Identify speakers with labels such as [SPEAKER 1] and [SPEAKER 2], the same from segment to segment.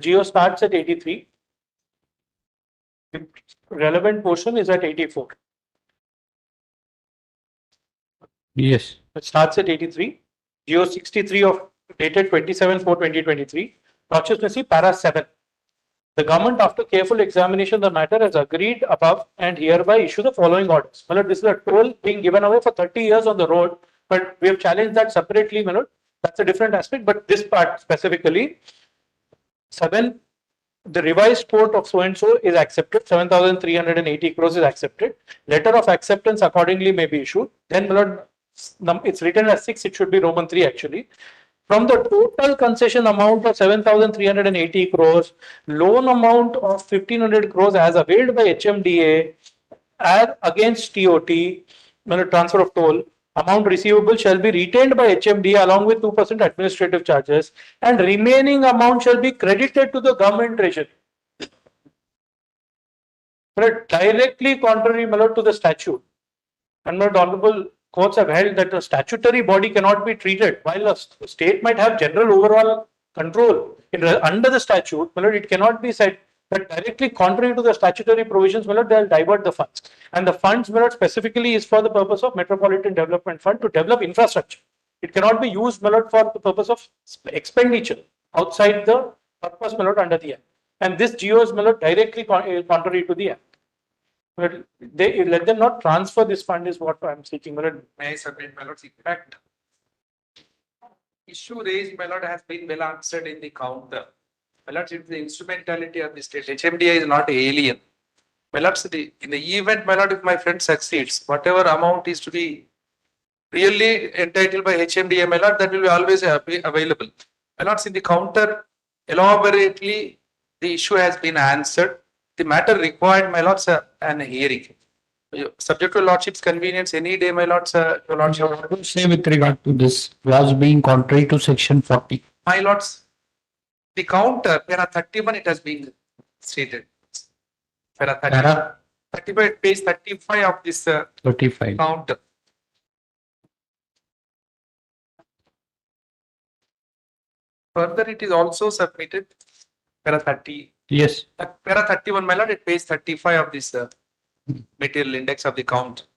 [SPEAKER 1] Geo starts at 83. The relevant portion is at 84.
[SPEAKER 2] Yes.
[SPEAKER 1] It starts at 83. Geo 63 of dated 27/4/2023. Noxious Messi para 7. The government, after careful examination of the matter, has agreed above and hereby issue the following orders. Malad, this is a toll being given away for 30 years on the road, but we have challenged that separately, Malad. That's a different aspect, but this part specifically, 7, the revised quote of so and so is accepted, 7,380 crores is accepted. Letter of acceptance accordingly may be issued. Then, Malad, it's written as 6, it should be Roman 3 actually. From the total concession amount of 7,380 crores, loan amount of 1,500 crores as availed by HMDA as against TOT, transfer of toll, amount receivable shall be retained by HMDA along with 2% administrative charges, and remaining amount shall be credited to the government treasury. But directly contrary to the statute. And the honorable courts have held that a statutory body cannot be treated, while a state might have general overall control under the statute, it cannot be said that directly contrary to the statutory provisions, they'll divert the funds. And the funds, specifically is for the purpose of Metropolitan Development Fund to develop infrastructure. It cannot be used, for the purpose of expenditure outside the purpose, under the Act. And this GO is, directly contrary to the Act. But they let them not transfer this fund is what I'm seeking.
[SPEAKER 3] May I submit, my lords? In fact, issue raised, my lord, has been well answered in the counter. My lords, it's the instrumentality of the state. HMDA is not alien. My lords, in the event, my lord, if my friend succeeds, whatever amount is to be really entitled by HMDA, my lord, that will be always available. My lords, in the counter, elaborately, the issue has been answered. The matter required, my lords, an hearing. Subject to lordship's convenience, any day, my lords, your lordship.
[SPEAKER 2] What to say with regard to this clause being contrary to section 40?
[SPEAKER 3] My lords, the counter, para 31, it has been stated. Para 35, page 35 of this
[SPEAKER 2] 35.
[SPEAKER 3] counter. Further, it is also submitted, para 30.
[SPEAKER 2] Yes.
[SPEAKER 3] Para 31, my lord, at page 35 of this material index of the count.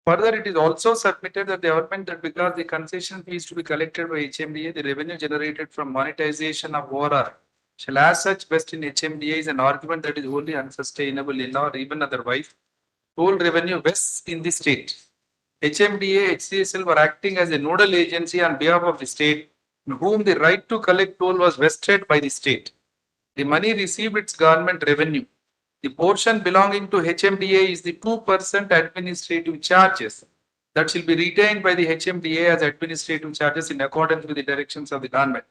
[SPEAKER 3] Further, it is also submitted that the government that because the concession fees to be collected by HMDA, the revenue generated from monetization of ORR shall as such vest in HMDA is an argument that is wholly unsustainable in law or even otherwise. Toll revenue vests in the state. HMDA, HCSL were acting as a nodal agency on behalf of the state, in whom the right to collect toll was vested by the state. The money received its government revenue. The portion belonging to HMDA is the 2% administrative charges that shall be retained by the HMDA as administrative charges in accordance with the directions of the government.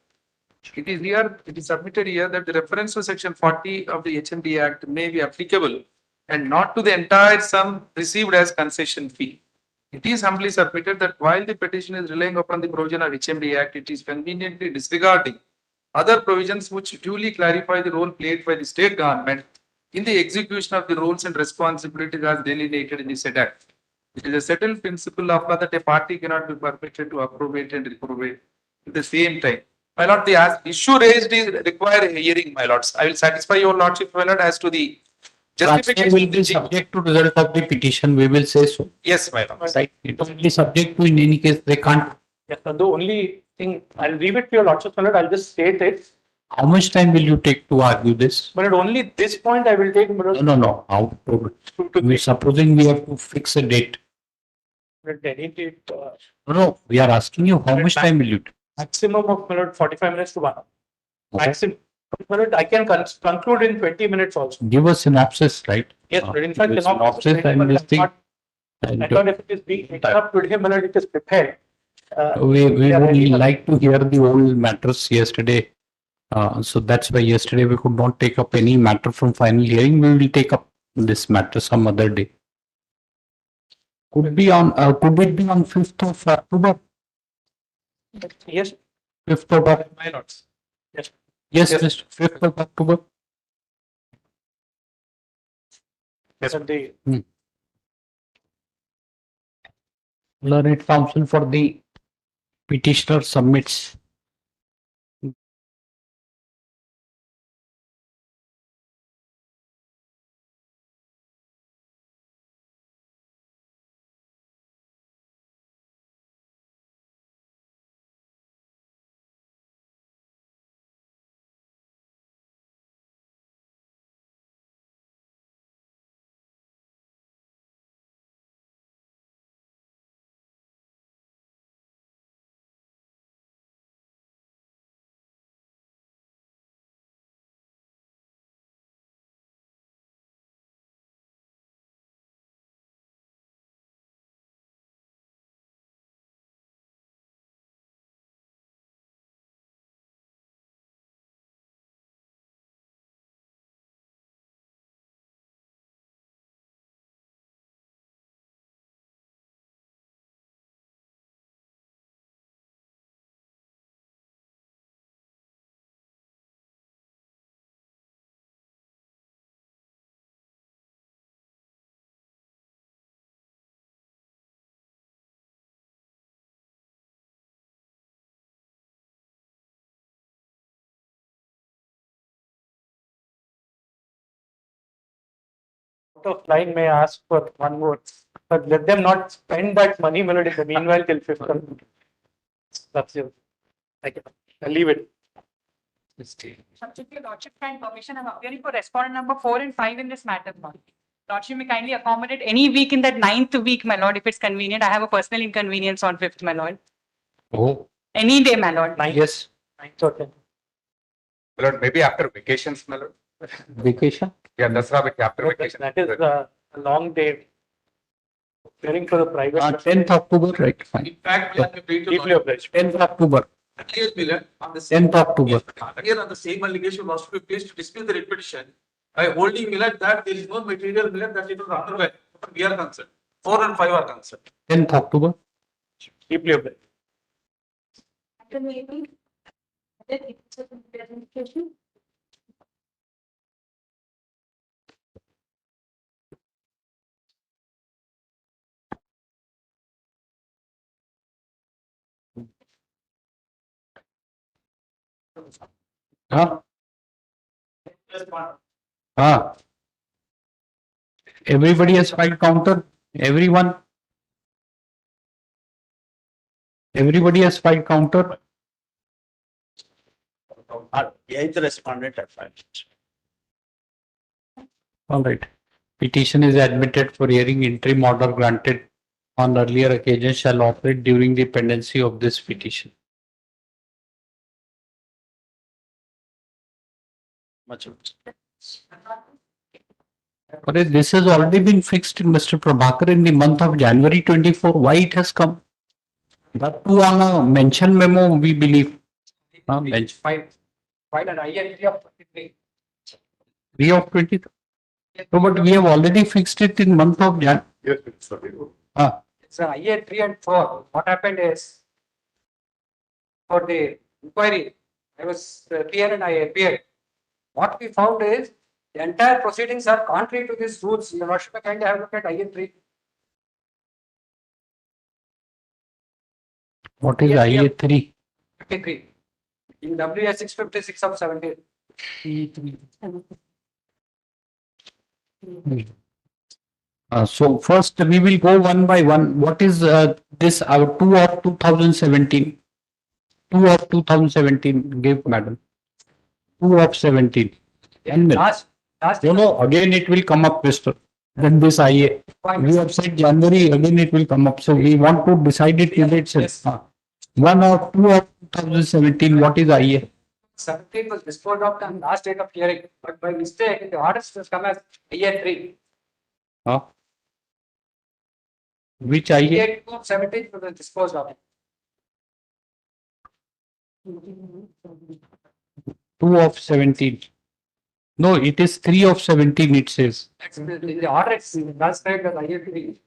[SPEAKER 3] It is submitted here that the reference to section 40 of the HMDA Act may be applicable and not to the entire sum received as concession fee. It is humbly submitted that while the petition is relying upon the provision of HMDA Act, it is conveniently disregarding other provisions which duly clarify the role played by the state government in the execution of the roles and responsibilities as delineated in the said Act. It is a settled principle of law that a party cannot be permitted to approbate and reprobate at the same time. My lord, the issue raised is require a hearing, my lords. I will satisfy your lordship, my lord, as to the
[SPEAKER 2] justification will be subject to result of the petition. We will say so.
[SPEAKER 3] Yes, my lord.
[SPEAKER 2] Right. It will be subject to, in any case, they can't.
[SPEAKER 1] Yes, and the only thing, I'll leave it to your lordship, my lord. I'll just state it.
[SPEAKER 2] How much time will you take to argue this?
[SPEAKER 1] But at only this point I will take.
[SPEAKER 2] No. How? We're supposing we have to fix a date. No. We are asking you how much time will you take?
[SPEAKER 1] Maximum of 45 minutes to 1 hour. Okay. Maximum. I can conclude in 20 minutes also.
[SPEAKER 2] Give a synopsis, right?
[SPEAKER 1] Yes, but in fact,
[SPEAKER 2] synopsis and this thing.
[SPEAKER 1] I thought if it is being taken up today, it is prepared.
[SPEAKER 2] We would like to hear the whole matters yesterday. So that's why yesterday we could not take up any matter from final hearing. We will take up this matter some other day. Could it be on 5th of October?
[SPEAKER 1] Yes.
[SPEAKER 2] 5th of October.
[SPEAKER 1] My lords. Yes.
[SPEAKER 2] Yes, 5th of October.
[SPEAKER 1] Yes,
[SPEAKER 2] Learned counsel for the petitioner submits
[SPEAKER 1] of line may ask for one more, but let them not spend that money, my lord, in the meanwhile till 5th. That's it. I'll leave it.
[SPEAKER 4] Subject to Lordship and permission, I'm appearing for respondent number 4 and 5 in this matter. Lordship may kindly accommodate any week in that 9th week, my lord, if it's convenient. I have a personal inconvenience on 5th, my lord.
[SPEAKER 2] Oh,
[SPEAKER 4] Any day, my lord.
[SPEAKER 2] yes,
[SPEAKER 1] 9th or 10th.
[SPEAKER 3] My lord, maybe after vacations, my lord.
[SPEAKER 2] vacation.
[SPEAKER 3] Yeah, that's right, after vacation.
[SPEAKER 1] That is a long day. Preparing for the private.
[SPEAKER 2] 10th October, right, fine.
[SPEAKER 3] In fact, we have to pay to
[SPEAKER 1] Deeply obliged.
[SPEAKER 2] 10th October,
[SPEAKER 5] Yes, Milan, on the
[SPEAKER 2] 10th October.
[SPEAKER 5] again on the same allegation was to be placed to dismiss the repetition by holding Milan that there is no material Milan that it was otherwise. We are concerned. 4 and 5 are concerned.
[SPEAKER 2] 10th October.
[SPEAKER 1] Deeply obliged.
[SPEAKER 2] Huh? Ah. Everybody has filed counter. Everyone. Everybody has filed counter.
[SPEAKER 6] Eighth respondent at 5.
[SPEAKER 2] All right. Petition is admitted for hearing. Interim order granted on earlier occasion shall operate during the pendency of this petition.
[SPEAKER 6] Much.
[SPEAKER 2] But this has already been fixed, Mr. Prabhakar, in the month of January 24. Why it has come? That too on a mention memo, we believe.
[SPEAKER 3] Fine an INT of 23.
[SPEAKER 2] 3 of 20. No, but we have already fixed it in month of Jan.
[SPEAKER 7] Yes, sorry.
[SPEAKER 3] It's an IA 3 and 4. What happened is, for the inquiry, I was here and I appeared. What we found is, the entire proceedings are contrary to these rules. Your Lordship may kindly have a look at IA 3.
[SPEAKER 2] What is IA 3?
[SPEAKER 3] 53. In WS 656 of 17.
[SPEAKER 2] So first we will go one by one. What is this? Our 2 of 2017. 2 of 2017. Give madam. 2 of 17. And
[SPEAKER 3] Last.
[SPEAKER 2] no, again it will come up, Mr. Then this IA. We have said January, again it will come up. So we want to decide it in itself. 1 or 2 of 2017. What is IA?
[SPEAKER 3] 17 was disposed of on last date of hearing, but by mistake, the orders has come as IA 3.
[SPEAKER 2] Huh? Which IA?
[SPEAKER 3] IA 2 of 17 was disposed of.
[SPEAKER 2] 2 of 17. No, it is 3 of 17, it says.
[SPEAKER 3] The order is last date as IA 3.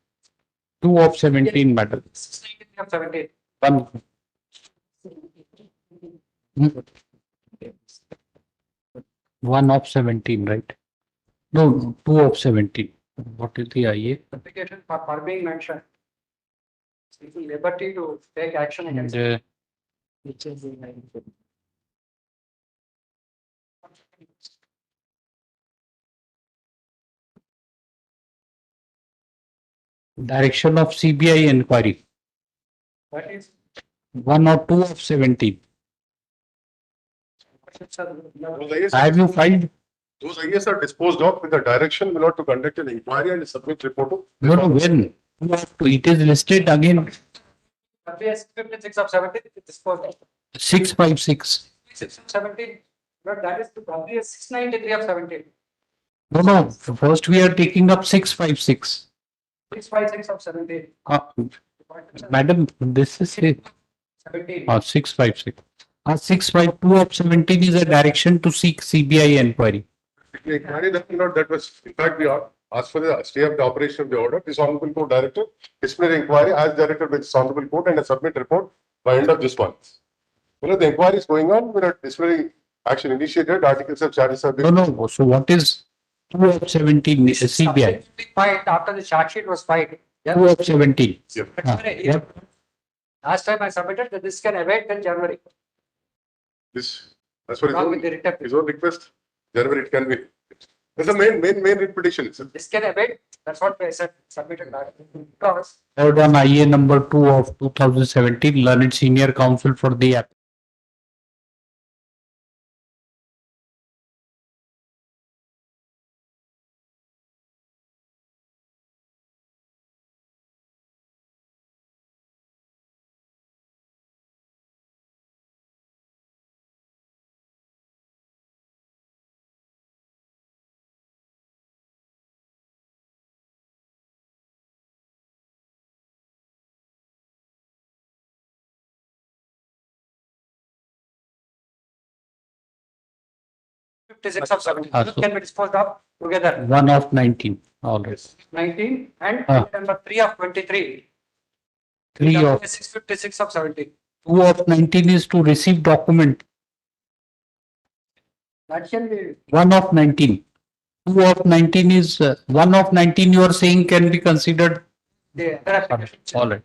[SPEAKER 2] 2 of 17, madam.
[SPEAKER 3] 693 of 17.
[SPEAKER 2] 1. Hmm. 1 of 17, right? No, 2 of 17. What is the IA?
[SPEAKER 3] Application for being mentioned. Seeking liberty to take action against.
[SPEAKER 2] And, direction of CBI inquiry.
[SPEAKER 3] That is.
[SPEAKER 2] 1 or 2 of 17.
[SPEAKER 7] Those
[SPEAKER 2] Have you filed?
[SPEAKER 7] IAs are disposed of with the direction, will to conduct an inquiry and submit report to.
[SPEAKER 2] No, when? It is listed again.
[SPEAKER 3] WS 56 of 17 is disposed of.
[SPEAKER 2] 656.
[SPEAKER 3] 6 of 17. But that is the WS 693 of 17.
[SPEAKER 2] No. First we are taking up 656.
[SPEAKER 3] 656 of 17.
[SPEAKER 2] Madam, this is it.
[SPEAKER 3] 17.
[SPEAKER 2] 656. 652 of 17 is a direction to seek CBI inquiry.
[SPEAKER 7] The inquiry that was, in fact, we are asked for the stay of the operation of the order. This honorable court directed disciplinary inquiry as directed by this honorable court and a submit report by end of this month. The inquiry is going on, disciplinary action initiated, articles of charges have been.
[SPEAKER 2] No. So what is 2 of 17 CBI?
[SPEAKER 3] Filed after the charge sheet was filed.
[SPEAKER 2] 2 of 17.
[SPEAKER 7] Yep.
[SPEAKER 3] Last time I submitted that this can await till January.
[SPEAKER 7] This, as far
[SPEAKER 3] Along with
[SPEAKER 7] as
[SPEAKER 3] the written.
[SPEAKER 7] his own request, January it can be. That's the main writ petition itself.
[SPEAKER 8] This can abate, that's what I said, submitted that, because
[SPEAKER 2] Third one, IA number 2 of 2017, learned senior counsel for the app.
[SPEAKER 8] fifty-six of 70
[SPEAKER 2] Ah, so-
[SPEAKER 8] can be disposed of together.
[SPEAKER 2] 1 of 19, all right.
[SPEAKER 8] 19 and
[SPEAKER 2] Ah.
[SPEAKER 8] number 3 of 23.
[SPEAKER 2] 3 of
[SPEAKER 8] 656 of 70.
[SPEAKER 2] 2 of 19 is to receive document.
[SPEAKER 8] That can be,
[SPEAKER 2] 1 of 19. 2 of 19 is 1 of 19 you are saying can be considered.
[SPEAKER 8] the other application.
[SPEAKER 2] All right.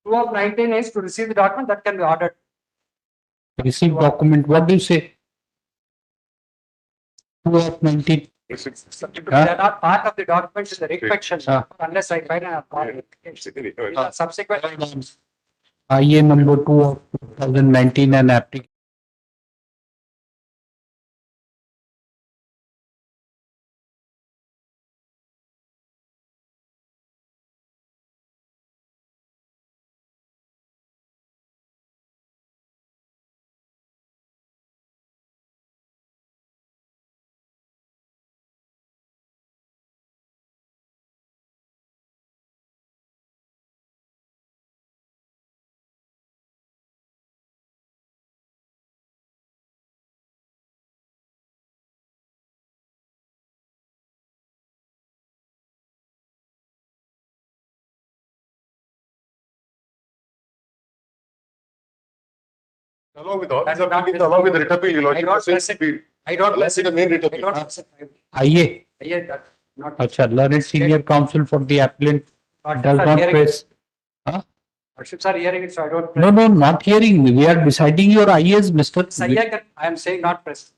[SPEAKER 8] 2 of 19 is to receive the document that can be ordered.
[SPEAKER 2] Receive document. What do you say? 2 of 19.
[SPEAKER 8] They are not part of the documents in the requisition
[SPEAKER 2] Ah.
[SPEAKER 8] unless I find a application. These are subsequent.
[SPEAKER 2] IA number 2 of 2019 and application.
[SPEAKER 7] Along with all these applications, along with the writ appeal, your
[SPEAKER 8] I
[SPEAKER 7] lordship,
[SPEAKER 8] don't
[SPEAKER 7] the same
[SPEAKER 8] present-
[SPEAKER 7] be-
[SPEAKER 8] I don't.
[SPEAKER 7] Let's see the main writ
[SPEAKER 8] I
[SPEAKER 7] appeal.
[SPEAKER 8] don't. accept-
[SPEAKER 2] IA.
[SPEAKER 8] Yeah, that, not.
[SPEAKER 2] Acha, learned senior counsel for the applicant
[SPEAKER 8] Not-
[SPEAKER 2] does
[SPEAKER 8] are
[SPEAKER 2] not
[SPEAKER 8] hearing-
[SPEAKER 2] press.
[SPEAKER 8] Worships are hearing it, so I don't.
[SPEAKER 2] No, no, not hearing. We are deciding your IAs, Mr.
[SPEAKER 8] Saya, I am saying not press.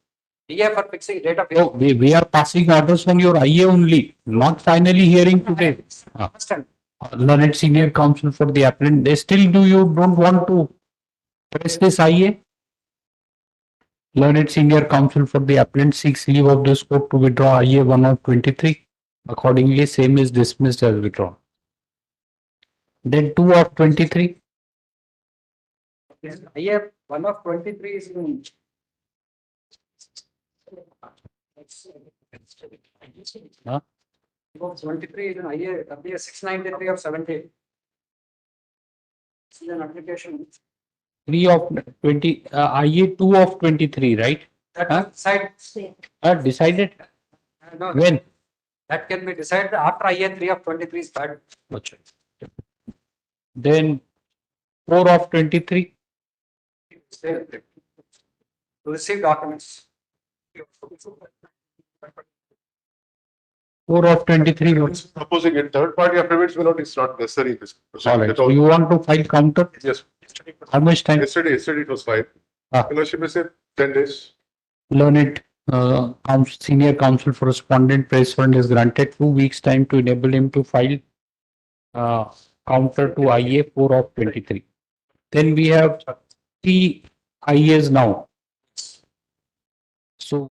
[SPEAKER 8] DA for fixing date of.
[SPEAKER 2] No, we are passing orders on your IA only, not finally hearing today.
[SPEAKER 8] Understand?
[SPEAKER 2] Learned senior counsel for the applicant, they still do you don't want to press this IA? Learned senior counsel for the applicant seeks leave of this court to withdraw IA 1 of 23. Accordingly, same is dismissed as withdrawn. Then 2 of 23.
[SPEAKER 8] IA 1 of 23 is in.
[SPEAKER 2] Huh?
[SPEAKER 8] 23 is in IA 693 of 70. This is an application.
[SPEAKER 2] 3 of 20, IA 2 of 23, right?
[SPEAKER 8] That
[SPEAKER 2] Huh?
[SPEAKER 8] side,
[SPEAKER 2] Decided
[SPEAKER 8] no,
[SPEAKER 2] when?
[SPEAKER 8] that can be decided after IA 3 of 23 is started.
[SPEAKER 2] Then 4 of 23.
[SPEAKER 8] To receive documents.
[SPEAKER 2] 4 of 23. What's
[SPEAKER 7] Proposing it, third party affidavits may not, it's not necessary in this.
[SPEAKER 2] all right.
[SPEAKER 7] At
[SPEAKER 2] So
[SPEAKER 7] all.
[SPEAKER 2] you want to file counter?
[SPEAKER 7] Yes,
[SPEAKER 2] How much time?
[SPEAKER 7] yesterday it was filed.
[SPEAKER 2] Ah.
[SPEAKER 7] Your lordship has said 10 days.
[SPEAKER 2] Learned senior counsel for respondent press fund is granted 2 weeks time to enable him to file counter to IA 4 of 23. Then we have 3 IAs now. So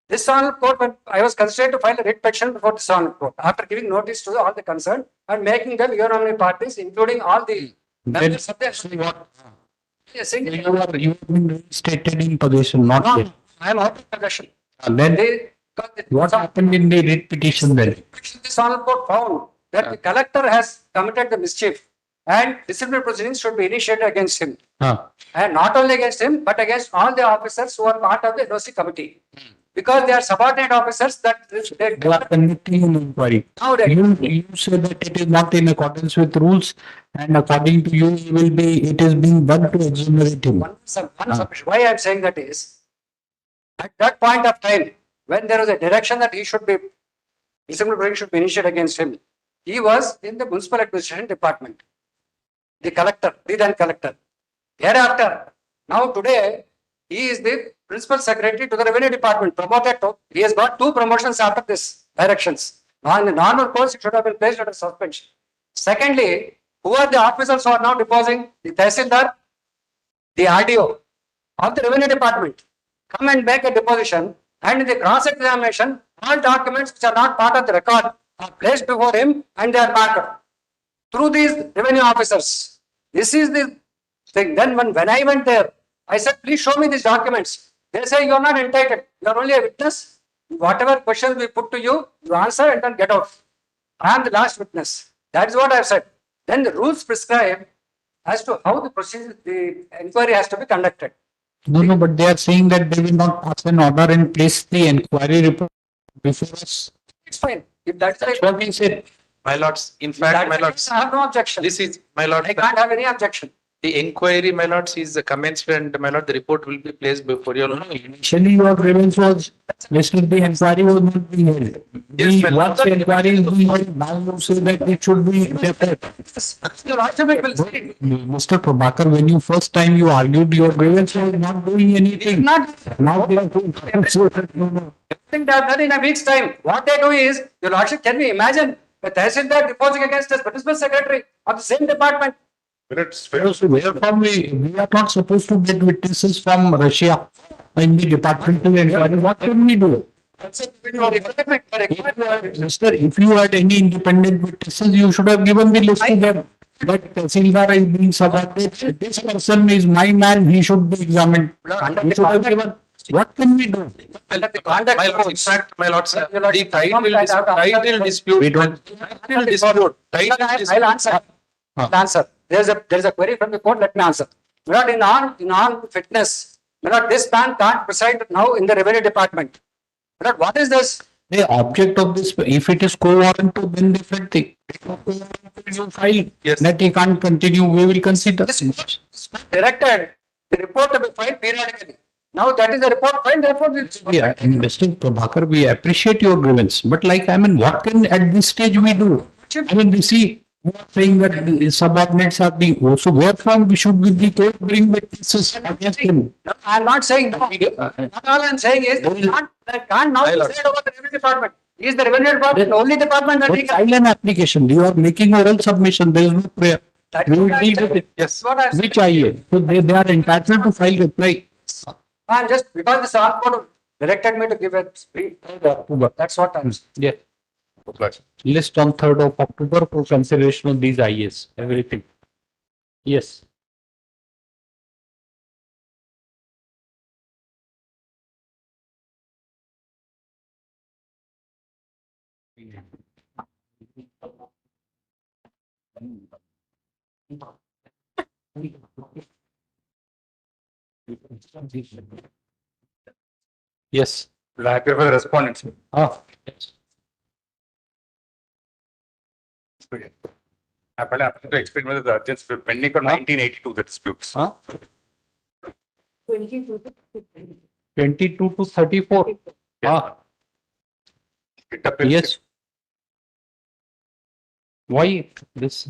[SPEAKER 8] This honorable court, when I was constrained to file a writ petition before this honorable court, after giving notice to all the concerned and making them your nominee parties, including all the
[SPEAKER 2] Then
[SPEAKER 8] members of the.
[SPEAKER 2] what?
[SPEAKER 8] Yes,
[SPEAKER 2] You are, you have been stated in possession, not
[SPEAKER 8] no,
[SPEAKER 2] yet.
[SPEAKER 8] I am out of possession.
[SPEAKER 2] And then
[SPEAKER 8] They,
[SPEAKER 2] what happened in the writ petition then?
[SPEAKER 8] this honorable court found that the collector has committed the mischief and disciplinary proceedings should be initiated against him. And not only against him, but against all the officers who are part of the NOC committee. Because they are subordinate officers that they.
[SPEAKER 2] You are conducting an inquiry.
[SPEAKER 8] Now they.
[SPEAKER 2] You say that it is not in accordance with rules and according to you, it is being done to exonerate him.
[SPEAKER 8] One submission. Why I am saying that is, at that point of time, when there was a direction that he should be, disciplinary proceedings should be initiated against him, he was in the municipal administration department. The collector, the then collector. Thereafter, now today, he is the principal secretary to the revenue department, promoted to, he has got 2 promotions after this directions. Now in the normal course, it should have been placed under suspension. Secondly, who are the officers who are now deposing? The Tehsildar, the RDO of the revenue department. Come and make a deposition, and in the cross examination, all documents which are not part of the record are placed before him and they are marked through these revenue officers. This is the thing. Then when I went there, I said, please show me these documents. They say you are not entitled. You are only a witness. Whatever questions we put to you, you answer and then get out. I am the last witness. That is what I have said. Then the rules prescribe as to how the procedure, the inquiry has to be conducted.
[SPEAKER 2] No, but they are saying that they will not pass an order and place the inquiry report before us.
[SPEAKER 8] It's fine. If that's
[SPEAKER 2] That's
[SPEAKER 8] the
[SPEAKER 2] what we said.
[SPEAKER 3] My lords, in fact, my lords,
[SPEAKER 8] I have no objection.
[SPEAKER 3] this is, my lord,
[SPEAKER 8] I can't have any objection.
[SPEAKER 3] the inquiry, my lords, is commenced and my lord, the report will be placed before your.
[SPEAKER 2] Initially, your grievance was, listed the inquiry was not being held.
[SPEAKER 3] Yes, my lord.
[SPEAKER 2] Once the inquiry is being held, now you say that it should be deferred.
[SPEAKER 8] Your lordship will see.
[SPEAKER 2] Mr. Prabhakar, when you first time you argued, your grievance was not doing anything.
[SPEAKER 8] Not
[SPEAKER 2] Now they are doing.
[SPEAKER 8] everything they have done in a week's time. What they do is, your lordship, can we imagine the Tehsildar deposing against the principal secretary of the same department?
[SPEAKER 7] Minutes failed.
[SPEAKER 2] So wherefrom we are not supposed to get witnesses from Russia in the departmental inquiry. What can we do? Mister, if you had any independent witnesses, you should have given the list to them. But Tehsildar is being subordinate. This person is my man, he should be examined. You should have given. What can we do?
[SPEAKER 3] My lords, in fact, my lords, the title dispute.
[SPEAKER 2] We don't.
[SPEAKER 3] Title dispute.
[SPEAKER 8] I'll answer. I'll answer. There's a query from the court, let me answer. Not in on fitness. Not this man can't preside now in the revenue department. Not what is this?
[SPEAKER 2] The object of this, if it is co-warranted, then different thing. You file
[SPEAKER 3] Yes.
[SPEAKER 2] that he can't continue, we will consider.
[SPEAKER 8] This directed the report to be filed periodically. Now that is the report filed, therefore it's.
[SPEAKER 2] Yeah, and Mr. Prabhakar, we appreciate your grievance, but like, I mean, what can at this stage we do? I mean, we see, you are saying that the subordinates are being, so wherefrom we should be the court bring witnesses against him?
[SPEAKER 8] No, I'm not saying no. Not all I'm saying is, they can't now decide over the revenue department. He is the revenue department, the only department that he
[SPEAKER 2] But
[SPEAKER 8] can.
[SPEAKER 2] file an application, you are making oral submission, there is no prayer.
[SPEAKER 8] That
[SPEAKER 2] We
[SPEAKER 8] is
[SPEAKER 2] will
[SPEAKER 8] what
[SPEAKER 2] deal
[SPEAKER 8] I'm
[SPEAKER 2] with it.
[SPEAKER 3] Yes.
[SPEAKER 8] What I'm saying.
[SPEAKER 2] Which IA? So they are entitled to file reply.
[SPEAKER 8] I'm just, because the Supreme Court directed me to give a speech. That's what I'm saying.
[SPEAKER 2] Yeah. List on 3rd of October for consideration of these IAs, everything. Yes. Yes.
[SPEAKER 7] I appear for the respondents.
[SPEAKER 2] Ah.
[SPEAKER 7] I have to explain whether the urgency pending from 1982, the disputes.
[SPEAKER 2] Huh? 22 to 34. Ah,
[SPEAKER 7] It appears-
[SPEAKER 2] yes. Why this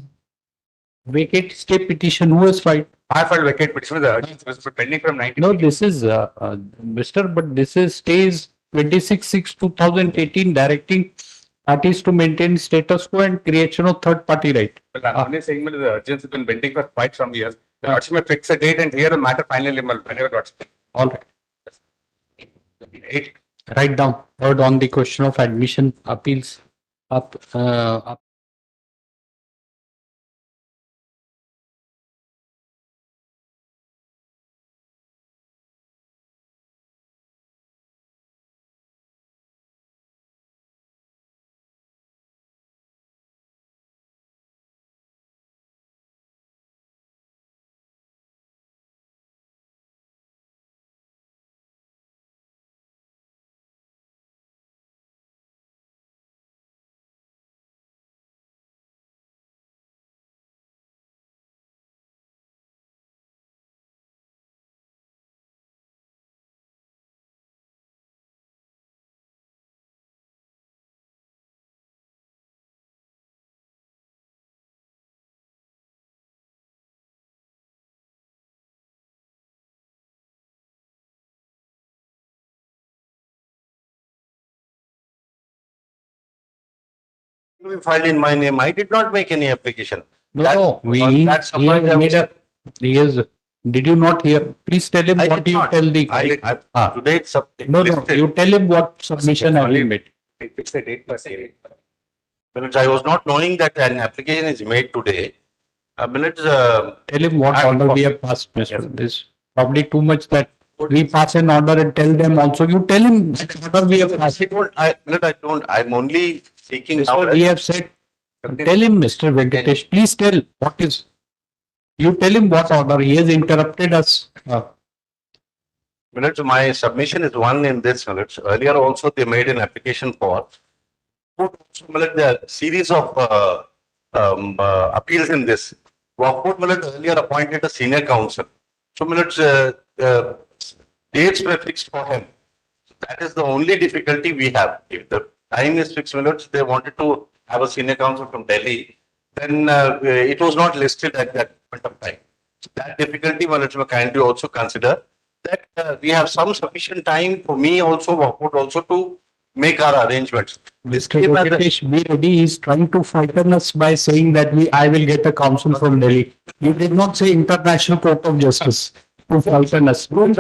[SPEAKER 2] vacate stay petition, who has filed?
[SPEAKER 7] I filed vacate petition, the urgency was pending from 19.
[SPEAKER 2] No, this is, Mr., but this is stays 26/6/2018 directing parties to maintain status quo and creation of third party right.
[SPEAKER 7] Well, I'm only saying that the urgency has been pending for quite some years. The Lordship may fix a date and hear the matter finally, whenever Lordship.
[SPEAKER 2] All right. Write down. Third on the question of admission appeals. Up.
[SPEAKER 6] We filed in my name. I did not make any application.
[SPEAKER 2] No,
[SPEAKER 6] That's
[SPEAKER 2] he has made a, he is, did you not hear? Please tell him
[SPEAKER 6] I
[SPEAKER 2] what
[SPEAKER 6] did
[SPEAKER 2] you
[SPEAKER 6] not.
[SPEAKER 2] tell the.
[SPEAKER 6] Today it's up.
[SPEAKER 2] No, you tell him what submission have been made.
[SPEAKER 6] It's a date per se. Minutes, I was not knowing that an application is made today. Minutes,
[SPEAKER 2] Tell him what order we have passed, Mr. This probably too much that we pass an order and tell them also. You tell him what order we have passed.
[SPEAKER 6] I don't, I'm only seeking now.
[SPEAKER 2] We have said, tell him, Mr. Venkatesh, please tell what is. You tell him what order. He has interrupted us.
[SPEAKER 6] Minutes, my submission is one in this minutes. Earlier also they made an application for the series of appeals in this. Walkport earlier appointed a senior counsel. So minutes dates were fixed for him. That is the only difficulty we have. If the time is 6 minutes, they wanted to have a senior counsel from Delhi, then it was not listed at that point of time. So that difficulty, minutes were kindly also consider that we have some sufficient time for me also, Walkport also to make our arrangements.
[SPEAKER 2] Mr. Venkatesh, be ready. He is trying to frighten us by saying that I will get a counsel from Delhi. He did not say International Court of Justice to frighten us. Don't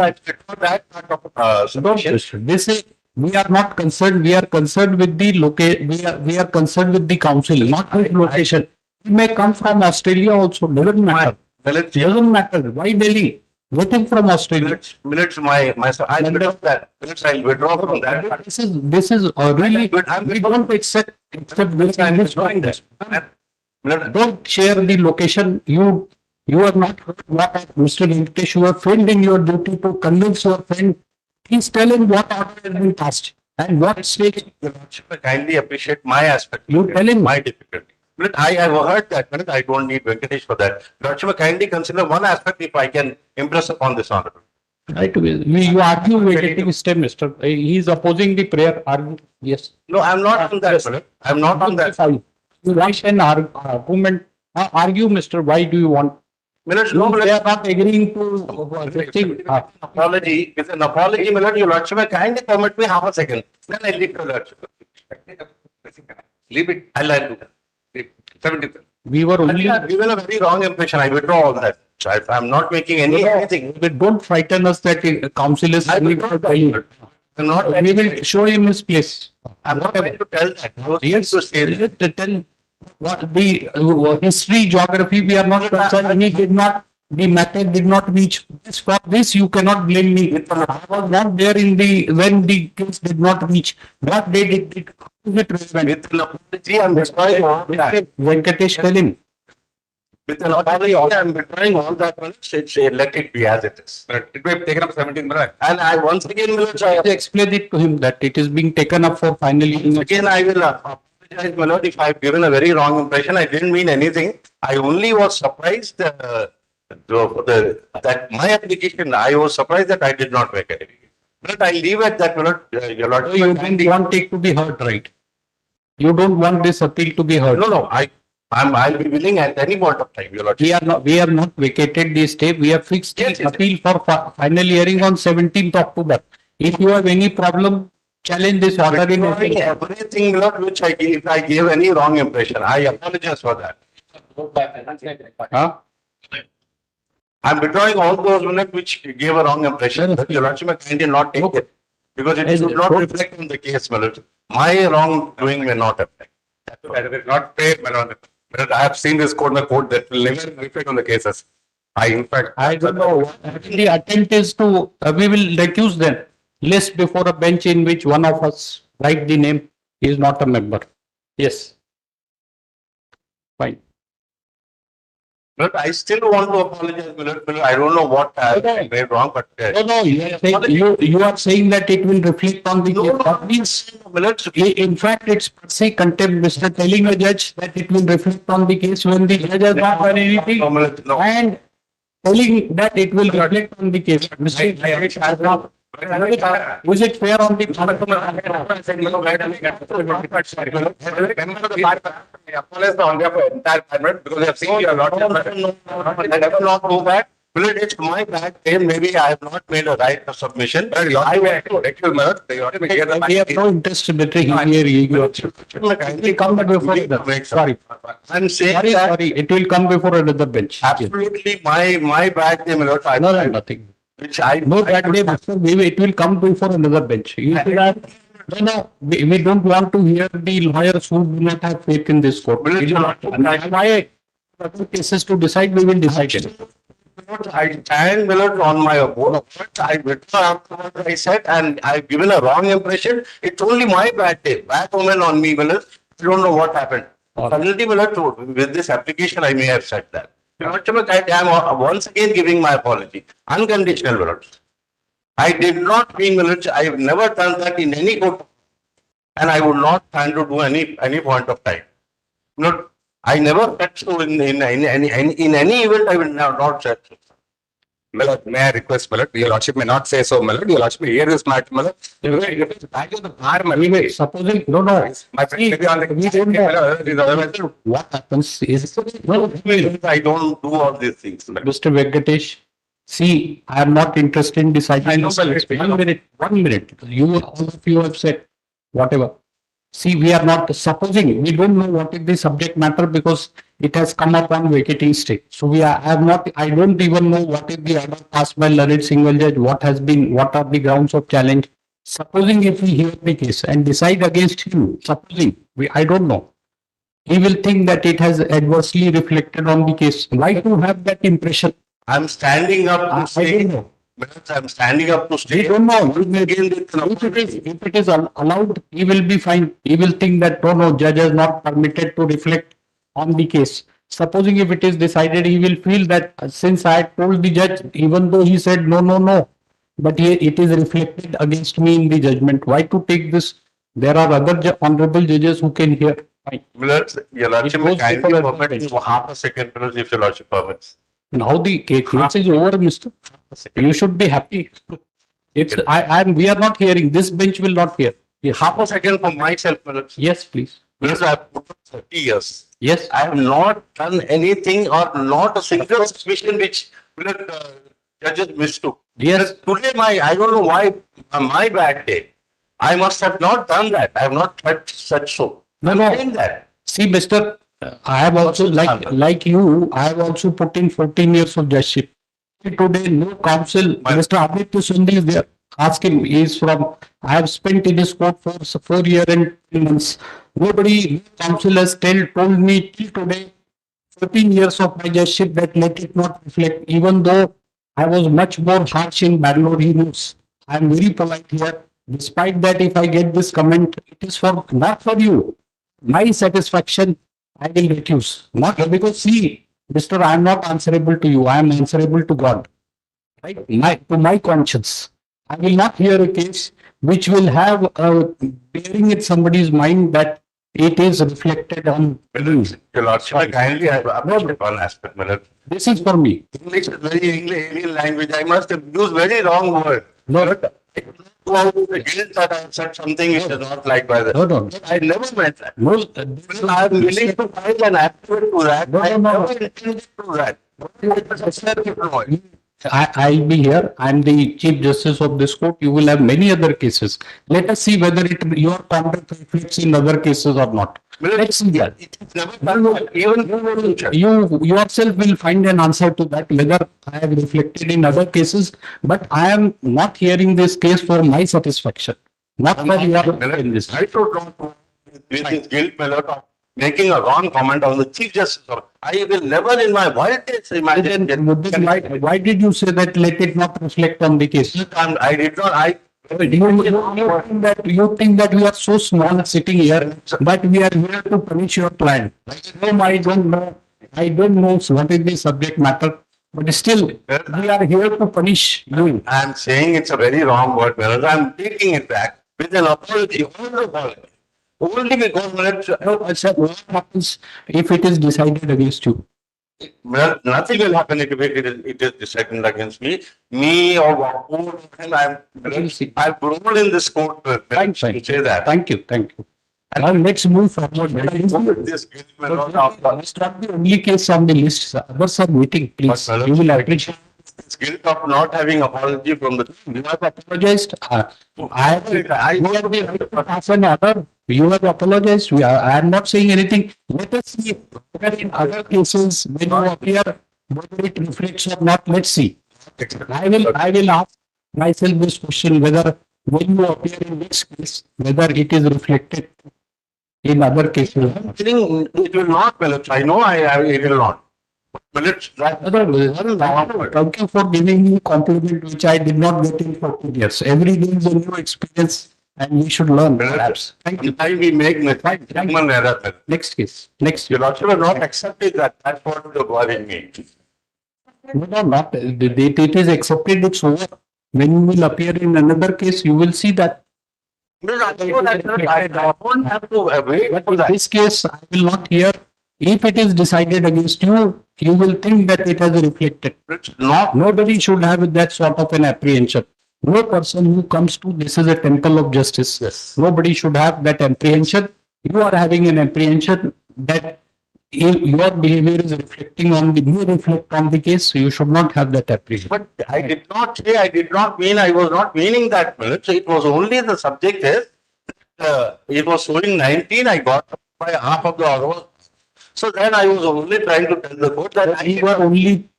[SPEAKER 2] this is, we are not concerned. We are concerned with the we are concerned with the council, not with location. He may come from Australia also. Doesn't matter. Doesn't matter. Why Delhi? Get him from Australia.
[SPEAKER 6] Minutes, I'll withdraw that. Minutes, I'll withdraw from that.
[SPEAKER 2] This is really, we don't accept this. I'm withdrawing this. Don't share the location. You are not what Mr. Venkatesh, you have failed in your duty to convince your friend. Please tell him what order has been passed and what stage.
[SPEAKER 6] Kindly appreciate my aspect.
[SPEAKER 2] You tell him.
[SPEAKER 6] My difficulty. I have heard that. I don't need Venkatesh for that. Lordship, kindly consider one aspect if I can impress upon this honorable.
[SPEAKER 2] Right. You argue Venkatesh step, Mr. He is opposing the prayer. Argue. Yes.
[SPEAKER 6] No, I'm not on that. Yes. I'm not on that.
[SPEAKER 2] You want an argument. Argue, Mr. Why do you want?
[SPEAKER 6] Minutes,
[SPEAKER 2] no, they are not agreeing to
[SPEAKER 6] apology. With an apology, Millard, your Lordship, kindly permit me half a second. Then I'll leave to Lordship. Leave it. I'll do that.
[SPEAKER 2] We were only
[SPEAKER 6] given a very wrong impression. I withdraw all that. I'm not making anything.
[SPEAKER 2] But don't frighten us that council is.
[SPEAKER 6] We
[SPEAKER 2] will show him his place.
[SPEAKER 6] I'm not able to tell that.
[SPEAKER 2] Yes, to say tell what the history, geography, we are not concerned. He did not, the matter did not reach. For this, you cannot blame me. I was not there in when the case did not reach. What they did, it relevant.
[SPEAKER 6] With an apology, I'm withdrawing all that.
[SPEAKER 2] Venkatesh, tell him.
[SPEAKER 6] With an apology, I'm withdrawing all that. Let it be as it is.
[SPEAKER 5] It may have taken up 17 minutes.
[SPEAKER 6] And I once again will
[SPEAKER 2] explain it to him that it is being taken up for finally.
[SPEAKER 6] Again, I will apologize, my lord, if I've given a very wrong impression. I didn't mean anything. I only was surprised that my application, I was surprised that I did not make it. But I leave it that, my lord, your lord.
[SPEAKER 2] You don't want it to be heard, right? You don't want this appeal to be heard.
[SPEAKER 6] No. I'll be willing at any point of time, your lord.
[SPEAKER 2] We have not vacated the stay. We have fixed the appeal for final hearing on 17th October. If you have any problem, challenge this order in
[SPEAKER 6] everything, Lord, which I gave any wrong impression. I apologize for that. I'm withdrawing all those minutes which gave a wrong impression. Your lordship kindly not take it. because it
[SPEAKER 2] As-
[SPEAKER 6] should not reflect on the case, my lord. My wrongdoing may not affect.
[SPEAKER 7] That is not fair, my lord. But I have seen this court, the court that will never reflect on the cases. In fact.
[SPEAKER 2] I don't know. The attempt is to, we will recuse them. List before a bench in which one of us write the name is not a member. Yes. Fine.
[SPEAKER 6] But I still want to apologize, my lord. I don't know what I made wrong, but.
[SPEAKER 2] No, no, you are saying that it will reflect on the case. That means,
[SPEAKER 6] My lord,
[SPEAKER 2] in fact, it's per se contempt, Mr. Telling a judge that it will reflect on the case when the judge has not done anything.
[SPEAKER 6] No, my lord, no.
[SPEAKER 2] And telling that it will reflect on the case. Mr. has not. Was it fair on the?
[SPEAKER 7] I apologize on behalf of the entire parliament because I have seen you a lot.
[SPEAKER 6] I never not do that. Well, it's my bad. Maybe I have not made a right submission.
[SPEAKER 7] I will recuse, my lord. You ought to hear the-
[SPEAKER 2] We have no interest in bettering here. It will come before the, sorry.
[SPEAKER 6] I'm saying
[SPEAKER 2] Sorry,
[SPEAKER 6] that
[SPEAKER 2] sorry, it will come before another bench.
[SPEAKER 6] absolutely my bad, my lord.
[SPEAKER 2] No, no, nothing.
[SPEAKER 6] Which I.
[SPEAKER 2] No, that day, it will come before another bench. You see that? No, we don't want to hear the lawyers who do not have faith in this court. Why other cases to decide, we will decide it.
[SPEAKER 6] I stand, my lord, on my own. I withdraw after what I said, and I've given a wrong impression. It's only my bad day. Bad omen on me, my lord. I don't know what happened. Suddenly, my lord, with this application, I may have said that. I am once again giving my apology. Unconditional, my lord. I did not mean, my lord, I have never done that in any court. And I would not plan to do any point of time. Not, I never said so in any event, I will not said so.
[SPEAKER 7] My lord, may I request, my lord, your lordship may not say so, my lord, your lordship may hear this matter, my lord. It is back of the bar, my lord.
[SPEAKER 2] Supposing, no, no.
[SPEAKER 7] My friend, maybe on the.
[SPEAKER 2] We don't know.
[SPEAKER 7] My lord, it is otherwise.
[SPEAKER 2] What happens is, no,
[SPEAKER 6] I don't do all these things.
[SPEAKER 2] Mr. Venkatesh, see, I am not interested in deciding.
[SPEAKER 7] I know,
[SPEAKER 2] this
[SPEAKER 7] but
[SPEAKER 2] case.
[SPEAKER 7] it's-
[SPEAKER 2] 1 minute. You, all of you have said, whatever. See, we are not supposing, we don't know what is the subject matter because it has come up on vacating stay. So we are, I have not, I don't even know what is the order passed by learned single judge, what has been, what are the grounds of challenge. Supposing if we hear the case and decide against him, supposing, I don't know. He will think that it has adversely reflected on the case. Why to have that impression?
[SPEAKER 6] I'm standing up
[SPEAKER 2] I
[SPEAKER 6] to say.
[SPEAKER 2] don't know.
[SPEAKER 6] I'm standing up to
[SPEAKER 2] We
[SPEAKER 6] stay.
[SPEAKER 2] don't know.
[SPEAKER 6] Again,
[SPEAKER 2] If it is allowed, he will be fine. He will think that, no, judge has not permitted to reflect on the case. Supposing if it is decided, he will feel that since I told the judge, even though he said no, but it is reflected against me in the judgment. Why to take this? There are other honorable judges who can hear. Fine.
[SPEAKER 6] Your lordship,
[SPEAKER 2] It goes
[SPEAKER 6] kindly
[SPEAKER 2] before
[SPEAKER 6] permit me half a second, if your lordship permits.
[SPEAKER 2] Now the case is over, Mister. You should be happy. We are not hearing. This bench will not hear. Yes.
[SPEAKER 6] Half a second for myself, my lord.
[SPEAKER 2] Yes, please.
[SPEAKER 6] Because I have put 30 years.
[SPEAKER 2] Yes.
[SPEAKER 6] I have not done anything or not a single suspicion which judges mistook.
[SPEAKER 2] Yes.
[SPEAKER 6] Today, I don't know why, my bad day. I must have not done that. I have not such so.
[SPEAKER 2] No,
[SPEAKER 6] I'm
[SPEAKER 2] no.
[SPEAKER 6] saying that.
[SPEAKER 2] See, Mister, I have also, like you, I have also put in 14 years of judgeship. Today, no counsel, Mr. Aditya Sundhi is there. Ask him, he is from, I have spent in his court for 4 years and 3 months. Nobody, no counsel has told me till today, 14 years of my judgeship that let it not reflect, even though I was much more harsh in Bangalore, he knows. I am very polite here. Despite that, if I get this comment, it is for, not for you. My satisfaction, I will refuse. Not because, see, Mister, I am not answerable to you. I am answerable to God. Right? To my conscience. I will not hear a case which will have a bearing in somebody's mind that it is reflected on.
[SPEAKER 6] Your lordship, I kindly have appreciated one aspect, my lord.
[SPEAKER 2] This is for me.
[SPEAKER 6] English is very alien language. I must have used very wrong word.
[SPEAKER 2] No,
[SPEAKER 6] Go out with the guilt that I have said something which is not liked by the.
[SPEAKER 2] no.
[SPEAKER 6] I never meant that.
[SPEAKER 2] No,
[SPEAKER 6] Well, I am willing to file an affidavit to that.
[SPEAKER 2] No,
[SPEAKER 6] I
[SPEAKER 2] no.
[SPEAKER 6] never intended to that.
[SPEAKER 2] I'll be here. I'm the Chief Justice of this court. You will have many other cases. Let us see whether your conduct reflects in other cases or not. Let's see that.
[SPEAKER 6] It's never done, even in the future.
[SPEAKER 2] You yourself will find an answer to that, whether I have reflected in other cases, but I am not hearing this case for my satisfaction. Not for your in this.
[SPEAKER 6] I don't want with this guilt, my lord, of making a wrong comment on the chief justice. I will never in my wildest imagine.
[SPEAKER 2] Then why did you say that let it not reflect on the case?
[SPEAKER 6] I did not,
[SPEAKER 2] You think that we are so small sitting here, but we are here to punish your client. No, I don't know. I don't know what is the subject matter, but still we are here to punish you.
[SPEAKER 6] I'm saying it's a very wrong word, whereas I'm taking it back with an apology, only apology. Only because,
[SPEAKER 2] No, sir, what happens if it is decided against you?
[SPEAKER 6] well, nothing will happen if it is decided against me. Me or I've grown in this court to say that.
[SPEAKER 2] Thank you. Now let's move forward.
[SPEAKER 6] This guilt, my lord,
[SPEAKER 2] It's not the only case on the list, sir. Others are waiting, please.
[SPEAKER 6] But,
[SPEAKER 2] You will appreciate.
[SPEAKER 6] this guilt of not having apology from the.
[SPEAKER 2] You have apologized. I have the right to ask another. You have apologized. I am not saying anything. Let us see whether in other cases when you appear, whether it reflects or not. Let's see. I will ask myself this question, whether when you appear in this case, whether it is reflected in other cases.
[SPEAKER 6] It will not, well, I know it will not. But it's
[SPEAKER 2] Thank you for giving me compliment which I did not get in 14 years. Every day is a new experience and we should learn perhaps. Thank you.
[SPEAKER 6] sometimes we make human error.
[SPEAKER 2] Next case. Next.
[SPEAKER 6] Your lordship has not accepted that. That's what is worrying me.
[SPEAKER 2] No, not. It is accepted. It's over. When you will appear in another case, you will see that.
[SPEAKER 6] I don't have to wait
[SPEAKER 2] But
[SPEAKER 6] for
[SPEAKER 2] in
[SPEAKER 6] that.
[SPEAKER 2] this case, I will not hear. If it is decided against you, you will think that it has reflected.
[SPEAKER 6] It's not.
[SPEAKER 2] Nobody should have that sort of an apprehension. No person who comes to this is a temple of justice.
[SPEAKER 6] Yes.
[SPEAKER 2] Nobody should have that apprehension. You are having an apprehension that your behavior is reflecting on the, you reflect on the case, so you should not have that apprehension.
[SPEAKER 6] But I did not say, I did not mean, I was not meaning that. So it was only the subject is, it was showing 19, I got by half of the hour. So then I was only trying to tell the court that
[SPEAKER 2] We were only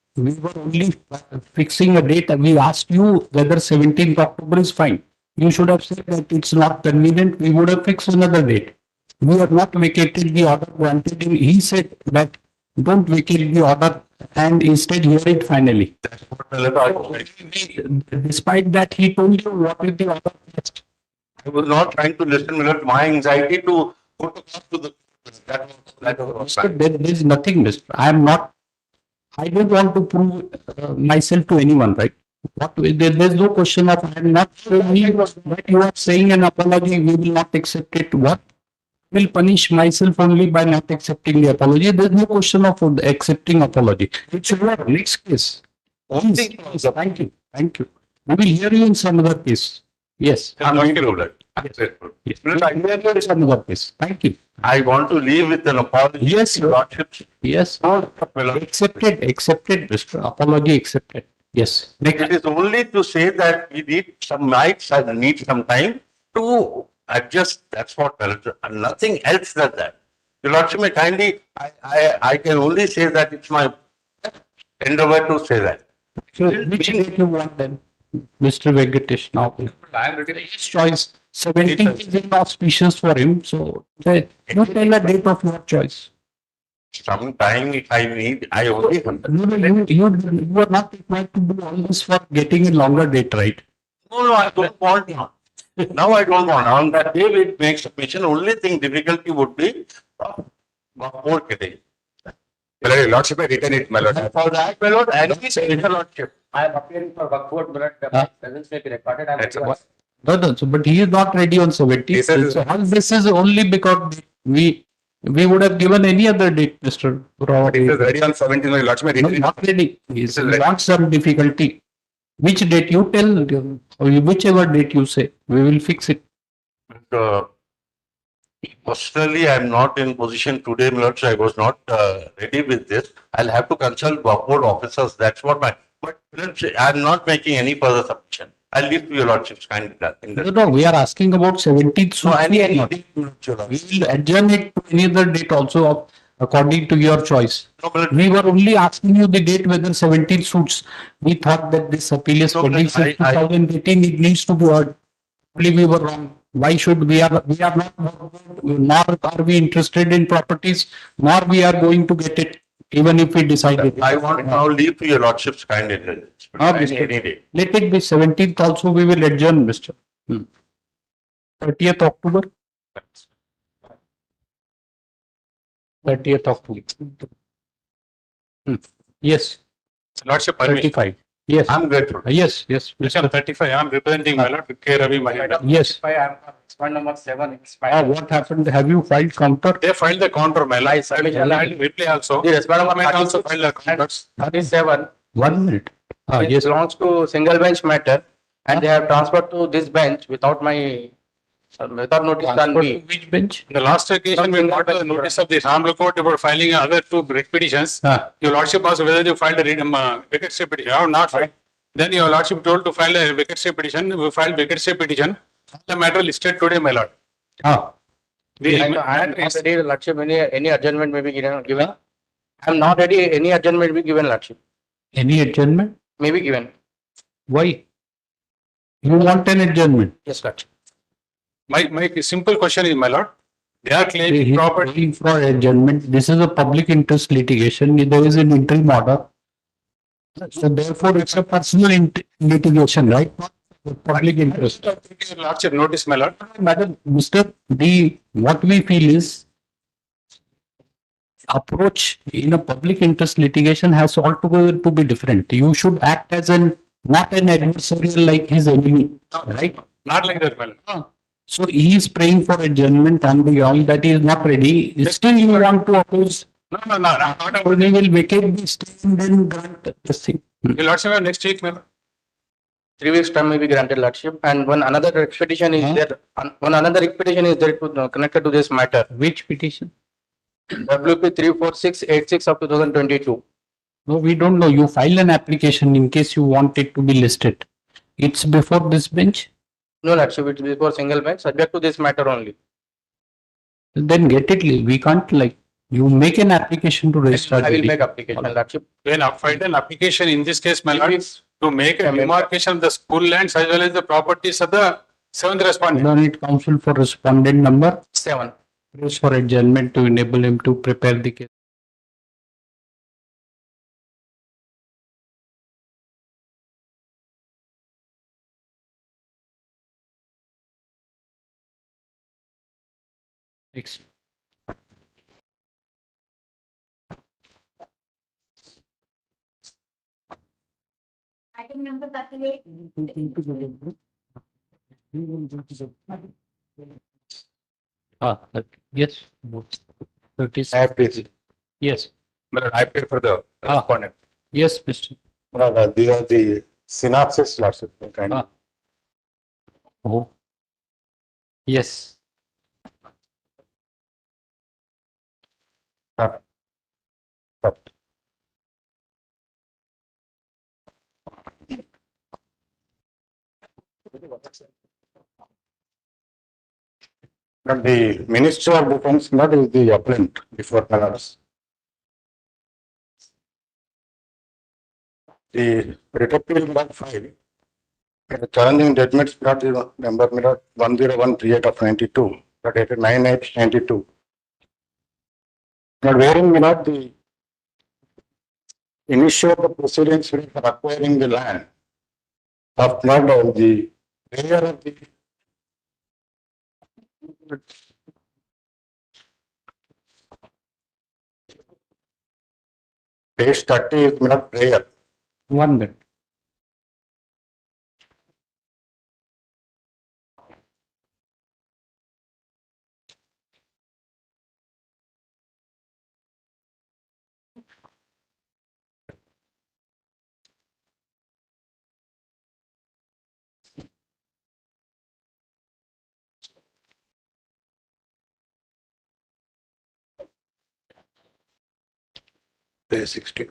[SPEAKER 2] fixing a date. We asked you whether 17th October is fine. You should have said that it's not convenient. We would have fixed another date. We have not vacated the order granted him. He said that don't vacate the order and instead hear it finally. Despite that, he told you what is the order next.
[SPEAKER 6] I was not trying to listen to my anxiety to put across to the. That was
[SPEAKER 2] There is nothing, Mr. I don't want to prove myself to anyone, right? There's no question of I am not saying that you are saying an apology, we will not accept it. What? Will punish myself only by not accepting the apology. There's no question of accepting apology. It should be next case. Please, thank you. We will hear you in some other case. Yes.
[SPEAKER 6] I'm going to do that.
[SPEAKER 2] Yes. We will hear you in some other case. Thank you.
[SPEAKER 6] I want to leave with an apology.
[SPEAKER 2] Yes,
[SPEAKER 6] to Lordship.
[SPEAKER 2] Yes. Accepted, Mr. Apology accepted. Yes. Next.
[SPEAKER 6] It is only to say that we need some time to adjust. That's what, nothing else than that. Your Lordship may kindly, I can only say that it's my endeavor to say that.
[SPEAKER 2] So which date you want then, Mr. Venkatesh now?
[SPEAKER 5] I am ready.
[SPEAKER 2] His choice. 17th is inauspicious for him, so you tell a date of your choice.
[SPEAKER 6] Sometime if I need, I only.
[SPEAKER 2] No, you are not required to do all this for getting a longer date, right?
[SPEAKER 6] No, I don't want now. Now I don't want. On that day we make submission, only thing difficulty would be more getting.
[SPEAKER 7] Well, your lordship, I written it, my lord.
[SPEAKER 6] For that, my lord, and we say your lordship.
[SPEAKER 8] I am appearing for Bakford, but
[SPEAKER 2] Huh?
[SPEAKER 8] presence may be recorded. I am
[SPEAKER 7] That's
[SPEAKER 8] ready.
[SPEAKER 7] what-
[SPEAKER 2] No, so, but he is not ready on 17th.
[SPEAKER 7] Yes, sir.
[SPEAKER 2] So all this is only because we would have given any other date, Mr. Rao.
[SPEAKER 7] It is ready on 17th, my lordship, I
[SPEAKER 2] No,
[SPEAKER 7] written it.
[SPEAKER 2] not ready. He
[SPEAKER 7] This is ready.
[SPEAKER 2] wants some difficulty. Which date you tell, or whichever date you say, we will fix it.
[SPEAKER 6] Personally, I am not in position today, my lord, so I was not ready with this. I'll have to consult board officers. That's what my. But I am not making any further submission. I'll leave to your lordship's kind.
[SPEAKER 2] No, we are asking about 17th.
[SPEAKER 6] No, any
[SPEAKER 2] not.
[SPEAKER 6] date, your
[SPEAKER 2] We
[SPEAKER 6] lordship.
[SPEAKER 2] will adjourn it to any other date also according to your choice.
[SPEAKER 6] No, but
[SPEAKER 2] We were only asking you the date whether 17th suits. We thought that this appeal is
[SPEAKER 6] No, but
[SPEAKER 2] pending since
[SPEAKER 6] I-
[SPEAKER 2] 2018. It needs to be heard. Only we were wrong. Why should we are not, nor are we interested in properties, nor we are going to get it, even if we decide it.
[SPEAKER 6] I want now leave to your lordship's kind indulgence. Any day.
[SPEAKER 2] Let it be 17th also, we will adjourn, Mr. 30th October. 30th October. Yes,
[SPEAKER 1] Lordship permission.
[SPEAKER 2] 35. Yes,
[SPEAKER 6] I'm grateful.
[SPEAKER 2] yes.
[SPEAKER 1] Mission 35, I am representing my lord K. Ravi Mahendra.
[SPEAKER 2] Yes.
[SPEAKER 8] Point number 7.
[SPEAKER 2] What happened? Have you filed counter?
[SPEAKER 1] They filed the counter, my lord. I will reply also.
[SPEAKER 8] The respondent
[SPEAKER 1] Government also filed the counters.
[SPEAKER 8] 37.
[SPEAKER 2] 1 minute.
[SPEAKER 8] It
[SPEAKER 2] Yes.
[SPEAKER 8] belongs to single bench matter and they have transferred to this bench without without notice on
[SPEAKER 2] Transfer to
[SPEAKER 8] me.
[SPEAKER 2] which bench?
[SPEAKER 1] In the last occasion, we got the notice of the Ram report about filing other two petitions. Your lordship asked whether you filed a vacant stay petition. I have not filed. Then your lordship told to file a vacant stay petition. We filed vacant stay petition. The matter listed today, my lord. The
[SPEAKER 8] I'm not ready, Lordship, any adjournment may be given. I'm not ready, any adjournment may be given, Lordship,
[SPEAKER 2] Any adjournment?
[SPEAKER 8] may be given.
[SPEAKER 2] Why? You want an adjournment?
[SPEAKER 8] Yes, Lordship.
[SPEAKER 1] my simple question is, my lord, they are claiming
[SPEAKER 2] He's
[SPEAKER 1] property.
[SPEAKER 2] going for adjournment. This is a public interest litigation. There is an interim order. So therefore, it's a personal litigation, right? Public interest.
[SPEAKER 1] Your lordship notice, my lord.
[SPEAKER 2] Madam, Mr. What we feel is approach in a public interest litigation has altogether to be different. You should act as not an adversarial like his enemy, right?
[SPEAKER 1] Not like that, my lord.
[SPEAKER 2] So he is praying for adjournment on the ground that he is not ready. Still you want to oppose.
[SPEAKER 1] No, not
[SPEAKER 2] Or we will vacate the stay and then grant this thing.
[SPEAKER 1] Your lordship next week, my lord.
[SPEAKER 8] 3 weeks time may be granted, Lordship, and one another expedition is there, connected to this matter.
[SPEAKER 2] Which petition?
[SPEAKER 8] WP 34686 of 2022.
[SPEAKER 2] No, we don't know. You file an application in case you want it to be listed. It's before this bench.
[SPEAKER 8] No, Lordship, it is before single bench, subject to this matter only.
[SPEAKER 2] Then get it. We can't you make an application to register.
[SPEAKER 8] I will
[SPEAKER 2] the-
[SPEAKER 8] make application, Lordship.
[SPEAKER 1] When I filed an application in this case, my lord, to make a demarcation of the school lands as well as the properties of the seventh respondent.
[SPEAKER 2] Unit counsel for respondent number
[SPEAKER 8] 7.
[SPEAKER 2] prays for adjournment to enable him to prepare the case. Next.
[SPEAKER 9] Item number 38.
[SPEAKER 2] Yes. 30.
[SPEAKER 7] I have paid.
[SPEAKER 2] Yes.
[SPEAKER 7] But I paid for the respondent.
[SPEAKER 2] Yes, Mr.
[SPEAKER 7] These are the synopsis, lordship. Kind of.
[SPEAKER 2] Oh. Yes.
[SPEAKER 7] But the Ministry of Defense, not is the appellant before Canada. The detective not filed. The challenging judgments brought is number 10138 of 92, but dated 9/8/92. Now wherein the initial proceedings for acquiring the land of not the area of the page 30 is not prayer.
[SPEAKER 2] 1 minute.
[SPEAKER 7] Page 60.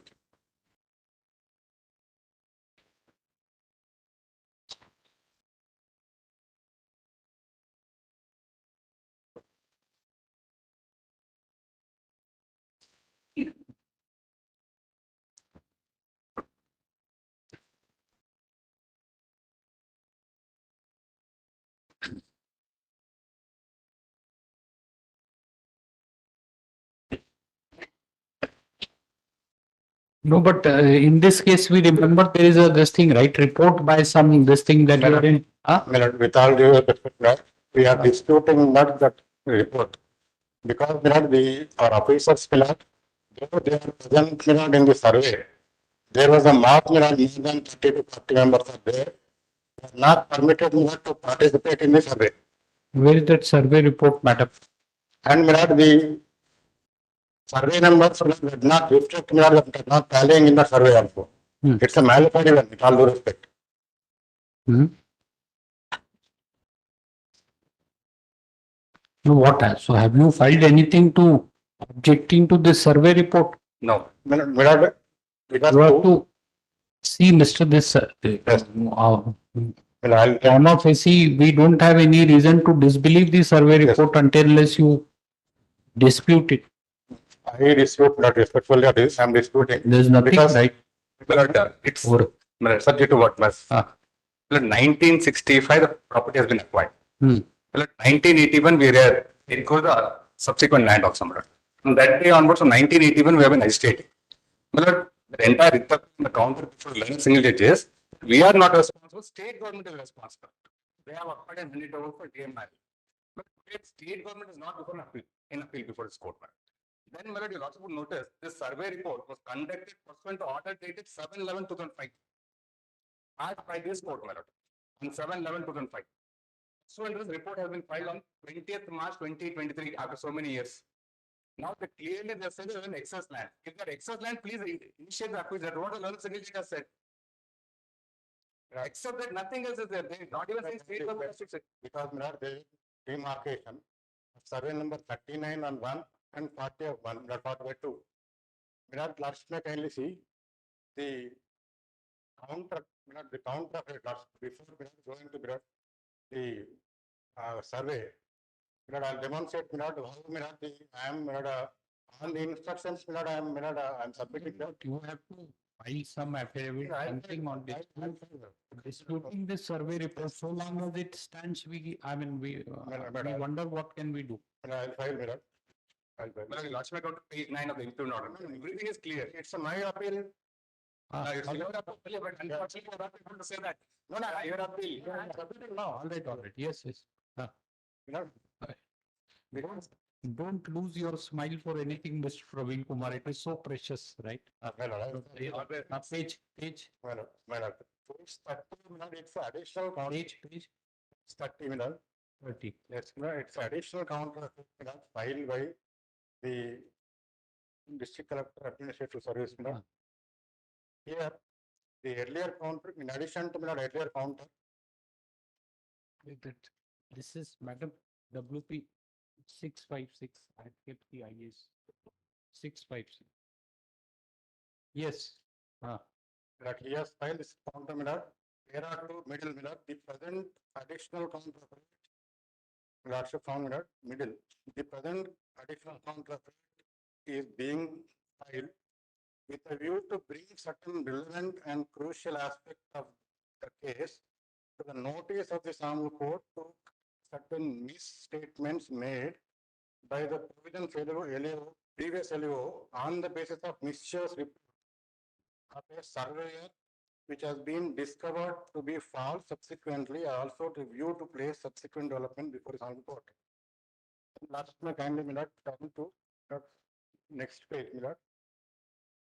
[SPEAKER 2] No, but in this case, we remember there is a this thing, right? Report by some this thing that you are in.
[SPEAKER 7] With all due respect, we are disputing not that report. Because our officers, they are present in the survey. There was a mark, more than 30 to 40 members are there. They are not permitted to participate in the survey.
[SPEAKER 2] Where is that survey report, madam?
[SPEAKER 7] And the survey numbers did not reflect, not tallying in the survey also. It's a malafide event, with all due respect.
[SPEAKER 2] No, what else? So have you filed anything to objecting to this survey report?
[SPEAKER 7] No. Because
[SPEAKER 2] You have to see, Mr. This, on of AC, we don't have any reason to disbelieve the survey report until unless you dispute it.
[SPEAKER 7] I dispute not respectfully, I am disputing.
[SPEAKER 2] There's nothing,
[SPEAKER 7] Because-
[SPEAKER 2] right?
[SPEAKER 6] It's subject to what, must. 1965, the property has been acquired. 1981, we were into the subsequent land of some. From that day onwards, from 1981, we have been agitating. The entire the counter before 11 single judges, we are not responsible, state government is responsible. They have acquired and handed over for DMI. But today, state government is not before in appeal before this court. Then, Melody, you also would notice this survey report was conducted pursuant to order dated 7/11/2005. As by this court, Melody, on 7/11/2005. So, this report has been filed on 20th March 2023 after so many years. Now, clearly they said there's an excess land. If that excess land, please initiate the acquisition. What the learned single judge has said. Except that nothing else is there. They not even saying state government restricts it.
[SPEAKER 7] Because the demarcation of survey number 39 on 1 and 40 of 1, not 42. Last may kindly see the counter, the counter before going to the survey. I'll demonstrate how I am on the instructions, I'm submitting that.
[SPEAKER 2] You have to file some affidavit, something on this. Disputing this survey report, so long as it stands, we wonder what can we do.
[SPEAKER 7] I'll file, I'll file.
[SPEAKER 6] Melody, last may go to page 9 of the interim order. Everything is clear.
[SPEAKER 7] It's my appeal.
[SPEAKER 6] It's your appeal, but unfortunately, you're not able to say that.
[SPEAKER 7] No, your appeal. I'm submitting now.
[SPEAKER 2] All right. Yes. Don't lose your smile for anything, Mr. Praveen Kumar. It is so precious, right? Page.
[SPEAKER 7] Page 30, it's additional count.
[SPEAKER 2] Page
[SPEAKER 7] 30,
[SPEAKER 2] 30.
[SPEAKER 7] Yes, it's additional counter filed by the district collector administrative service. Here, the earlier counter, in addition to earlier counter,
[SPEAKER 2] This is Madam WP 656. I kept the IS 656. Yes.
[SPEAKER 7] that he has filed this counter there are two middle the present additional counter found middle. The present additional counter is being filed with a view to bring certain relevant and crucial aspects of the case to the notice of the Honorable Court to certain misstatements made by the provision previous LEO on the basis of mischievous report of a surveyor which has been discovered to be false subsequently, also to view to place subsequent development before the Honorable Court. Last my kindly turn to next page,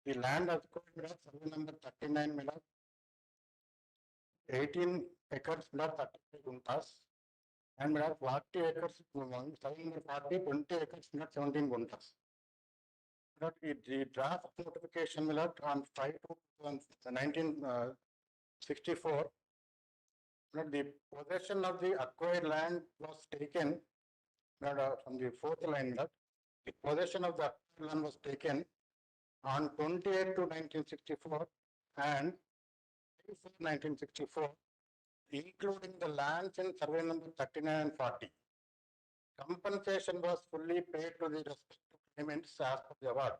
[SPEAKER 7] The land has survey number 39, 18 acres, 35 guntas, and 40 acres, 740, 20 acres, 17 guntas. The draft notification on 5/2/1964. The possession of the acquired land was taken from the fourth line. The possession of the acquired land was taken on 28/2/1964 and 1964, including the lands in survey number 39 and 40. Compensation was fully paid to the respective claimants as per the award.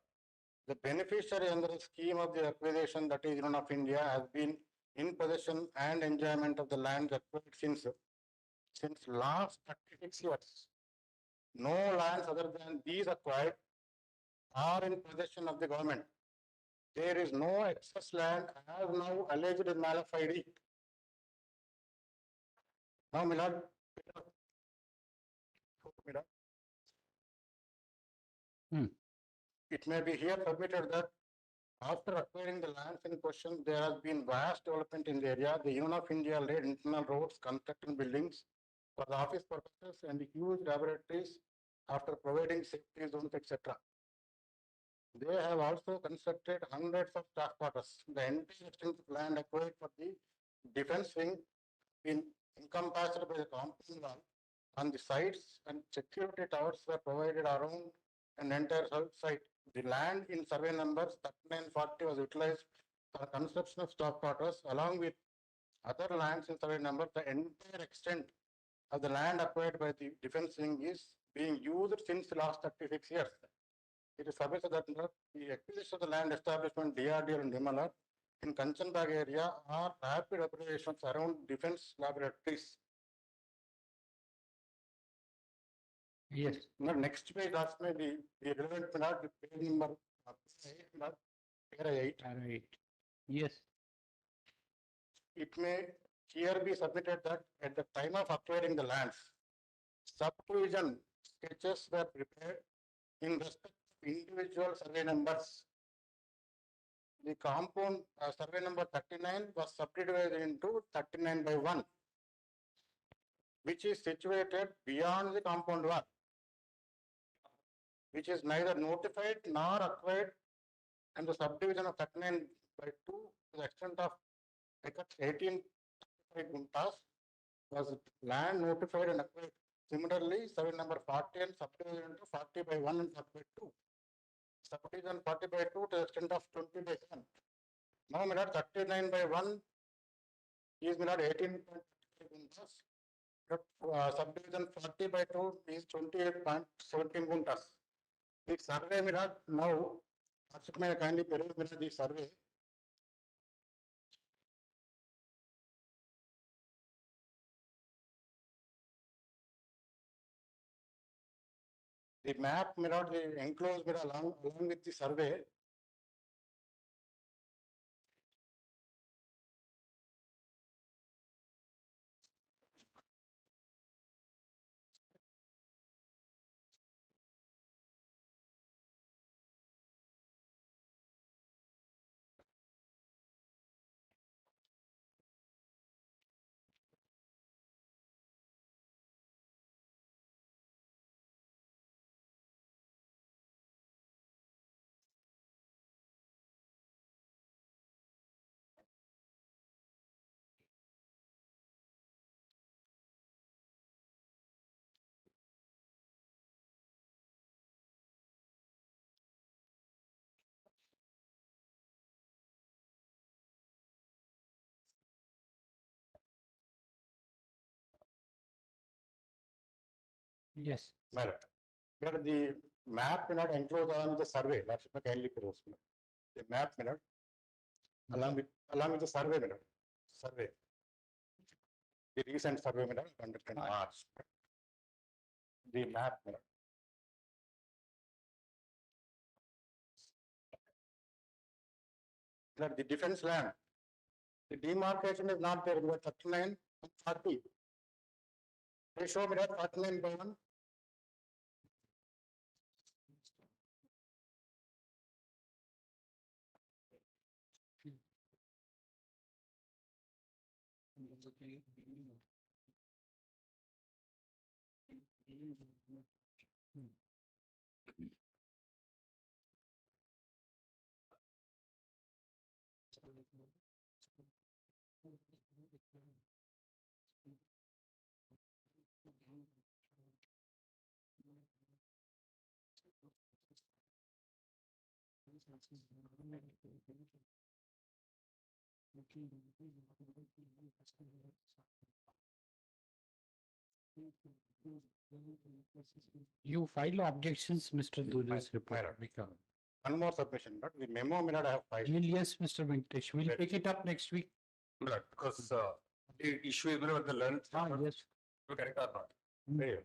[SPEAKER 7] The beneficiary under the scheme of the acquisition, that is Union of India, has been in possession and enjoyment of the land acquired since last 36 years. No lands other than these acquired are in possession of the government.
[SPEAKER 10] there is no excess land as now alleged in Malaf ID. Now, my lord, it may be here submitted that after acquiring the lands in question, there has been vast development in the area. The Union of India laid internal roads, constructing buildings for the office purposes and huge laboratories after providing safety zones, etc. They have also constructed hundreds of staff quarters. The entire extent of land acquired for the defense wing been encompassed by the compound wall on the sides, and security towers were provided around an entire site. The land in survey numbers 3940 was utilized for construction of staff quarters along with other lands in survey number. The entire extent of the land acquired by the defense wing is being used since the last 36 years. It is submitted that the acquisition of the land establishment DRDL and MLR in Kanchanbag area are rapid operations around defense laboratories.
[SPEAKER 2] Yes.
[SPEAKER 10] Now, next page, that's maybe the relevant minute, page number 8, minute, para 8.
[SPEAKER 2] Yes.
[SPEAKER 10] It may here be submitted that at the time of acquiring the lands, subdivision sketches were prepared in respect of individual survey numbers. The compound survey number 39 was subdivided into 39 by 1, which is situated beyond the compound wall, which is neither notified nor acquired, and the subdivision of 39 by 2 to the extent of 18 guntas was land notified and acquired. Similarly, survey number 40 and subdivision into 40 by 1 and 40 by 2. Subdivision 40 by 2 to the extent of 20 by 1. Now, my lord, 39 by 1 is my lord 18.35 guntas. Subdivision 40 by 2 is 28.17 guntas. The survey, my lord, now, may I kindly peruse the survey. The map, my lord, the enclosed along with the survey.
[SPEAKER 2] Yes.
[SPEAKER 10] Where the map may not enclose on the survey. That's kindly peruse. The map may not along with the survey may not. Survey. The recent survey may not conducted in March. The map may not. The defense land. The demarcation is not there. 39 and 40. They show me that 39 by 1.
[SPEAKER 2] You file objections, Mr. Duja's report.
[SPEAKER 10] One more submission, but the memo may not have filed.
[SPEAKER 2] Yes, Mr. Venkatesh, we'll pick it up next week.
[SPEAKER 7] Because the issue is with the learned.
[SPEAKER 2] Yes.
[SPEAKER 7] Correct or not?
[SPEAKER 10] Yes.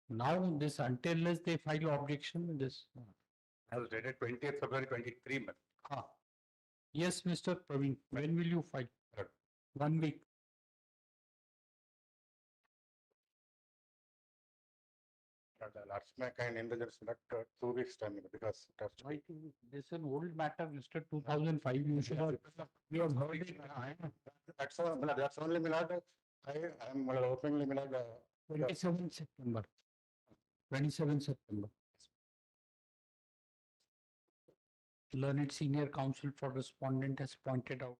[SPEAKER 2] Now this, until they file objection, this.
[SPEAKER 7] I was dated 20th February 23,
[SPEAKER 2] Yes, Mr. Praveen, when will you file? 1 week.
[SPEAKER 10] I'll ask my kind indulgence in that 2 weeks time because it has to
[SPEAKER 2] I
[SPEAKER 10] be.
[SPEAKER 2] think this is an old matter, Mr. 2005. You should have, we have heard it.
[SPEAKER 10] That's all, that's only Milad. I'm openly Milad.
[SPEAKER 2] 27 September. 27 September. Learned Senior Counsel for Respondent has pointed out.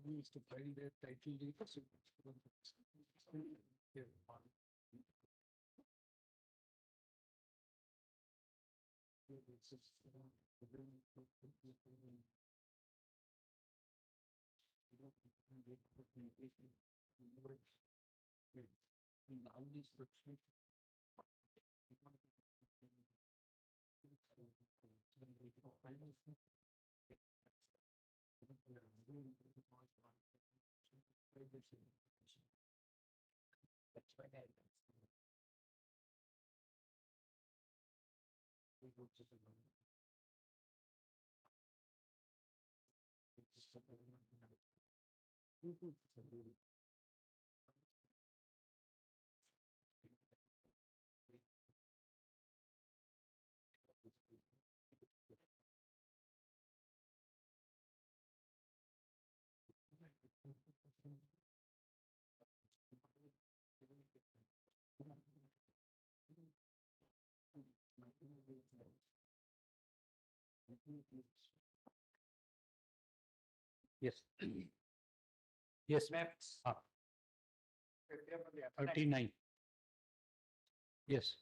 [SPEAKER 2] Needs to file their title deed. That's why I. Yes. Yes, ma'am. 39. Yes.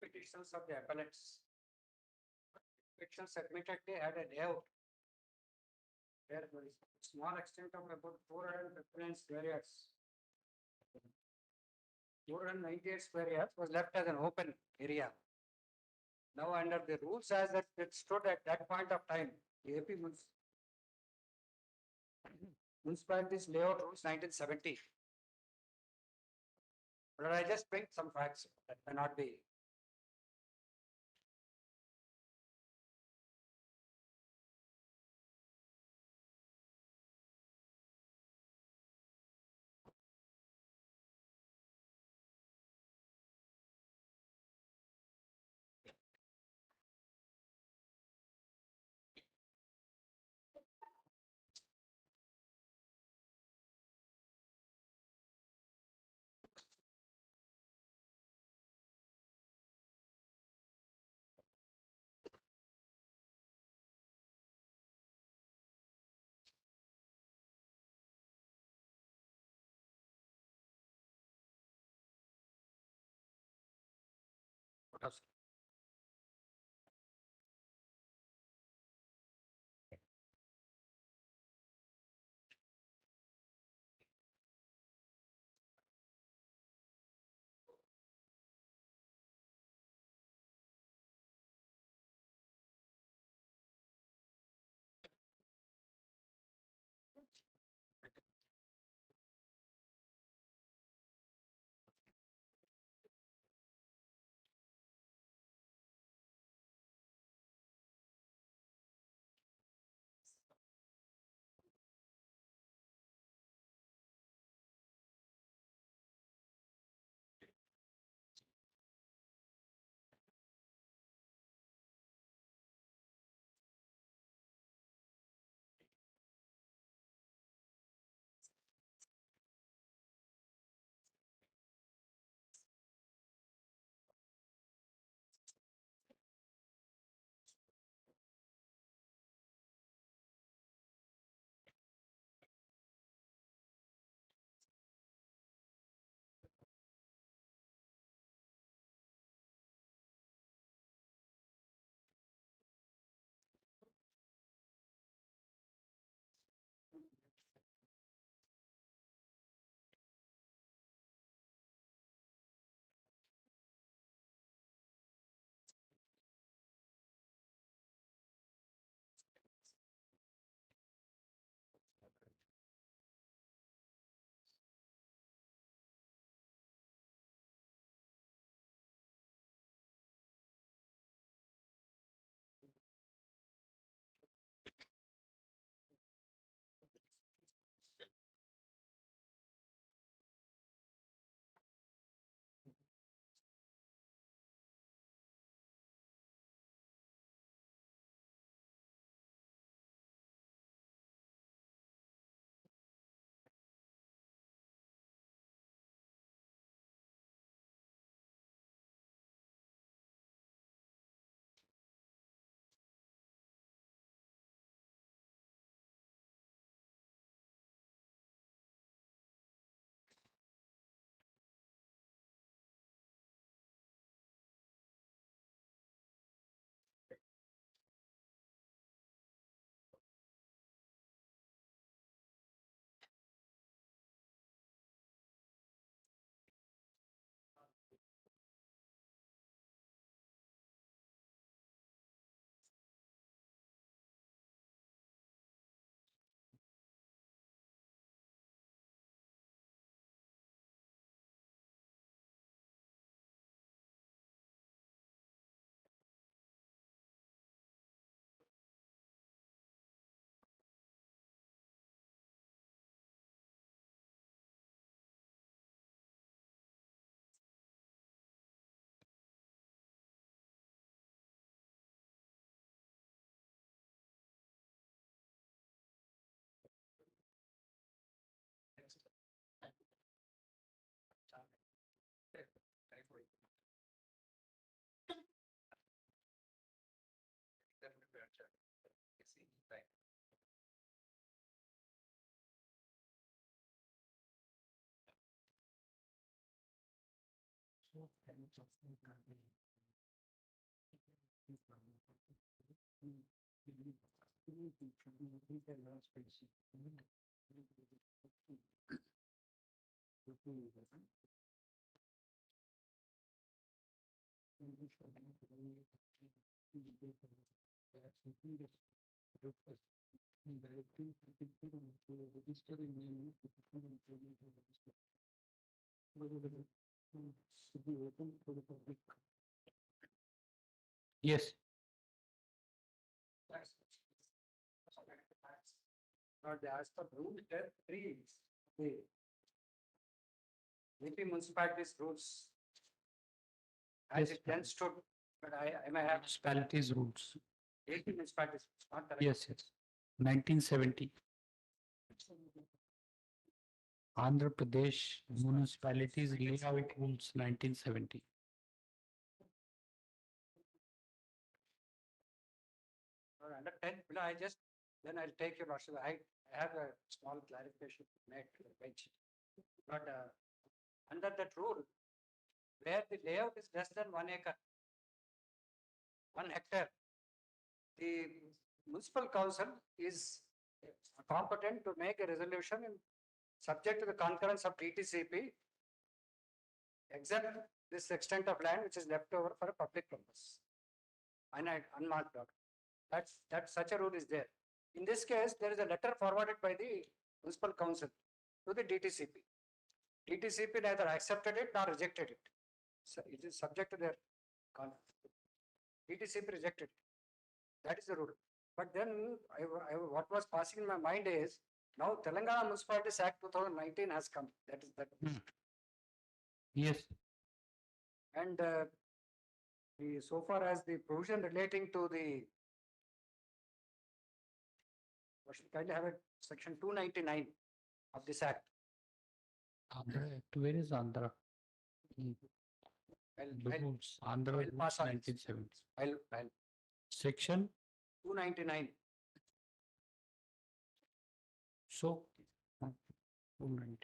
[SPEAKER 8] Petitions of the appellates. Petitions submitted, they had a layout. There was a small extent of about 459 square yards. 498 square yards was left as an open area. Now, under the rules as it stood at that point of time, the AP municipalities layout rules 1970. But I just picked some facts that may not be. What else?
[SPEAKER 2] Yes,
[SPEAKER 8] Not as per rule 3, the AP municipalities rules. As
[SPEAKER 2] Yes,
[SPEAKER 8] it then stood, but I may have
[SPEAKER 2] municipalities rules.
[SPEAKER 8] AP municipalities, not correct.
[SPEAKER 2] Yes, yes. 1970. Andhra Pradesh municipalities layout rules 1970.
[SPEAKER 8] Or under 10, well, I just, then I'll take your lordship. I have a small clarification to make to the bench. But under that rule, where the layout is less than 1 acre, 1 hectare, the municipal council is competent to make a resolution in subject to the concurrence of DTCP, except this extent of land which is left over for a public purpose. Unmarked lot. That such a rule is there. In this case, there is a letter forwarded by the municipal council to the DTCP. DTCP neither accepted it nor rejected it. So it is subject to their DTCP rejected it. That is the rule. But then what was passing in my mind is now Telangana Municipalities Act 2019 has come. That is that.
[SPEAKER 2] Yes,
[SPEAKER 8] And so far as the provision relating to the what should kindly have it, section 299 of this act.
[SPEAKER 2] Andhra, where is Andhra? The rules, Andhra
[SPEAKER 8] I'll
[SPEAKER 2] rules
[SPEAKER 8] pass on this.
[SPEAKER 2] 1970.
[SPEAKER 8] I'll
[SPEAKER 2] Section,
[SPEAKER 8] 299.
[SPEAKER 2] so. 290.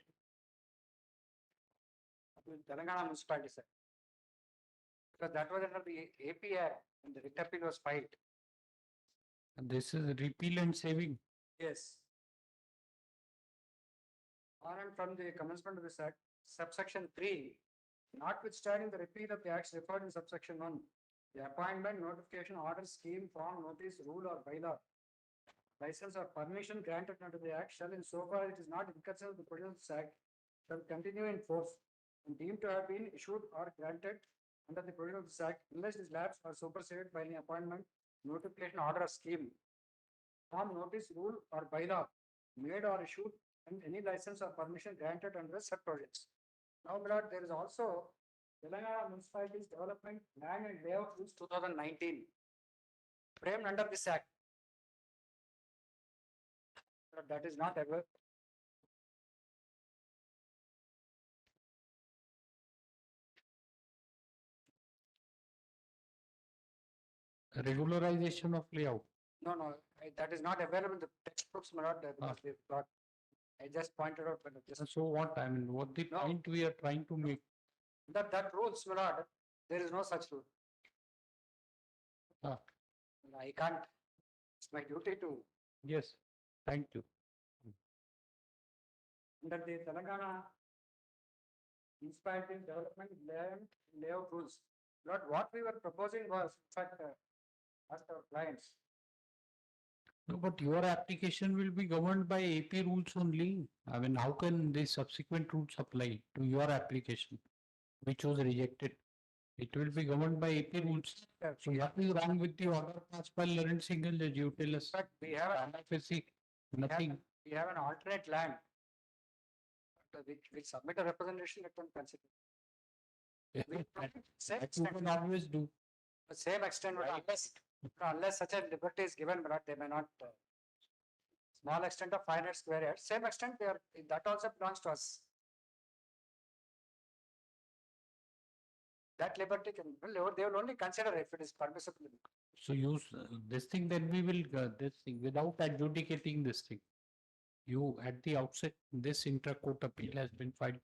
[SPEAKER 8] Telangana Municipalities Act. Because that was under the AP Act and the writ appeal was filed.
[SPEAKER 2] And this is repeal and saving.
[SPEAKER 8] Yes. On and from the commencement of this act, subsection 3, notwithstanding the repeal of the acts referred in subsection 1, the appointment, notification, order, scheme, form, notice, rule or bylaw, license or permission granted under the act shall, in so far it is not inconsistent with the provisions of this act, shall continue in force and deemed to have been issued or granted under the provisions of this act unless it is lapsed or superseded by any appointment, notification, order or scheme, form, notice, rule or bylaw made or issued and any license or permission granted under such projects. Now, my lord, there is also Telangana Municipalities Development Land and Layout Rules 2019 framed under this act. But that is not ever.
[SPEAKER 2] Regularization of layout.
[SPEAKER 8] No, that is not available in the textbooks, my lord, because they've got. I just pointed out, but just
[SPEAKER 2] So what, I mean, what the
[SPEAKER 8] No.
[SPEAKER 2] point we are trying to make?
[SPEAKER 8] that rules, my lord, there is no such rule.
[SPEAKER 2] Ah,
[SPEAKER 8] I can't. It's my duty to.
[SPEAKER 2] yes, thank you.
[SPEAKER 8] Under the Telangana Municipality Development Land Layout Rules. Not what we were proposing was, in fact, asked our clients.
[SPEAKER 2] No, but your application will be governed by AP rules only. I mean, how can the subsequent rules apply to your application, which was rejected? It will be governed by AP rules. So what is wrong with the order passed by Laurent Singhal that you tell us?
[SPEAKER 8] In fact, we have
[SPEAKER 2] Nothing.
[SPEAKER 8] we have an alternate land. Which submit a representation that one consider. Same
[SPEAKER 2] That you can
[SPEAKER 8] extent,
[SPEAKER 2] always do.
[SPEAKER 8] the same extent, unless such a liberty is given, but they may not. Small extent of 500 square yards, same extent, that also belongs to us. That liberty can, well, they will only consider if it is permissible.
[SPEAKER 2] So use this thing, then we will, this thing, without adjudicating this thing. You, at the outset, this inter-court appeal has been filed.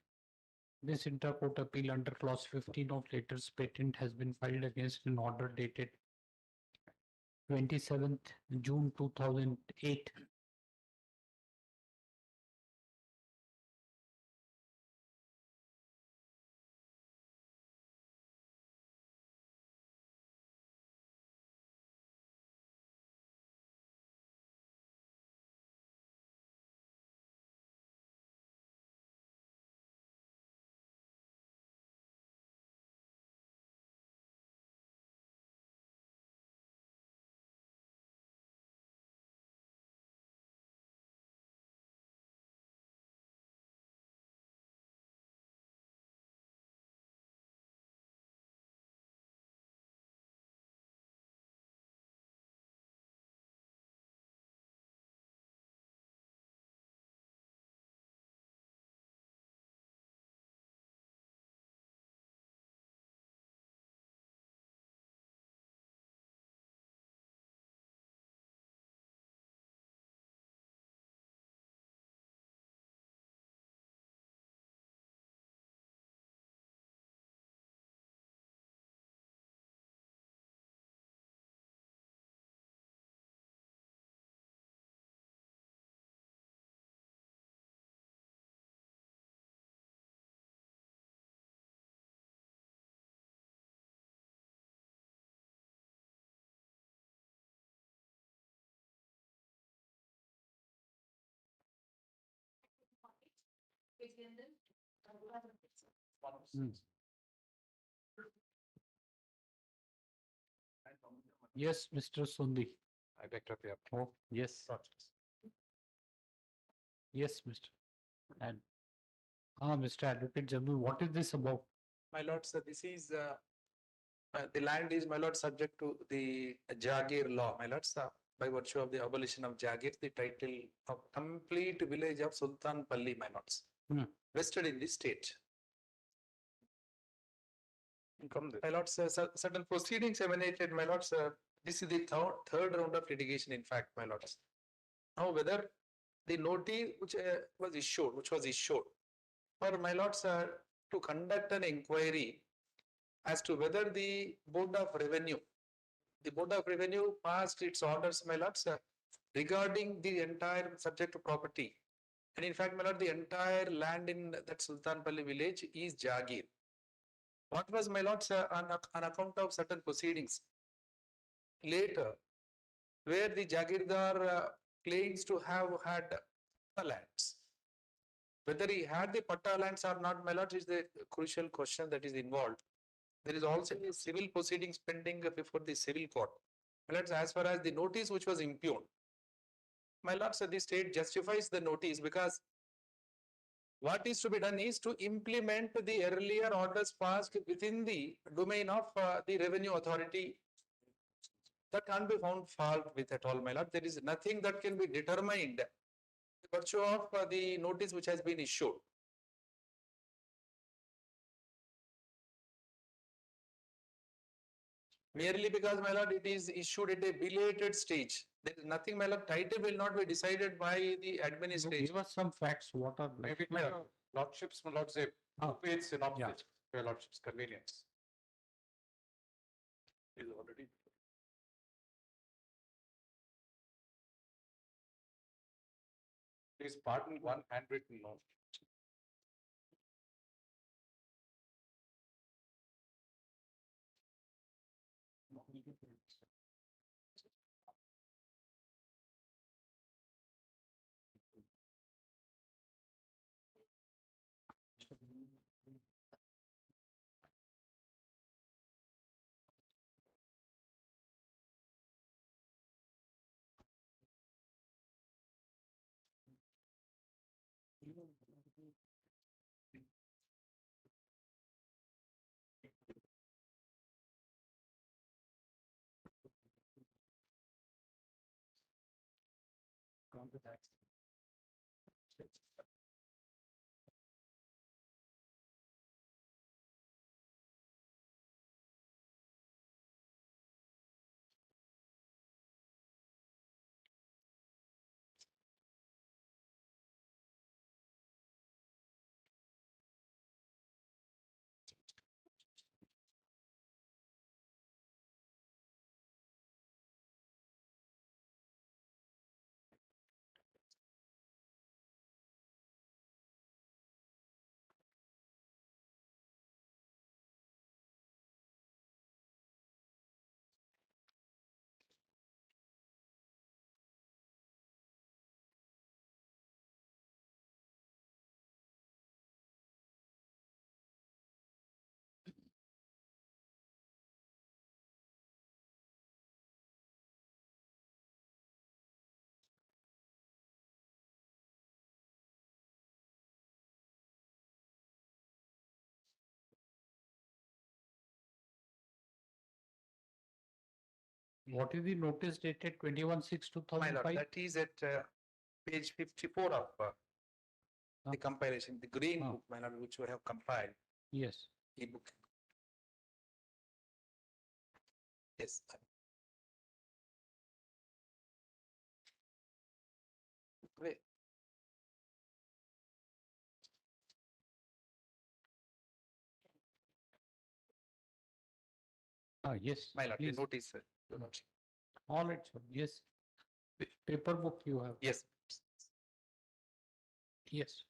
[SPEAKER 2] This inter-court appeal under clause 15 of latest patent has been filed against an order dated 27th June 2008. Yes, Mr. Sundi.
[SPEAKER 11] I beg to appear.
[SPEAKER 2] Oh, yes. Yes, Mr. And Mr. Advocate General, what is this about?
[SPEAKER 3] My lord, sir, this is the land is, my lord, subject to the Jagir law, my lord, sir. By virtue of the abolition of Jagir, the title of complete village of Sultan Palli, my lords, vested in the state. My lords, certain proceedings emanated, my lords. This is the third round of litigation, in fact, my lords. Now, whether the notice which was issued for my lords to conduct an inquiry as to whether the Board of Revenue passed its orders, my lords, regarding the entire subject property. And in fact, my lord, the entire land in that Sultanpalli village is Jagir. What was, my lords, on account of certain proceedings later, where the Jagirdar claims to have had patta lands. Whether he had the patta lands or not, my lord, is the crucial question that is involved. There is also a civil proceedings pending before the civil court. My lords, as far as the notice which was impugned, my lords, the state justifies the notice because what is to be done is to implement the earlier orders passed within the domain of the revenue authority. That can't be found fault with at all, my lord. There is nothing that can be determined by virtue of the notice which has been issued. Merely because, my lord, it is issued at a belated stage. There is nothing, my lord. Title will not be decided by the administration.
[SPEAKER 2] Give us some facts. What are
[SPEAKER 11] Maybe lordships, my lords, a page synopsis for your lordship's convenience. Is already. Please pardon one handwritten note.
[SPEAKER 2] What is the notice dated 21/6/2005?
[SPEAKER 3] My lord, that is at page 54 of the compilation, the green book, my lord, which we have compiled,
[SPEAKER 2] Yes.
[SPEAKER 3] e-book. Yes. Wait.
[SPEAKER 2] Yes.
[SPEAKER 3] My lord, the
[SPEAKER 2] Please.
[SPEAKER 3] notice, sir. Your lordship.
[SPEAKER 2] All right, sir. Yes. Paper book you have.
[SPEAKER 3] Yes.
[SPEAKER 2] Yes.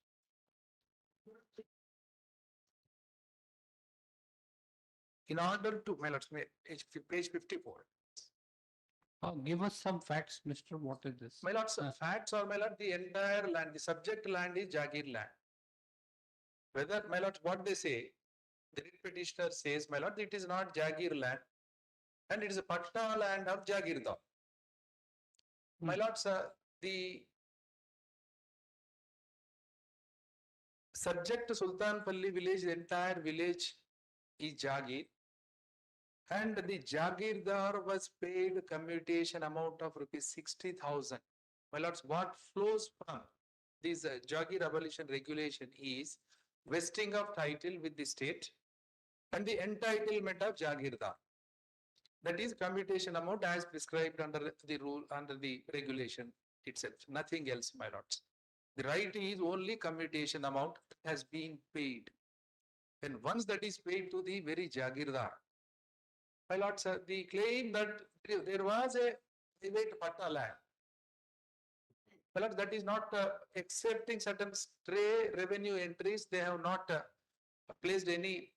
[SPEAKER 3] In order to, my lord, page 54.
[SPEAKER 2] Give us some facts, Mr. What is this?
[SPEAKER 3] My lord, facts or my lord, the entire land, the subject land is Jagir land. Whether, my lord, what they say, the writ petitioner says, my lord, it is not Jagir land and it is a Patta land of Jagirdar. My lord, sir, the subject Sultanpalli village, the entire village is Jagir. And the Jagirdar was paid commutation amount of rupees 60,000. My lords, what flows from this Jagir abolition regulation is vesting of title with the state and the entitlement of Jagirdar. That is commutation amount as prescribed under the rule, under the regulation itself. Nothing else, my lords. The right is only commutation amount that has been paid. And once that is paid to the very Jagirdar, my lords, the claim that there was a private Patta land, my lords, that is not accepting certain stray revenue entries. They have not placed any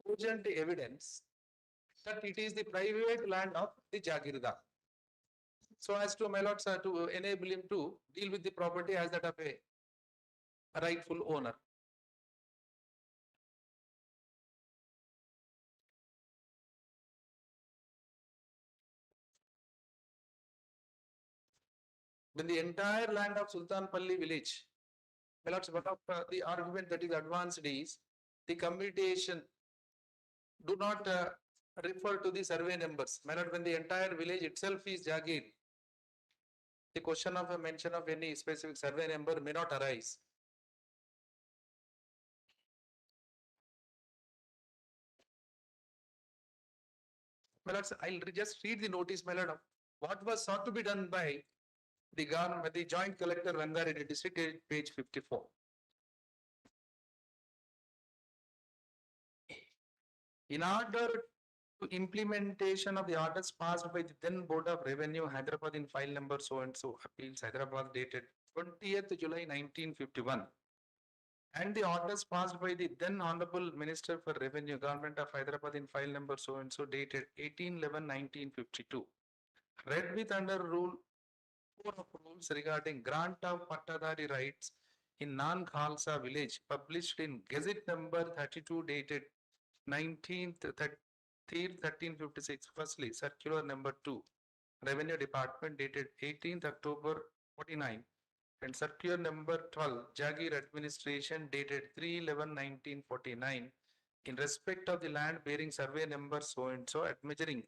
[SPEAKER 3] cogent evidence that it is the private land of the Jagirdar. So as to, my lords, to enable him to deal with the property as that of a rightful owner. When the entire land of Sultanpalli village, my lords, one of the argument that is advanced is the commutation do not refer to the survey numbers. My lord, when the entire village itself is Jagir, the question of a mention of any specific survey number may not arise. My lords, I'll just read the notice, my lord, what was sought to be done by the government, the joint collector Rangareddy district, page 54. In order to implementation of the orders passed by the then Board of Revenue Hyderabad in file number so and so appeals Hyderabad dated 20th July 1951 and the orders passed by the then Honorable Minister for Revenue Government of Hyderabad in file number so and so dated 18/11/1952 read with under rule 4 of rules regarding grant of Pattadari rights in non-Khalsa village published in Gazette number 32 dated 19th 1356. Firstly, circular number 2, Revenue Department dated 18th October 49 and circular number 12, Jagir Administration dated 3/11/1949 in respect of the land bearing survey number so and so at measuring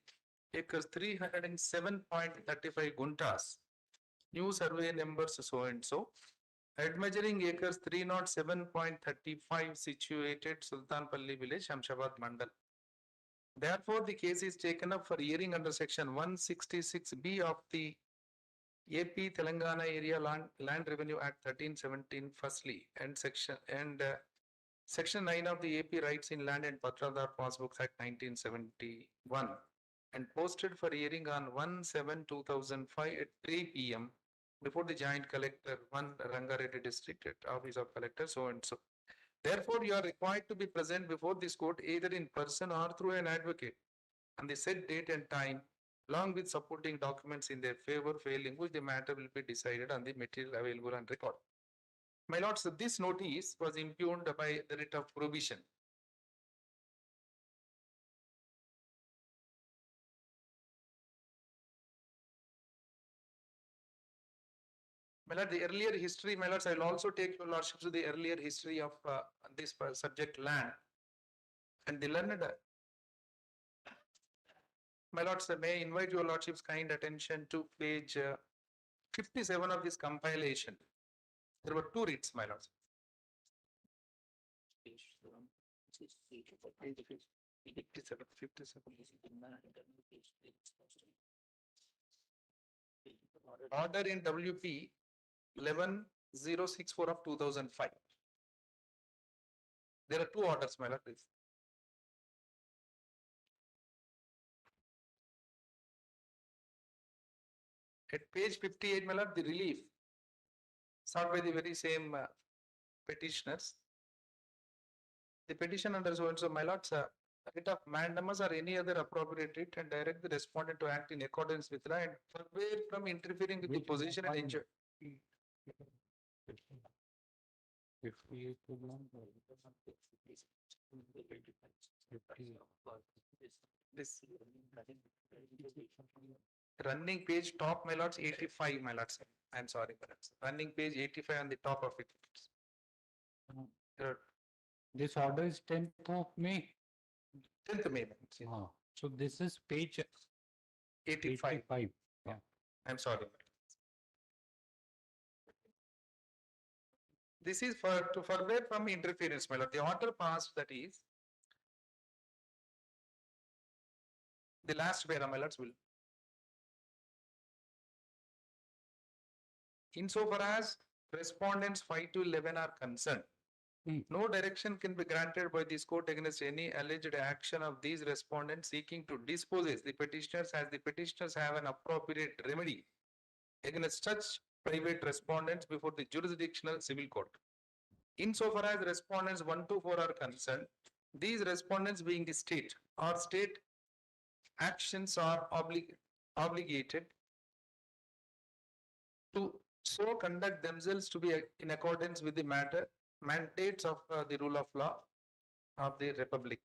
[SPEAKER 3] acres 307.35 guntas, new survey numbers so and so, at measuring acres 307.35 situated Sultanpalli village, Shamshabad Mandal. Therefore, the case is taken up for hearing under section 166B of the AP Telangana Area Land Revenue Act 1317 firstly and section 9 of the AP Rights in Land and Patradar Passbooks Act 1971 and posted for hearing on 1/7/2005 at 3 p.m. before the Joint Collector, 1 Rangareddy District at Office of Collector so and so. Therefore, you are required to be present before this court either in person or through an advocate on the said date and time, along with supporting documents in their favor, failing which the matter will be decided on the material available on record. My lords, this notice was impugned by the writ of prohibition. My lord, the earlier history, my lords, I will also take your lordship to the earlier history of this subject land. And the learned My lords, may I invite your lordship's kind attention to page 57 of this compilation. There were two reads, my lords. Page 57, 57. Order in WP 11064 of 2005. There are two orders, my lord. Please. At page 58, my lord, the relief sought by the very same petitioners. The petition under so and so, my lords, writ of mandamus or any other appropriate writ and direct the respondent to act in accordance with law and forbid from interfering with the position and injury. This running page top, my lords, 85, my lords. I'm sorry, my lords. Running page 85 on the top of it.
[SPEAKER 2] This order is 10th of May.
[SPEAKER 3] 10th May. my lords.
[SPEAKER 2] So this is page
[SPEAKER 3] 85.
[SPEAKER 2] 85. Yeah.
[SPEAKER 3] I'm sorry. This is for to forbid from interference, my lord. The order passed, that is the last para, my lords, will. Insofar as respondents 5 to 11 are concerned, no direction can be granted by this court against any alleged action of these respondents seeking to dispose the petitioners, as the petitioners have an appropriate remedy against such private respondents before the jurisdictional civil court. Insofar as respondents 1 to 4 are concerned, these respondents being the state or state actions are obligated to so conduct themselves to be in accordance with the mandates of the rule of law of the Republic.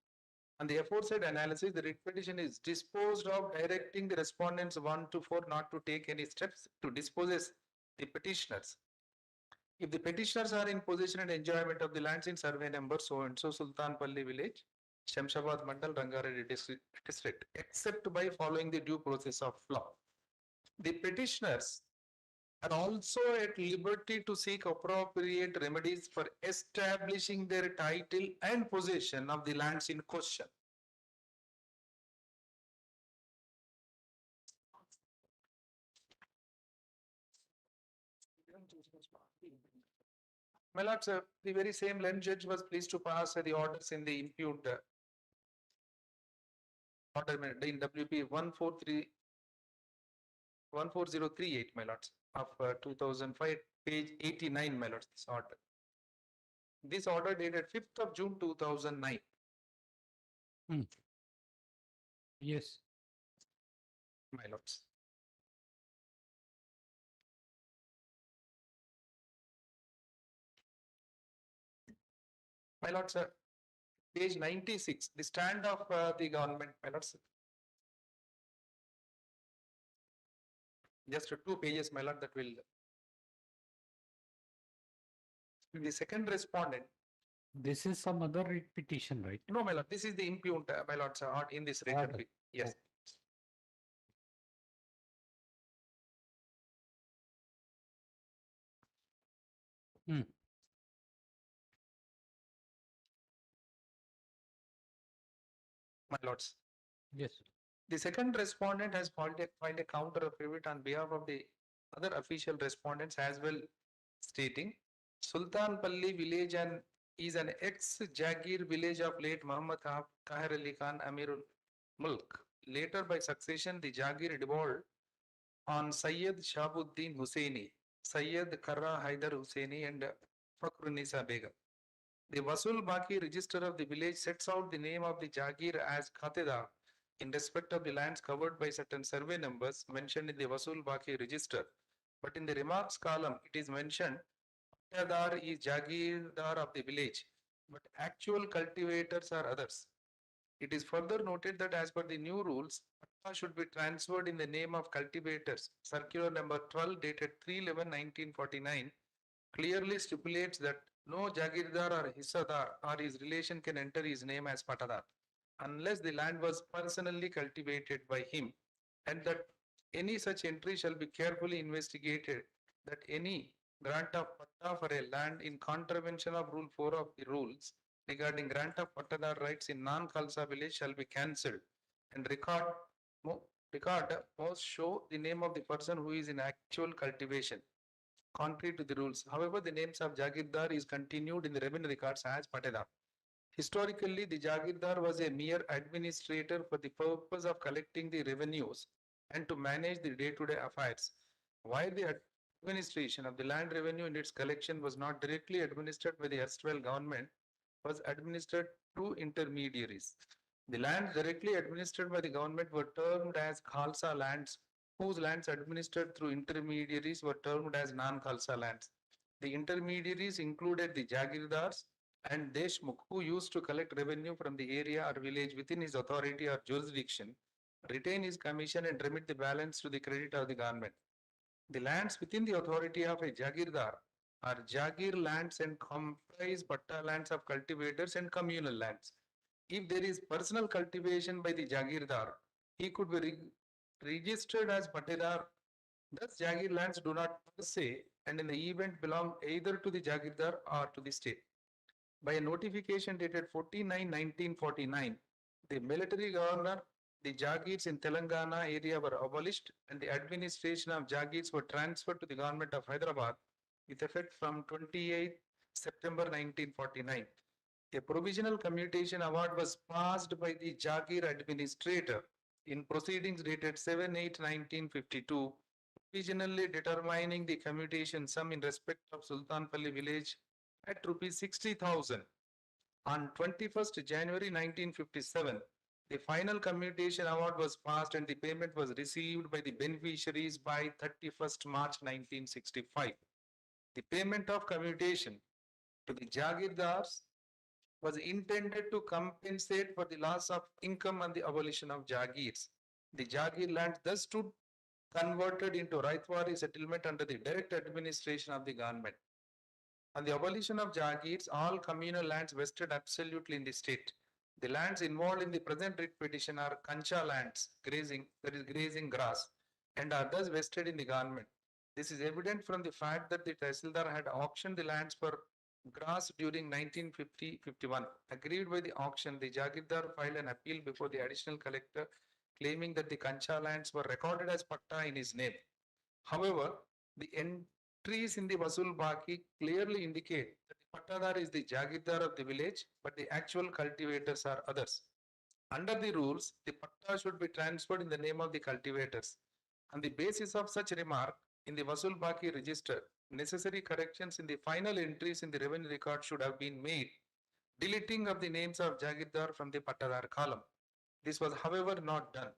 [SPEAKER 3] On the aforesaid analysis, the writ petition is disposed of directing the respondents 1 to 4 not to take any steps to dispose the petitioners. If the petitioners are in possession and enjoyment of the lands in survey number so and so Sultanpalli village, Shamshabad Mandal, Rangareddy district, except by following the due process of law, the petitioners are also at liberty to seek appropriate remedies for establishing their title and possession of the lands in question. My lords, the very same land judge was pleased to pass the orders in the impugned order in WP 14038, my lords, of 2005, page 89, my lords, this order. This order dated 5th of June 2009.
[SPEAKER 2] Yes.
[SPEAKER 3] My lords. My lords, page 96, the stand of the government, my lords. Just 2 pages, my lord, that will. The second respondent.
[SPEAKER 2] This is some other writ petition, right?
[SPEAKER 3] No, my lord, this is the impugned, my lords, in this written. Yes. My lords.
[SPEAKER 2] Yes.
[SPEAKER 3] The second respondent has filed a counter affidavit on behalf of the other official respondents as well, stating Sultanpalli village and is an ex-Jagir village of late Muhammad Tahir Ali Khan Amirul Mulk. Later by succession, the Jagir devolved on Sayyid Shabuddin Hussaini, Sayyid Karra Haidar Hussaini and Fakhrunisa Begum. The Vasul Baki register of the village sets out the name of the Jagir as Khatedar in respect of the lands covered by certain survey numbers mentioned in the Vasul Baki register. But in the remarks column, it is mentioned Khatedar is Jagirdar of the village, but actual cultivators are others. It is further noted that as per the new rules, Patta should be transferred in the name of cultivators. Circular number 12 dated 3/11/1949 clearly stipulates that no Jagirdar or Hissadar or his relation can enter his name as Patadar. unless the land was personally cultivated by him, and that any such entry shall be carefully investigated, that any grant of patta for a land in contravention of Rule 4 of the rules regarding grant of pattadar rights in non-Khalsa village shall be cancelled, and record must show the name of the person who is in actual cultivation, contrary to the rules. However, the names of Jagirdar is continued in the revenue records as Patedar. Historically, the Jagirdar was a mere administrator for the purpose of collecting the revenues and to manage the day-to-day affairs. While the administration of the land revenue and its collection was not directly administered by the erstwhile government, was administered through intermediaries. The lands directly administered by the government were termed as Khalsa lands, whose lands administered through intermediaries were termed as non-Khalsa lands. The intermediaries included the Jagirdars and Deshmukh, who used to collect revenue from the area or village within his authority or jurisdiction, retain his commission and remit the balance to the credit of the government. The lands within the authority of a Jagirdar are Jagir lands and comprise patta lands of cultivators and communal lands. If there is personal cultivation by the Jagirdar, he could be registered as Patedar. Thus, Jagir lands do not per se and in the event belong either to the Jagirdar or to the state. By a notification dated 49/1949, the military governor, the Jagirs in Telangana area were abolished and the administration of Jagirs were transferred to the government of Hyderabad with effect from 28 September 1949. A provisional commutation award was passed by the Jagir administrator in proceedings dated 7/8/1952, provisionally determining the commutation sum in respect of Sultanpalli village at rupees 60,000. On 21st January 1957, the final commutation award was passed and the payment was received by the beneficiaries by 31st March 1965. The payment of commutation to the Jagirdars was intended to compensate for the loss of income and the abolition of Jagirs. The Jagir land thus stood converted into Raitwari settlement under the direct administration of the government. On the abolition of Jagirs, all communal lands vested absolutely in the state. The lands involved in the present writ petition are Kancha lands, grazing, that is grazing grass, and are thus vested in the government. This is evident from the fact that the Tehsildar had auctioned the lands for grass during 1950-51. Aggrieved by the auction, the Jagirdar filed an appeal before the additional collector claiming that the Kancha lands were recorded as patta in his name. However, the entries in the Vasul Baki clearly indicate that the pattadar is the Jagirdar of the village, but the actual cultivators are others. Under the rules, the patta should be transferred in the name of the cultivators. On the basis of such remark, in the Vasul Baki register, necessary corrections in the final entries in the revenue record should have been made, deleting of the names of Jagirdar from the pattadar column. This was, however, not done.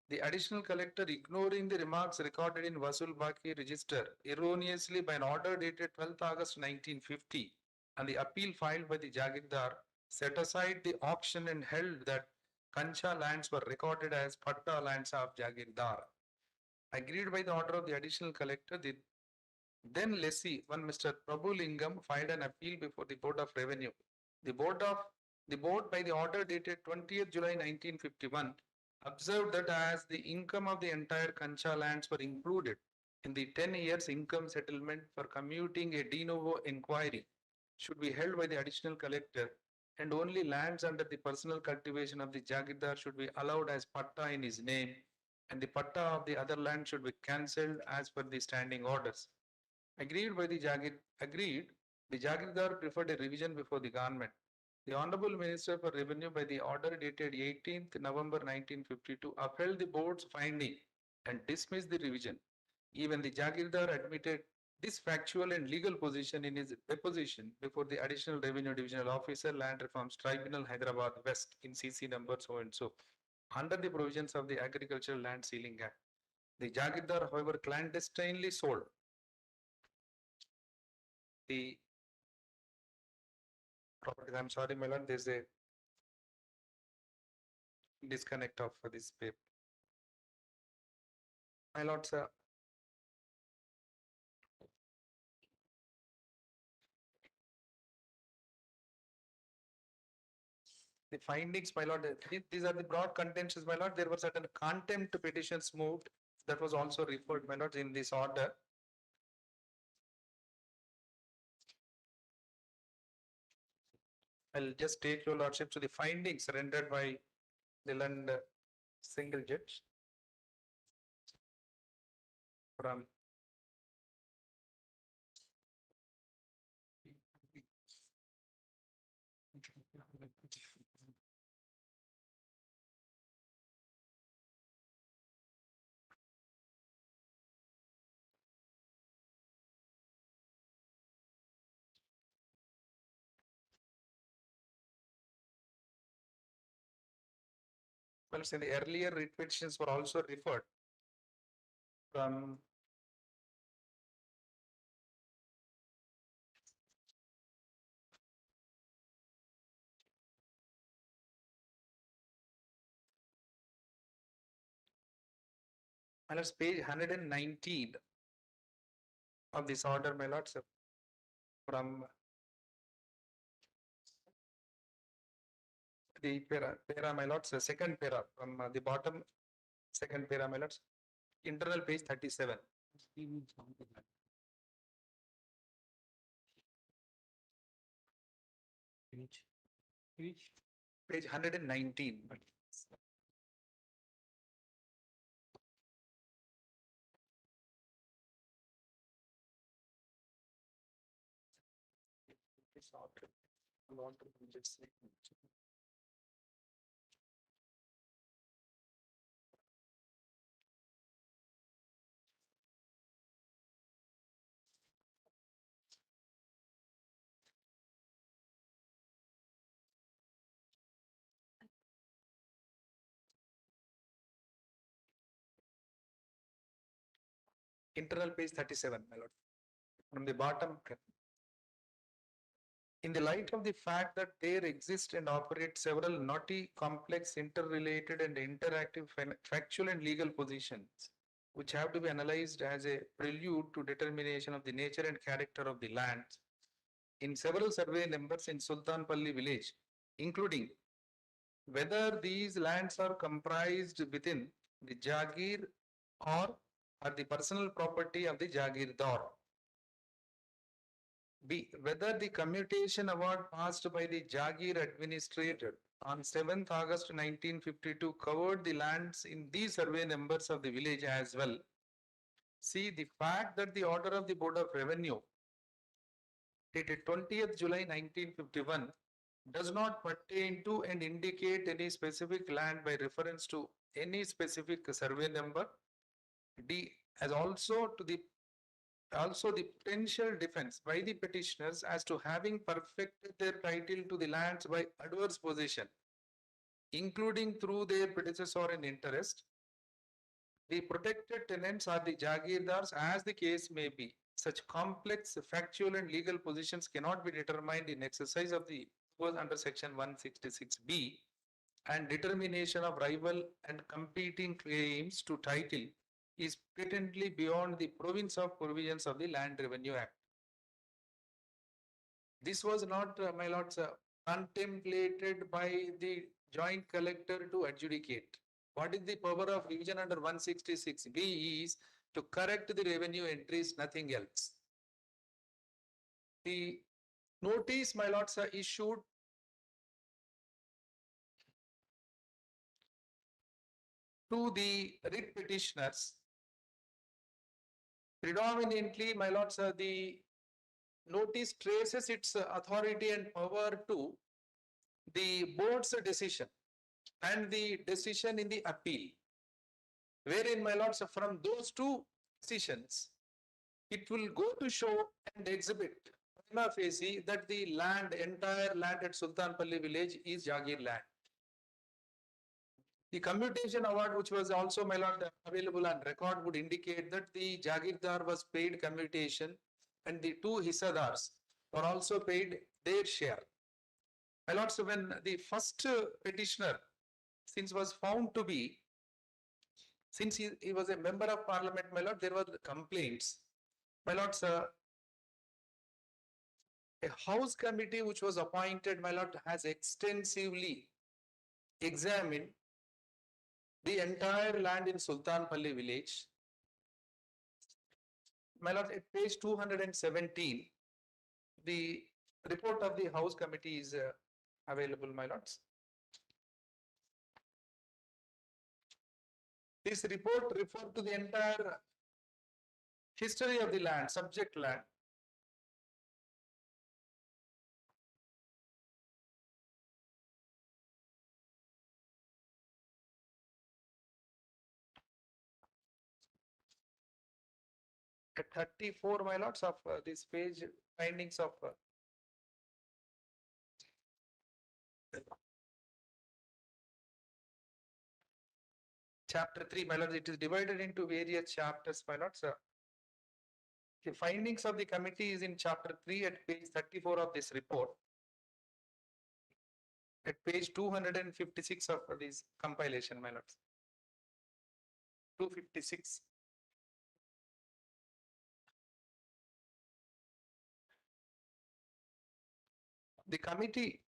[SPEAKER 3] The additional collector, ignoring the remarks recorded in Vasul Baki register erroneously by an order dated 12th August 1950 and the appeal filed by the Jagirdar, set aside the auction and held that Kancha lands were recorded as patta lands of Jagirdar. Agreed by the order of the additional collector, the then lessee, one Mr. Prabhu Lingam, filed an appeal before the Board of Revenue. The board by the order dated 20th July 1951 observed that as the income of the entire Kancha lands were included in the 10 years income settlement for commuting a de novo inquiry should be held by the additional collector, and only lands under the personal cultivation of the Jagirdar should be allowed as patta in his name, and the patta of the other land should be cancelled as per the standing orders. Agreed, the Jagirdar preferred a revision before the government. The Honorable Minister for Revenue, by the order dated 18th November 1952, upheld the board's finding and dismissed the revision. Even the Jagirdar admitted this factual and legal position in his deposition before the Additional Revenue Divisional Officer, Land Reforms Tribunal, Hyderabad West, in CC number so and so, under the provisions of the Agricultural Land Sealing Act. The Jagirdar, however, clandestinely sold the property. I'm sorry, my lord, there's a disconnect of this paper. My lord, sir. The findings, my lord, these are the broad contentions, my lord. There were certain contempt petitions moved. That was also referred, my lord, in this order. I'll just take your lordship to the findings rendered by the land single judge from well, say the earlier writ petitions were also referred from my lords, page 119 of this order, my lords, from the para, my lords, second para from the bottom, second para, my lords, internal page 37. Page 119. Internal page 37, my lord. From the bottom, in the light of the fact that there exist and operate several knotty, complex, interrelated and interactive factual and legal positions, which have to be analyzed as a prelude to determination of the nature and character of the land, in several survey numbers in Sultanpalli village, including whether these lands are comprised within the Jagir or are the personal property of the Jagirdar. B. Whether the commutation award passed by the Jagir administrator on 7th August 1952 covered the lands in these survey numbers of the village as well. C. The fact that the order of the Board of Revenue dated 20th July 1951 does not pertain to and indicate any specific land by reference to any specific survey number. D. As also the potential defense by the petitioners as to having perfected their title to the lands by adverse possession, including through their predecessor in interest. The protected tenants are the Jagirdars, as the case may be. Such complex factual and legal positions cannot be determined in exercise of the was under section 166B, and determination of rival and competing claims to title is patently beyond the province of provisions of the Land Revenue Act. This was not, my lords, contemplated by the joint collector to adjudicate. What is the power of revision under 166B is to correct the revenue entries, nothing else. The notice, my lords, are issued to the writ petitioners. Predominantly, my lords, the notice traces its authority and power to the board's decision and the decision in the appeal, wherein, my lords, from those two decisions, it will go to show and exhibit prima facie that the land, entire land at Sultanpalli village is Jagir land. The commutation award, which was also, my lord, available on record, would indicate that the Jagirdar was paid commutation and the two Hissadars were also paid their share. My lord, so when the first petitioner, since was found to be, since he was a member of parliament, my lord, there were complaints. My lord, sir, a house committee which was appointed, my lord, has extensively examine the entire land in Sultanpalli village. My lord, at page 217, the report of the house committee is available, my lords. This report referred to the entire history of the land, subject land. At 34, my lords, of this page, findings of chapter 3, my lords, it is divided into various chapters, my lords. The findings of the committee is in chapter 3 at page 34 of this report. At page 256 of this compilation, my lords. 256. The committee,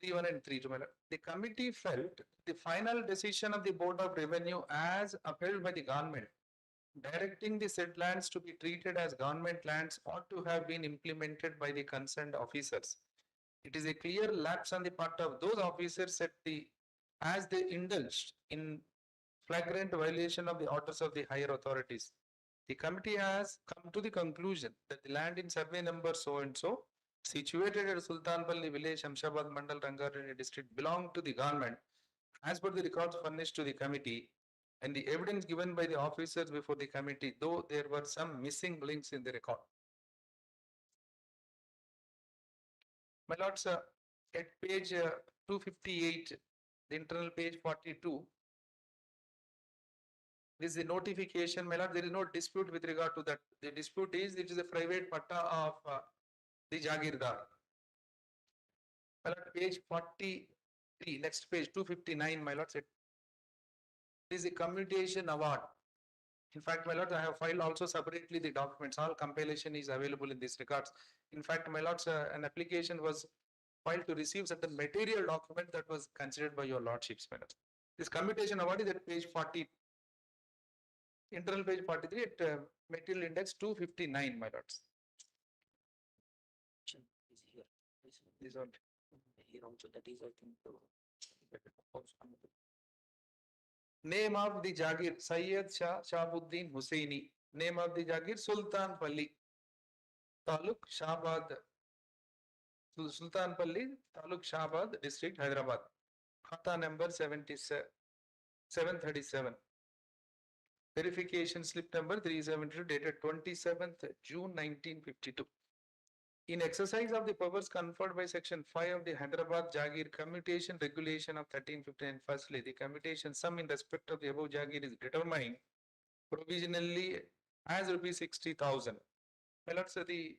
[SPEAKER 3] 3.1 and 3.2, my lord. The committee felt the final decision of the Board of Revenue as upheld by the government, directing the said lands to be treated as government lands ought to have been implemented by the concerned officers. It is a clear lapse on the part of those officers as they indulged in flagrant violation of the orders of the higher authorities. The committee has come to the conclusion that the land in survey number so and so, situated at Sultanpalli village, Shamshabad Mandal, Rangareddy district, belong to the government as per the records furnished to the committee and the evidence given by the officers before the committee, though there were some missing links in the record. My lords, at page 258, the internal page 42, this is the notification, my lord. There is no dispute with regard to that. The dispute is it is a private patta of the Jagirdar. My lord, page 43, next page 259, my lord, said this is a commutation award. In fact, my lord, I have filed also separately the documents. All compilation is available in this regards. In fact, my lords, an application was filed to receive certain material document that was considered by your lordships, my lord. This commutation award is at page 40. Internal page 43 at material index 259, my lords.
[SPEAKER 12] Is here.
[SPEAKER 3] These are
[SPEAKER 12] Here also that is I think
[SPEAKER 3] name of the Jagir Sayyid Shah Shahabuddin Hussaini. Name of the Jagir Sultanpalli Taluk Shahabad Sultanpalli Taluk Shahabad District Hyderabad. Khata number 737. Verification slip number 372 dated 27th June 1952. In exercise of the powers conferred by Section 5 of the Hyderabad Jagir Commutation Regulation of 1359, firstly, the commutation sum in respect of the above Jagir is determined provisionally as rupees 60,000. My lord, so the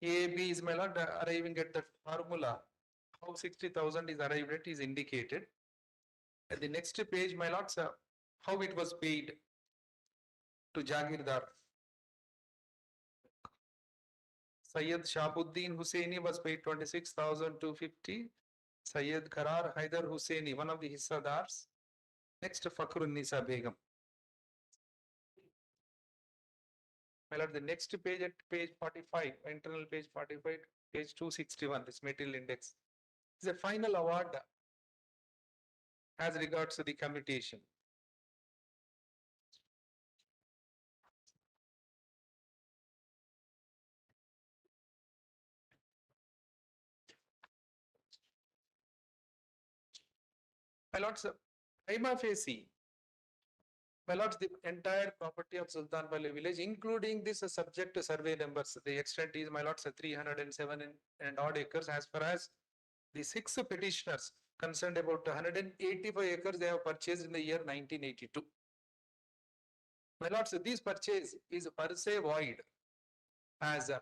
[SPEAKER 3] AAB is, my lord, arriving at the formula. How 60,000 is arrived at is indicated. At the next page, my lord, sir, how it was paid to Jagirdar. Sayyid Shahabuddin Hussaini was paid 26,250. Sayyid Karar Haider Hussaini, one of the Hissadars. Next, Fakhrun Nisa Begum. My lord, the next page at page 45, internal page 45, page 261, this material index, is a final award as regards to the commutation. My lords, prima facie, my lords, the entire property of Sultanpalli village, including this subject to survey numbers, the extent is, my lords, 307 and odd acres. As far as the 6 petitioners concerned, about 185 acres they have purchased in the year 1982. My lords, this purchase is per se void as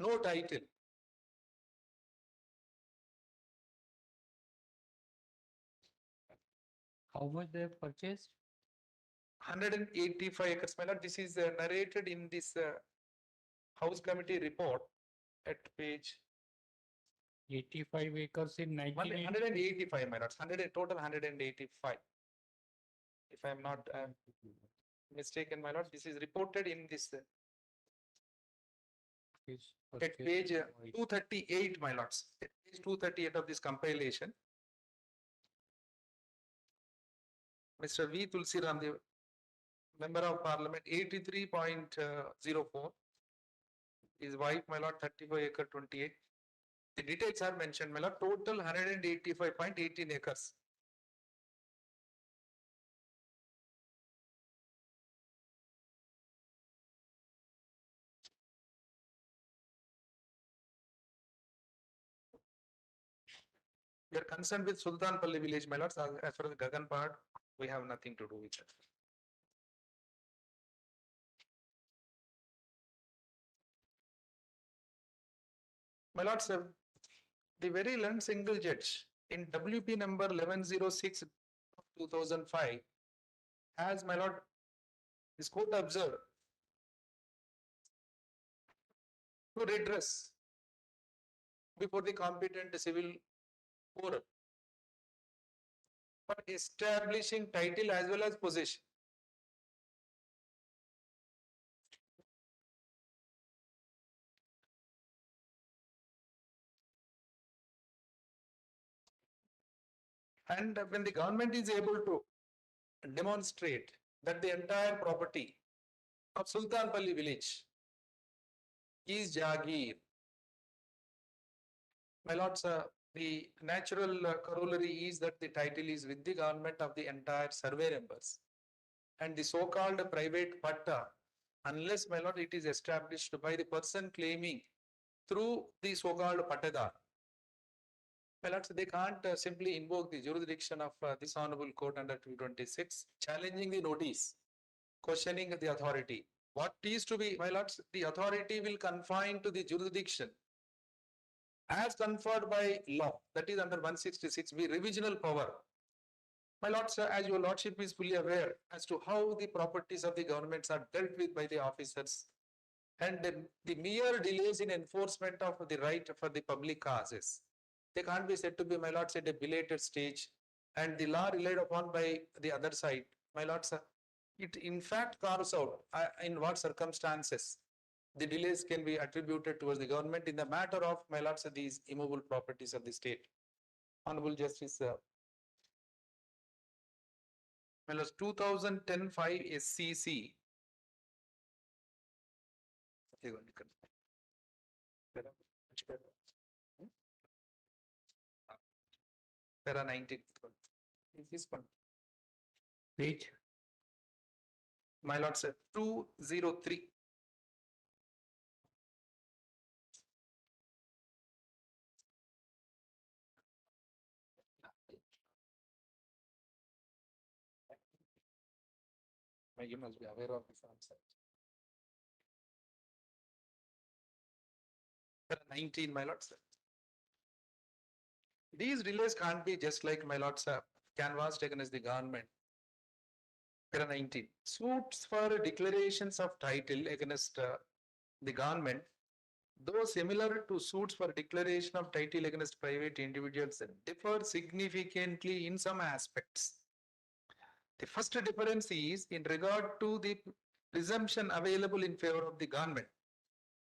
[SPEAKER 3] no title.
[SPEAKER 2] How much they have purchased?
[SPEAKER 3] 185 acres, my lord. This is narrated in this House Committee report at page
[SPEAKER 2] 85 acres in 1980.
[SPEAKER 3] 185, my lords, total 185. If I am not mistaken, my lord, this is reported in this at page 238, my lords. At page 238 of this compilation. Mr. V. Tulsiram, the member of parliament, 83.04. His wife, my lord, 35 acre 28. The details are mentioned, my lord, total 185.18 acres. We are concerned with Sultanpalli village, my lords. As far as Gagan part, we have nothing to do with it. My lords, the very learned single judge in WP number 1106 of 2005 has, my lord, this court observed to redress before the competent civil forum for establishing title as well as possession. And when the government is able to demonstrate that the entire property of Sultanpalli village is Jagir, my lords, the natural corollary is that the title is with the government of the entire survey numbers. And the so-called private patta, unless, my lord, it is established by the person claiming through the so-called pattada, my lords, they can't simply invoke the jurisdiction of this honorable court under 226, challenging the notice, questioning the authority. What is to be, my lords, the authority will confine to the jurisdiction as conferred by law, that is under 166, be revisional power. My lords, as your lordship is fully aware as to how the properties of the governments are dealt with by the officers, and the mere delays in enforcement of the right for the public causes, they can't be said to be, my lords, at a belated stage, and the law relied upon by the other side, my lords, it in fact carves out in what circumstances the delays can be attributed towards the government in the matter of, my lords, these immovable properties of the state. Honorable Justice, my lords, 2010-5 SCC. Para 19. Is this one?
[SPEAKER 2] Page.
[SPEAKER 3] My lords, 203. You must be aware of this answer. 19, my lords. These delays can't be just like, my lords, canvassed against the government. Para 19. Suits for declarations of title against the government, though similar to suits for declaration of title against private individuals, differ significantly in some aspects. The first difference is in regard to the presumption available in favor of the government.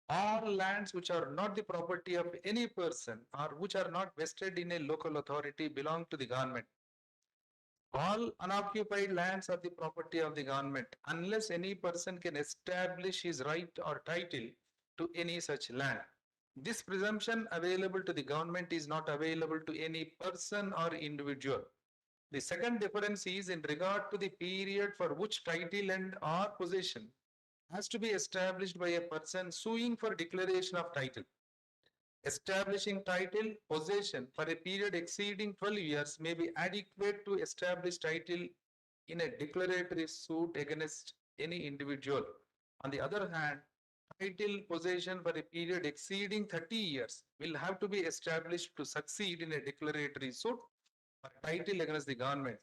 [SPEAKER 3] All lands which are not the property of any person or which are not vested in a local authority belong to the government. All unoccupied lands are the property of the government unless any person can establish his right or title to any such land. This presumption available to the government is not available to any person or individual. The second difference is in regard to the period for which title and or possession has to be established by a person suing for declaration of title. Establishing title, possession for a period exceeding 12 years may be adequate to establish title in a declaratory suit against any individual. On the other hand, title possession for a period exceeding 30 years will have to be established to succeed in a declaratory suit for title against the government.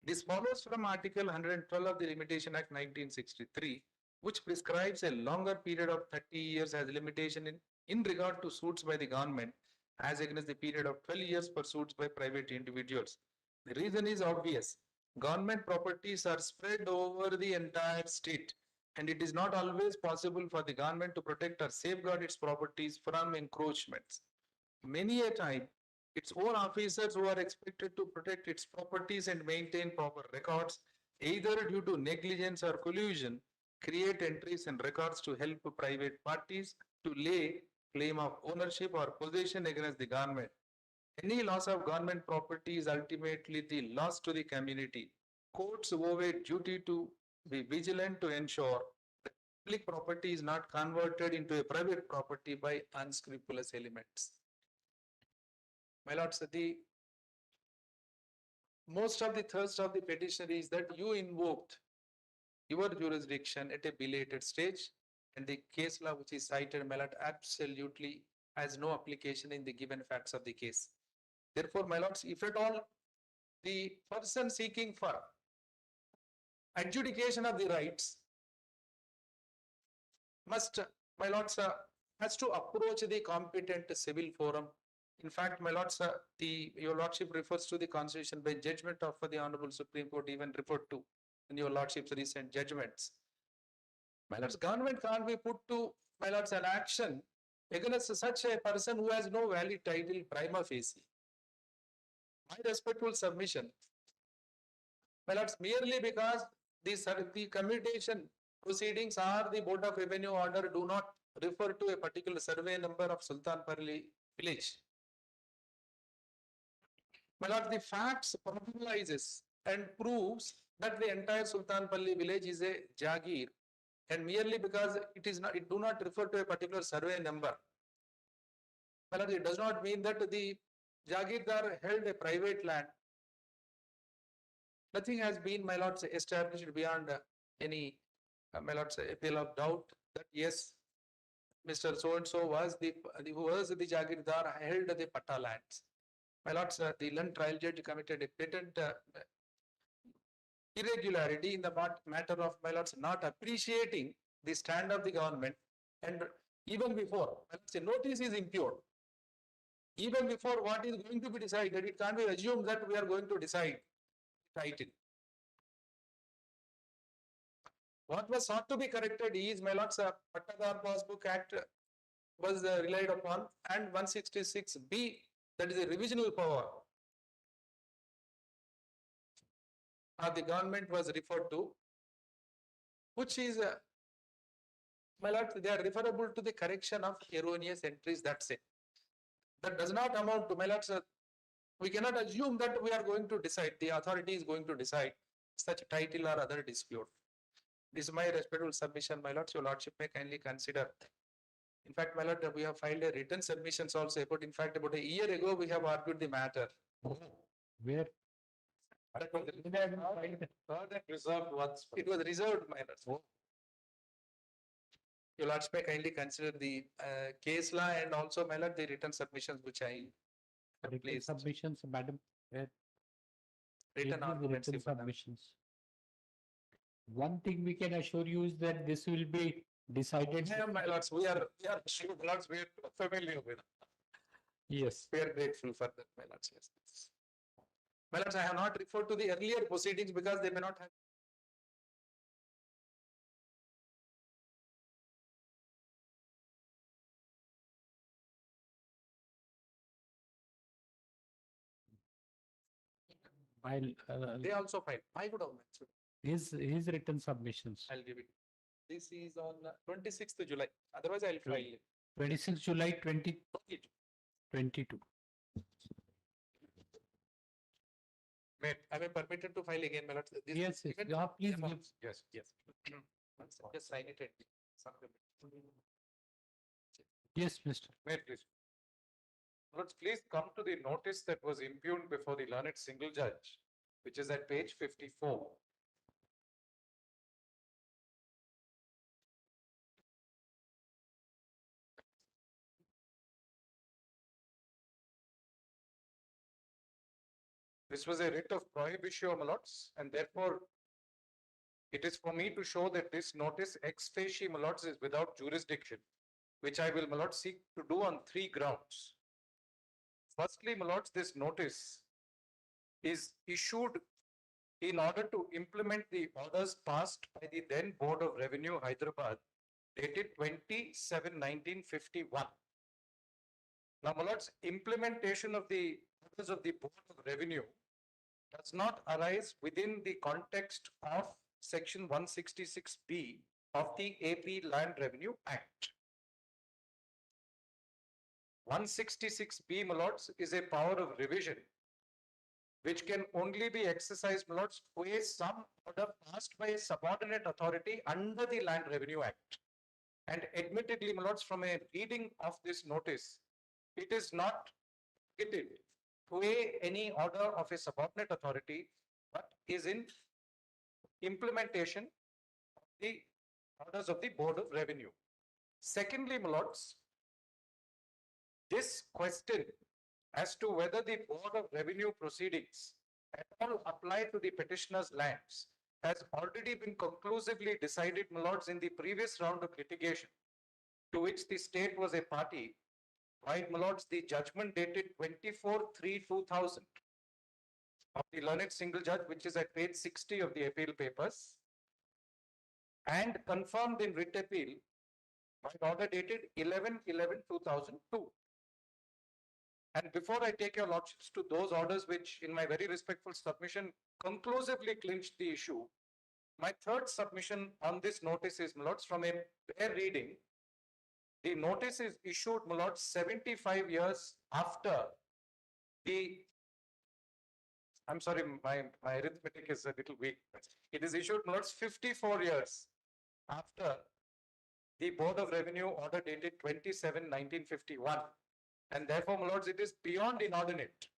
[SPEAKER 3] This follows from Article 112 of the Limitation Act 1963, which prescribes a longer period of 30 years as limitation in regard to suits by the government, as against the period of 12 years pursued by private individuals. The reason is obvious. Government properties are spread over the entire state, and it is not always possible for the government to protect or safeguard its properties from encroachments. Many a time, its own officers who are expected to protect its properties and maintain proper records, either due to negligence or collusion, create entries and records to help private parties to lay claim of ownership or possession against the government. Any loss of government property is ultimately the loss to the community. Courts owe a duty to be vigilant to ensure that public property is not converted into a private property by unscrupulous elements. My lords, most of the thirst of the petitioner is that you invoked your jurisdiction at a belated stage, and the case law which is cited, my lord, absolutely has no application in the given facts of the case. Therefore, my lords, if at all the person seeking for adjudication of the rights must, my lords, has to approach the competent civil forum. In fact, my lords, your lordship refers to the constitution by judgment of the Honorable Supreme Court, even referred to in your lordship's recent judgments. My lords, government can't be put to, my lords, an action against such a person who has no valid title prima facie. My respectful submission, my lords, merely because the commutation proceedings or the Board of Revenue order do not refer to a particular survey number of Sultanpalli village. My lord, the facts formalizes and proves that the entire Sultanpalli village is a Jagir, and merely because it do not refer to a particular survey number. My lord, it does not mean that the Jagirdar held a private land. Nothing has been, my lords, established beyond any, my lords, appeal of doubt that yes, Mr. So and so was the Jagirdar, held the Patta lands. My lords, the Lund trial judge committed a patent irregularity in the matter of, my lords, not appreciating the stand of the government, and even before, my lords, a notice is impured. Even before what is going to be decided, it can't be assumed that we are going to decide the title. What was sought to be corrected is, my lords, Pattadar Passbook Act was relied upon, and 166B, that is a revisional power of the government, was referred to, which is, my lords, they are referable to the correction of erroneous entries. That's it. That does not amount to, my lords, we cannot assume that we are going to decide, the authority is going to decide such title or other dispute. This is my respectful submission, my lords. Your lordship may kindly consider. In fact, my lord, we have filed a written submissions also about, in fact, about a year ago, we have argued the matter.
[SPEAKER 2] Where?
[SPEAKER 3] That was reserved once. It was reserved, my lords. Your lordship may kindly consider the case law and also, my lord, the written submissions which I have placed.
[SPEAKER 2] Submissions, madam. Where?
[SPEAKER 3] Written arguments.
[SPEAKER 2] Written submissions. One thing we can assure you is that this will be decided.
[SPEAKER 3] Yeah, my lords, we are sure, my lords, we are familiar with.
[SPEAKER 2] Yes.
[SPEAKER 3] We are grateful for that, my lords. Yes. My lords, I have not referred to the earlier proceedings because they may not have.
[SPEAKER 2] While
[SPEAKER 3] They also filed. I would have mentioned.
[SPEAKER 2] his written submissions.
[SPEAKER 3] I'll give it. This is on 26th July. Otherwise, I'll file it.
[SPEAKER 2] 26 July 2022.
[SPEAKER 3] Am I permitted to file again, my lords? This
[SPEAKER 2] Yes, yes.
[SPEAKER 3] event-
[SPEAKER 2] Yeah, please give.
[SPEAKER 3] Yes, yes. Just sign it.
[SPEAKER 2] Yes, Mr.
[SPEAKER 11] May I please? Let's please come to the notice that was impugned before the learned single judge, which is at page 54. This was a writ of prohibition, my lords, and therefore it is for me to show that this notice ex facie, my lords, is without jurisdiction, which I will, my lords, seek to do on 3 grounds. Firstly, my lords, this notice is issued in order to implement the orders passed by the then Board of Revenue Hyderabad dated 27/1951. Now, my lords, implementation of the orders of the Board of Revenue does not arise within the context of Section 166B of the AP Land Revenue Act. 166B, my lords, is a power of revision which can only be exercised, my lords, where some order passed by a subordinate authority under the Land Revenue Act. And admittedly, my lords, from a reading of this notice, it is not targeted to any order of a subordinate authority, but is in implementation of the orders of the Board of Revenue. Secondly, my lords, this question as to whether the Board of Revenue proceedings at all apply to the petitioner's lands has already been conclusively decided, my lords, in the previous round of litigation to which the state was a party, by, my lords, the judgment dated 24/3/2000 of the learned single judge, which is at page 60 of the appeal papers, and confirmed in writ appeal by order dated 11/11/2002. And before I take your lordships to those orders which, in my very respectful submission, conclusively clinched the issue, my third submission on this notice is, my lords, from a bare reading, the notice is issued, my lords, 75 years after the, I'm sorry, my arithmetic is a little weak. It is issued, my lords, 54 years after the Board of Revenue order dated 27/1951. And therefore, my lords, it is beyond inordinate.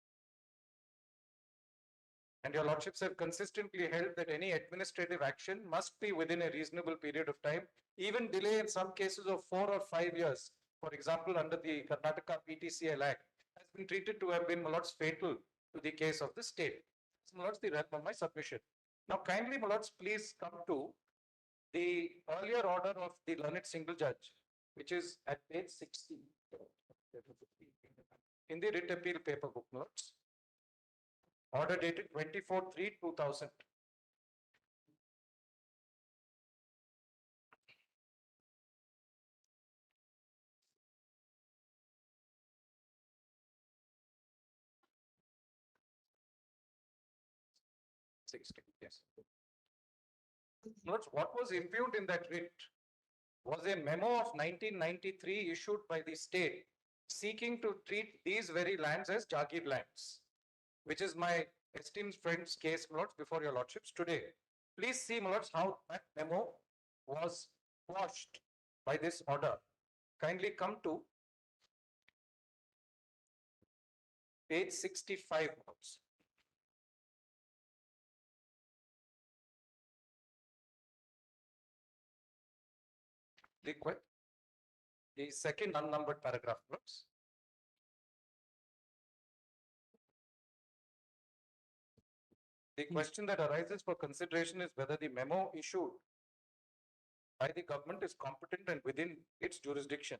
[SPEAKER 11] And your lordships have consistently held that any administrative action must be within a reasonable period of time. Even delay in some cases of 4 or 5 years, for example, under the Karnataka PTCL Act, has been treated to have been, my lords, fatal to the case of the state. So, my lords, the rest of my submission. Now, kindly, my lords, please come to the earlier order of the learned single judge, which is at page 60 in the writ appeal paper book, notes. Order dated 24/3/2000. Yes. Notes, what was impugned in that writ was a memo of 1993 issued by the state seeking to treat these very lands as Jagir lands, which is my esteemed friend's case, my lords, before your lordships today. Please see, my lords, how that memo was quashed by this order. Kindly come to page 65, my lords. The second unnumbered paragraph, lords. The question that arises for consideration is whether the memo issued by the government is competent and within its jurisdiction.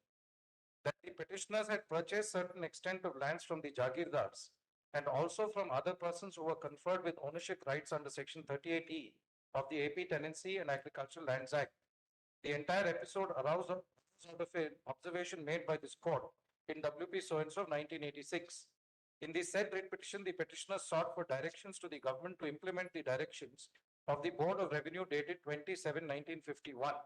[SPEAKER 11] That the petitioners had purchased certain extent of lands from the Jagirdars and also from other persons who were conferred with ownership rights under Section 38E of the AP Tenancy and Agricultural Lands Act. The entire episode arose out of an observation made by this court in WP so-and-so of 1986. In the said writ petition, the petitioner sought for directions to the government to implement the directions of the Board of Revenue dated 27/1951.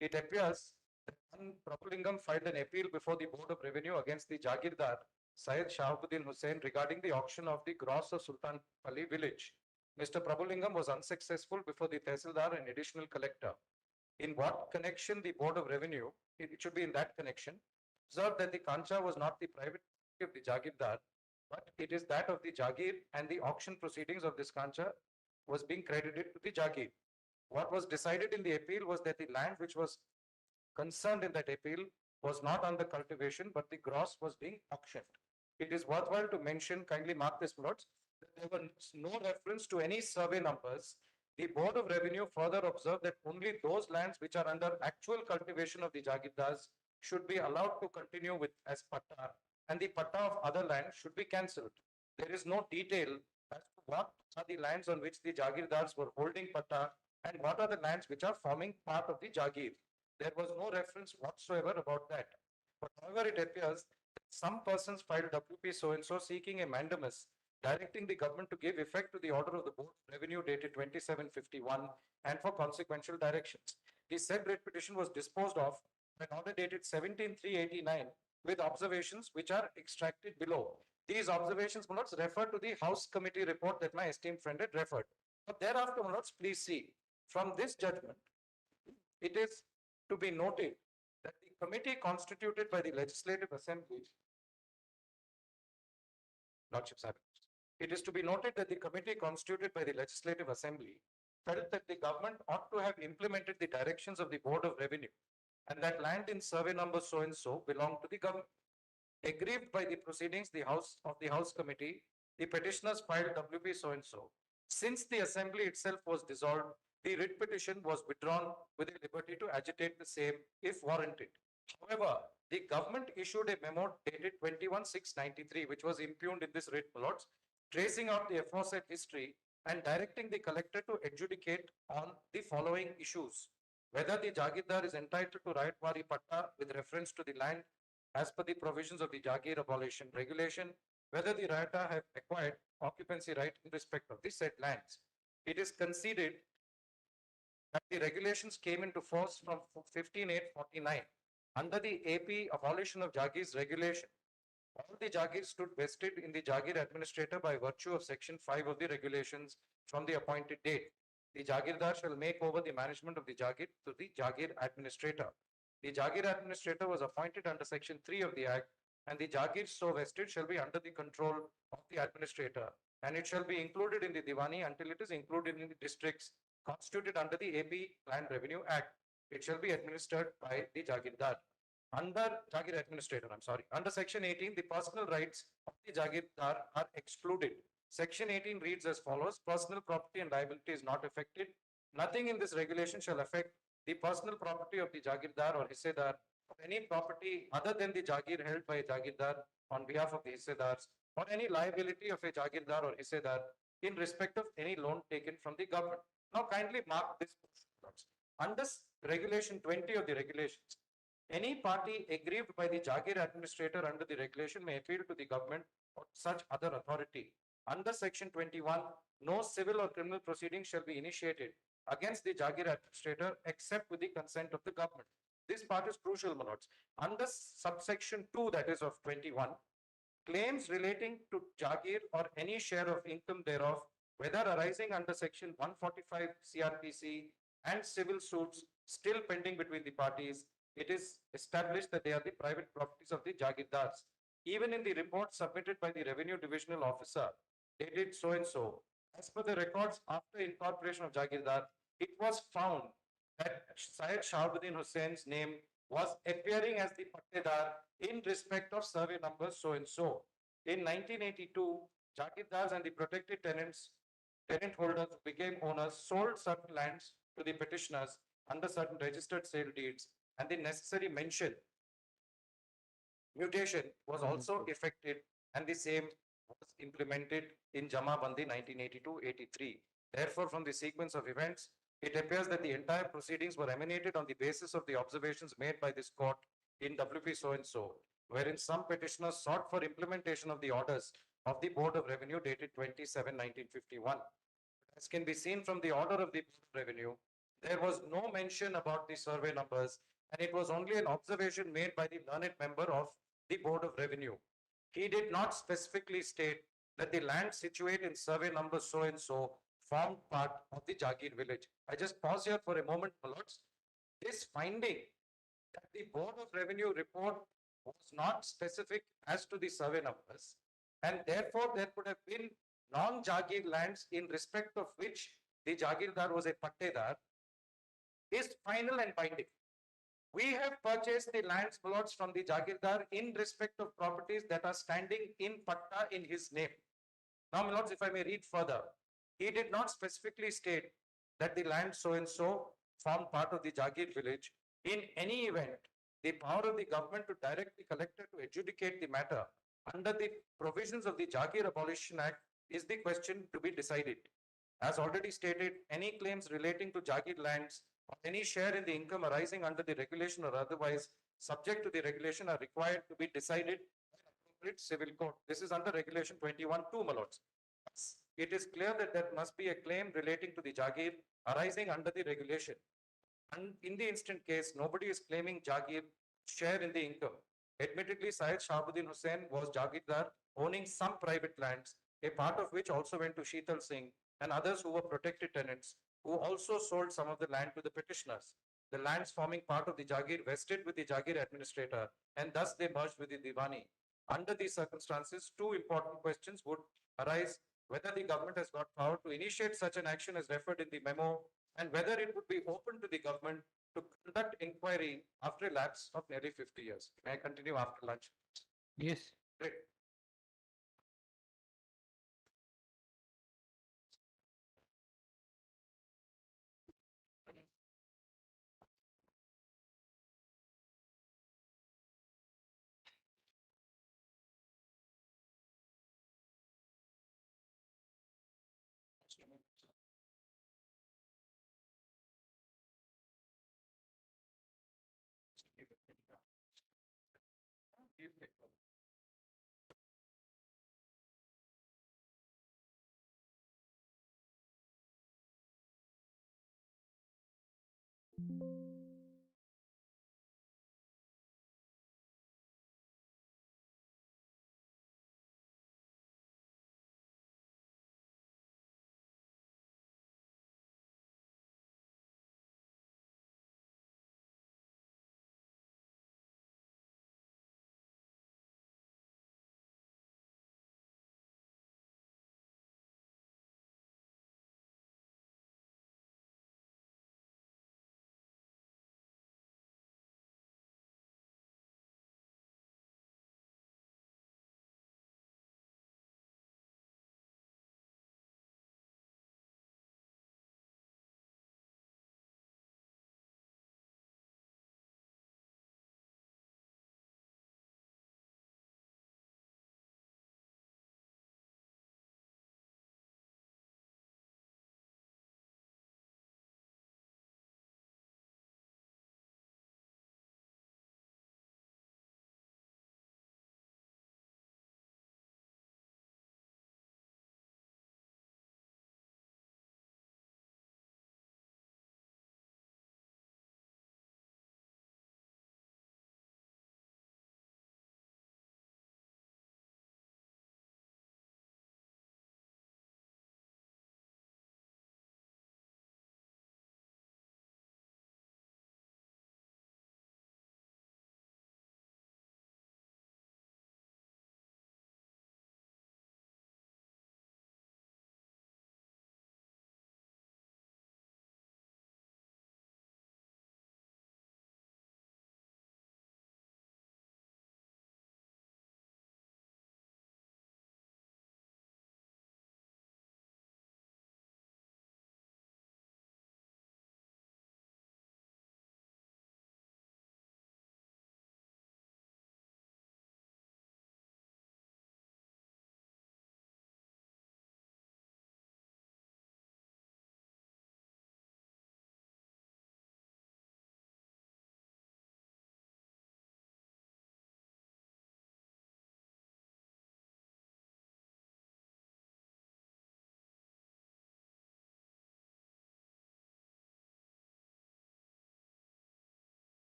[SPEAKER 11] It appears that one Prabhulingam filed an appeal before the Board of Revenue against the Jagirdar Syed Shahabuddin Hussain regarding the auction of the gross of Sultanpalli village. Mr. Prabhulingam was unsuccessful before the Tehsildar and additional collector. In what connection the Board of Revenue, it should be in that connection, observed that the Kancha was not the private property of the Jagirdar, but it is that of the Jagir, and the auction proceedings of this Kancha was being credited to the Jagir. What was decided in the appeal was that the land which was concerned in that appeal was not under cultivation, but the gross was being auctioned. It is worthwhile to mention, kindly mark this, lords, that there was no reference to any survey numbers. The Board of Revenue further observed that only those lands which are under actual cultivation of the Jagirdars should be allowed to continue with as patta, and the patta of other land should be cancelled. There is no detail as to what are the lands on which the Jagirdars were holding patta and what are the lands which are forming part of the Jagir. There was no reference whatsoever about that. But however, it appears that some persons filed WP so-and-so seeking a mandamus directing the government to give effect to the order of the Board of Revenue dated 2751 and for consequential directions. The said writ petition was disposed of by an order dated 17/3/89 with observations which are extracted below. These observations, my lords, refer to the House Committee report that my esteemed friend had referred. But thereafter, my lords, please see, from this judgment, it is to be noted that the committee constituted by the Legislative Assembly, Lordships, it is to be noted that the committee constituted by the Legislative Assembly felt that the government ought to have implemented the directions of the Board of Revenue and that land in survey number so and so belonged to the government. Aggrieved by the proceedings the House Committee, the petitioners filed WP so and so. Since the Assembly itself was dissolved, the writ petition was withdrawn with a liberty to agitate the same if warranted. However, the government issued a memo dated 21/6/93, which was impugned in this writ, my lords, tracing out the aforesaid history and directing the collector to adjudicate on the following issues: whether the Jagirdar is entitled to Rayatwari Patta with reference to the land as per the provisions of the Jagir Abolition Regulation, whether the Rayata have acquired occupancy right in respect of the said lands. It is conceded that the regulations came into force from 15/8/49 under the AP Abolition of Jagirs Regulation. All the Jagirs stood vested in the Jagir administrator by virtue of Section 5 of the regulations from the appointed date. The Jagirdar shall make over the management of the Jagir to the Jagir administrator. The Jagir administrator was appointed under Section 3 of the Act, and the Jagir so vested shall be under the control of the administrator, and it shall be included in the Diwani until it is included in the districts constituted under the AP Land Revenue Act. It shall be administered by the Jagirdar. Under Jagir administrator, under Section 18, the personal rights of the Jagirdar are excluded. Section 18 reads as follows: personal property and liability is not affected. Nothing in this regulation shall affect the personal property of the Jagirdar or Hissedar or any property other than the Jagir held by a Jagirdar on behalf of the Hissedars or any liability of a Jagirdar or Hissedar in respect of any loan taken from the government. Now kindly mark this. Under Regulation 20 of the regulations, any party aggrieved by the Jagir administrator under the regulation may appeal to the government or such other authority. Under Section 21, no civil or criminal proceedings shall be initiated against the Jagir administrator except with the consent of the government. This part is crucial, my lords. Under subsection 2, that is of 21, claims relating to Jagir or any share of income thereof, whether arising under Section 145 CRPC and civil suits still pending between the parties, it is established that they are the private properties of the Jagirdars. Even in the report submitted by the Revenue Divisional Officer, dated so and so, as per the records after incorporation of Jagirdar, it was found that Syed Shahabuddin Hussein's name was appearing as the Pattedar in respect of survey number so and so. In 1982, Jagirdars and the protected tenant holders who became owners sold certain lands to the petitioners under certain registered sale deeds, and the necessary mutation was also effected, and the same was implemented in Jama Bandi 1982-83. Therefore, from the sequence of events, it appears that the entire proceedings were emanated on the basis of the observations made by this court in WP so and so, wherein some petitioners sought for implementation of the orders of the Board of Revenue dated 27/1951. As can be seen from the order of the Board of Revenue, there was no mention about the survey numbers, and it was only an observation made by the learned member of the Board of Revenue. He did not specifically state that the land situate in survey number so and so formed part of the Jagir village. I just pause here for a moment, my lords. This finding that the Board of Revenue report was not specific as to the survey numbers, and therefore there could have been non-Jagir lands in respect of which the Jagirdar was a Pattedar, is final and binding. We have purchased the lands plots from the Jagirdar in respect of properties that are standing in Patta in his name. Now, my lords, if I may read further, he did not specifically state that the land so and so formed part of the Jagir village. In any event, the power of the government to direct the collector to adjudicate the matter under the provisions of the Jagir Abolition Act is the question to be decided. As already stated, any claims relating to Jagir lands or any share in the income arising under the regulation or otherwise subject to the regulation are required to be decided by an appropriate civil court. This is under Regulation 21(2), my lords. It is clear that there must be a claim relating to the Jagir arising under the regulation. And in the instant case, nobody is claiming Jagir share in the income. Admittedly, Syed Shahabuddin Hussain was Jagirdar owning some private lands, a part of which also went to Sheetal Singh and others who were protected tenants, who also sold some of the land to the petitioners. The lands forming part of the Jagir vested with the Jagir administrator, and thus they merged with the Diwani. Under these circumstances, two important questions would arise: whether the government has got power to initiate such an action as referred in the memo, and whether it would be open to the government to conduct inquiry after a lapse of nearly 50 years. May I continue after lunch?
[SPEAKER 2] Yes.
[SPEAKER 11] Great.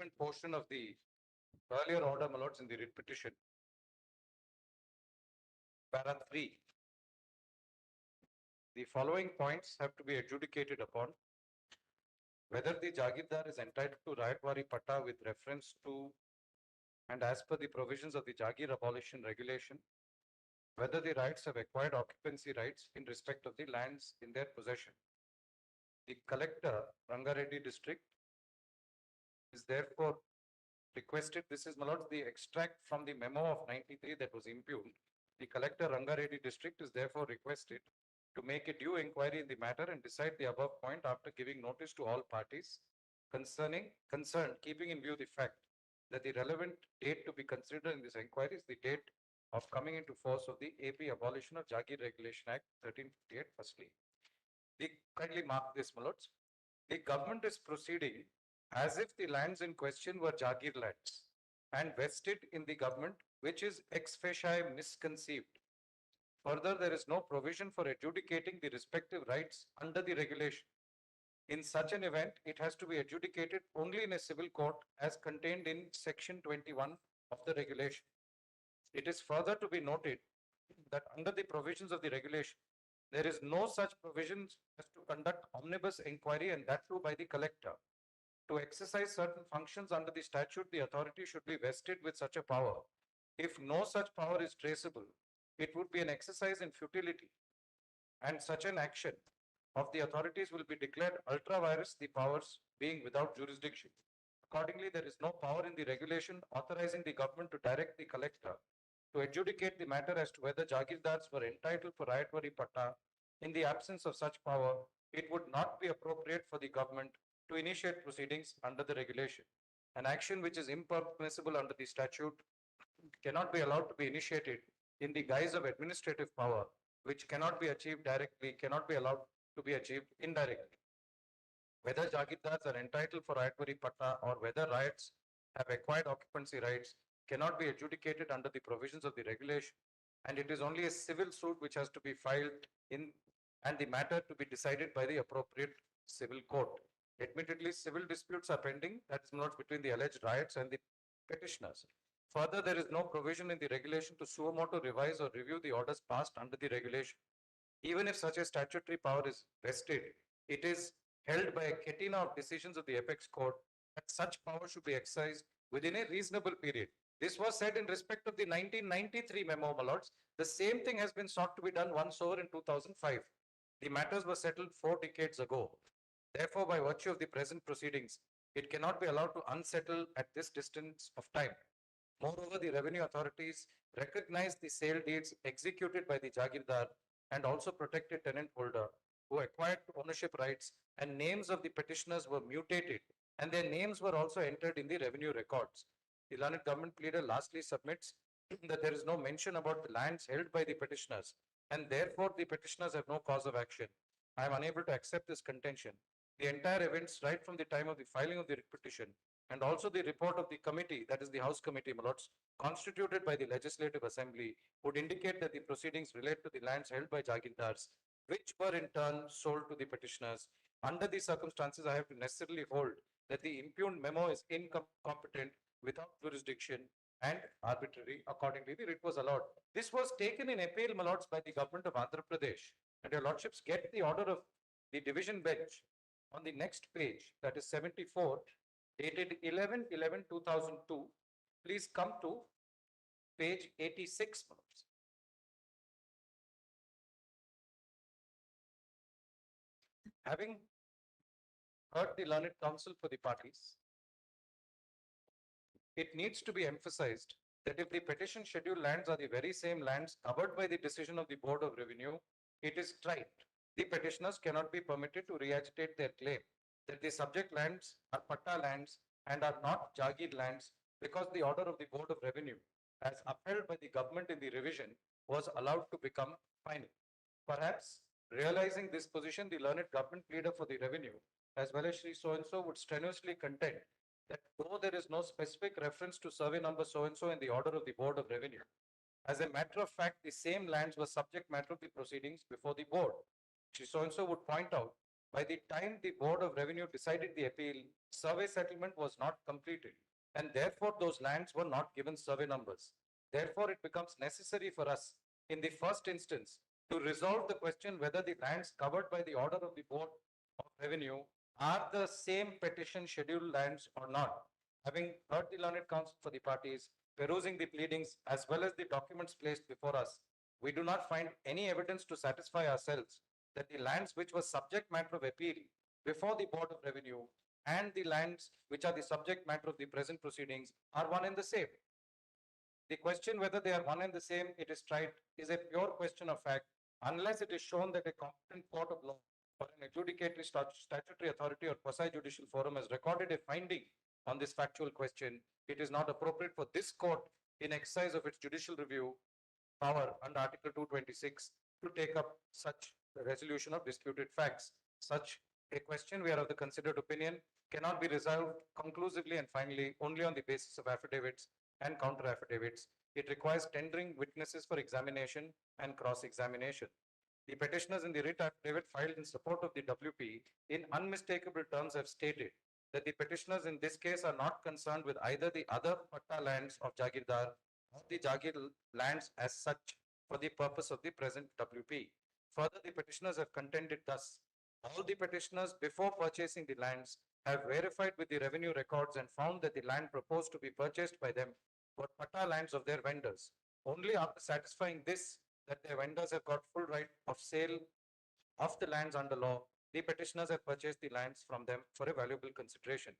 [SPEAKER 11] relevant portion of the earlier order, my lords, in the writ petition. Para 3. The following points have to be adjudicated upon. Whether the Jagirdar is entitled to Rayatwari Patta with reference to and as per the provisions of the Jagir Abolition Regulation, whether the rights have acquired occupancy rights in respect of the lands in their possession. The collector, Rangareddy district, is therefore requested, this is, my lords, the extract from the memo of 93 that was impugned. The collector, Rangareddy district, is therefore requested to make a due inquiry in the matter and decide the above point after giving notice to all parties concerned, keeping in view the fact that the relevant date to be considered in this inquiry is the date of coming into force of the AP Abolition of Jagir Regulation Act 1358 firstly. Kindly mark this, my lords. The government is proceeding as if the lands in question were Jagir lands and vested in the government, which is ex facie misconceived. Further, there is no provision for adjudicating the respective rights under the regulation. In such an event, it has to be adjudicated only in a civil court as contained in section 21 of the regulation. It is further to be noted that under the provisions of the regulation, there is no such provisions as to conduct omnibus inquiry, and that too by the collector. To exercise certain functions under the statute, the authority should be vested with such a power. If no such power is traceable, it would be an exercise in futility, and such an action of the authorities will be declared ultra vires, the powers being without jurisdiction. Accordingly, there is no power in the regulation authorizing the government to direct the collector to adjudicate the matter as to whether Jagirdars were entitled for Rayatwari Patta. In the absence of such power, it would not be appropriate for the government to initiate proceedings under the regulation. An action which is impermissible under the statute cannot be allowed to be initiated in the guise of administrative power, which cannot be achieved directly, cannot be allowed to be achieved indirectly. Whether Jagirdars are entitled for Rayatwari Patta or whether riots have acquired occupancy rights cannot be adjudicated under the provisions of the regulation, and it is only a civil suit which has to be filed in and the matter to be decided by the appropriate civil court. Admittedly, civil disputes are pending, that is not between the alleged riots and the petitioners. Further, there is no provision in the regulation to suo motu revise or review the orders passed under the regulation. Even if such a statutory power is vested, it is held by a catena of decisions of the apex court that such power should be exercised within a reasonable period. This was said in respect of the 1993 memo, my lords. The same thing has been sought to be done once over in 2005. The matters were settled 4 decades ago. Therefore, by virtue of the present proceedings, it cannot be allowed to unsettle at this distance of time. Moreover, the revenue authorities recognize the sale deeds executed by the Jagirdar and also protected tenant holder who acquired ownership rights, and names of the petitioners were mutated and their names were also entered in the revenue records. The learned government pleader lastly submits that there is no mention about the lands held by the petitioners and therefore the petitioners have no cause of action. I am unable to accept this contention. The entire events right from the time of the filing of the petition and also the report of the committee, that is the House Committee, my lords, constituted by the Legislative Assembly, would indicate that the proceedings relate to the lands held by Jagirdars, which were in turn sold to the petitioners. Under these circumstances, I have to necessarily hold that the impugned memo is incompetent, without jurisdiction, and arbitrary. Accordingly, the writ was allowed. This was taken in appeal, my lords, by the government of Andhra Pradesh. And your lordships get the order of the division bench on the next page, that is 74, dated 11/11/2002. Please come to page 86, my lords. Having heard the learned counsel for the parties, it needs to be emphasized that if the petition schedule lands are the very same lands covered by the decision of the Board of Revenue, it is trite. The petitioners cannot be permitted to re-agitate their claim that the subject lands are patta lands and are not Jagir lands because the order of the Board of Revenue, as upheld by the government in the revision, was allowed to become final. Perhaps realizing this position, the learned government pleader for the revenue, as well as Shri So-and-so, would strenuously contend that though there is no specific reference to survey number so-and-so in the order of the Board of Revenue, as a matter of fact, the same lands were subject matter of the proceedings before the board. Shri So-and-so would point out By the time the Board of Revenue decided the appeal, survey settlement was not completed, and therefore those lands were not given survey numbers. Therefore, it becomes necessary for us, in the first instance, to resolve the question whether the lands covered by the order of the Board of Revenue are the same petition scheduled lands or not. Having heard the learned counsel for the parties, perusing the pleadings as well as the documents placed before us, we do not find any evidence to satisfy ourselves that the lands which were subject matter of appeal before the Board of Revenue and the lands which are the subject matter of the present proceedings are one and the same. The question whether they are one and the same, it is tried, is a pure question of fact, unless it is shown that a competent court of law or an adjudicatory statutory authority or quasi-judicial forum has recorded a finding on this factual question. It is not appropriate for this court, in exercise of its judicial review power under Article 226, to take up such resolution of disputed facts. Such a question, we are of the considered opinion, cannot be resolved conclusively and finally only on the basis of affidavits and counter affidavits. It requires tendering witnesses for examination and cross-examination. The petitioners in the writ affidavit filed in support of the WP in unmistakable terms have stated that the petitioners in this case are not concerned with either the other patta lands of Jagirdar or the Jagir lands as such for the purpose of the present WP. Further, the petitioners have contended thus: all the petitioners before purchasing the lands have verified with the revenue records and found that the land proposed to be purchased by them were patta lands of their vendors. Only after satisfying this, that their vendors have got full right of sale of the lands under law, the petitioners have purchased the lands from them for a valuable consideration.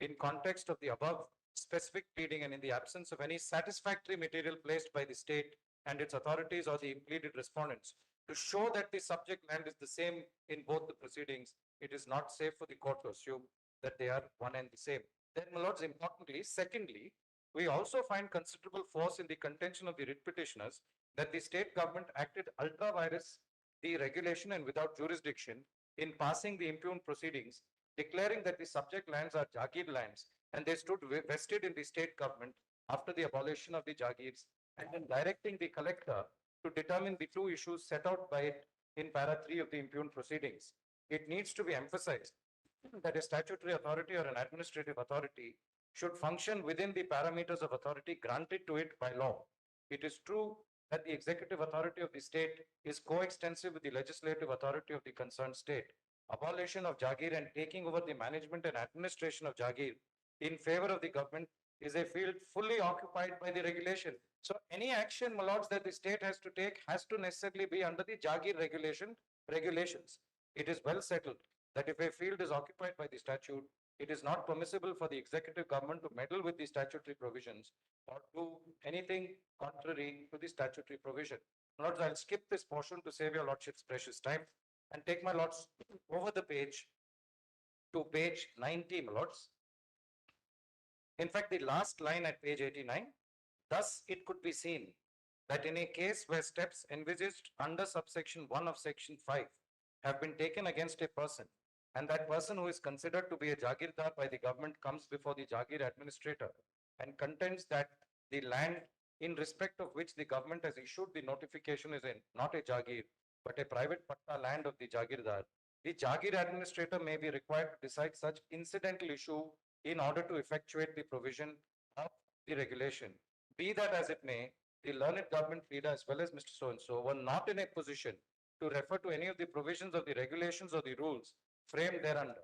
[SPEAKER 11] In context of the above specific pleading and in the absence of any satisfactory material placed by the state and its authorities or the pleaded respondents to show that the subject land is the same in both the proceedings, it is not safe for the court to assume that they are one and the same. Then, my lords, importantly, secondly, we also find considerable force in the contention of the writ petitioners that the state government acted ultra vires the regulation and without jurisdiction in passing the impugned proceedings, declaring that the subject lands are Jagir lands and they stood vested in the state government after the abolition of the Jagirs, and then directing the collector to determine the two issues set out by it in para 3 of the impugned proceedings. It needs to be emphasized that a statutory authority or an administrative authority should function within the parameters of authority granted to it by law. It is true that the executive authority of the state is coextensive with the legislative authority of the concerned state. Abolition of Jagir and taking over the management and administration of Jagir in favor of the government is a field fully occupied by the regulation. So any action, my lords, that the state has to take has to necessarily be under the Jagir regulations. It is well settled that if a field is occupied by the statute, it is not permissible for the executive government to meddle with the statutory provisions or do anything contrary to the statutory provision. Lords, I'll skip this portion to save your lordship's precious time and take my lords over the page to page 90, my lords. In fact, the last line at page 89, thus it could be seen that in a case where steps envisaged under subsection 1 of section 5 have been taken against a person, and that person who is considered to be a Jagirdar by the government comes before the Jagir administrator and contends that the land in respect of which the government has issued the notification is not a Jagir, but a private patta land of the Jagirdar, the Jagir administrator may be required to decide such incidental issue in order to effectuate the provision of the regulation. Be that as it may, the learned government leader as well as Mr. So-and-so were not in a position to refer to any of the provisions of the regulations or the rules framed thereunder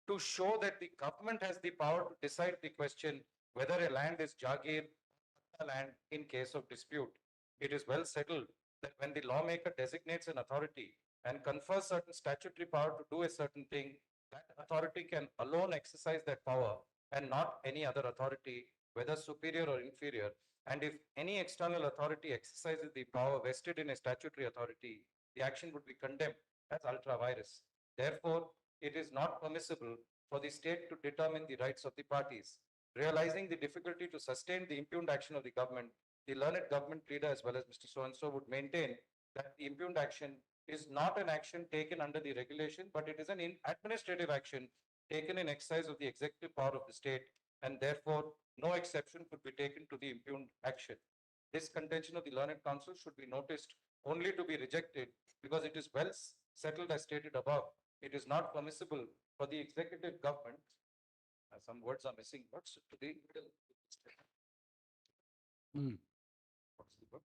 [SPEAKER 11] to show that the government has the power to decide the question whether a land is Jagir or land in case of dispute. It is well settled that when the lawmaker designates an authority and confers certain statutory power to do a certain thing, that authority can alone exercise that power and not any other authority, whether superior or inferior. And if any external authority exercises the power vested in a statutory authority, the action would be condemned as ultra vires. Therefore, it is not permissible for the state to determine the rights of the parties. Realizing the difficulty to sustain the impugned action of the government, the learned government leader as well as Mr. So-and-so would maintain that the impugned action is not an action taken under the regulation, but it is an administrative action taken in exercise of the executive power of the state, and therefore no exception could be taken to the impugned action. This contention of the learned counsel should be noticed only to be rejected because it is well settled as stated above it is not permissible for the executive government, some words are missing, but to the middle. What's the word?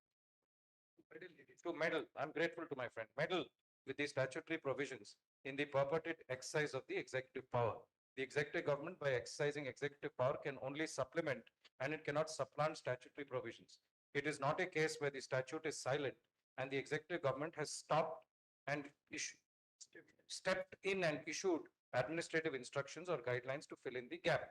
[SPEAKER 11] To meddle, I'm grateful to my friend, meddle with the statutory provisions in the purported exercise of the executive power. The executive government, by exercising executive power, can only supplement and it cannot supplant statutory provisions. It is not a case where the statute is silent and the executive government has stopped and stepped in and issued administrative instructions or guidelines to fill in the gap.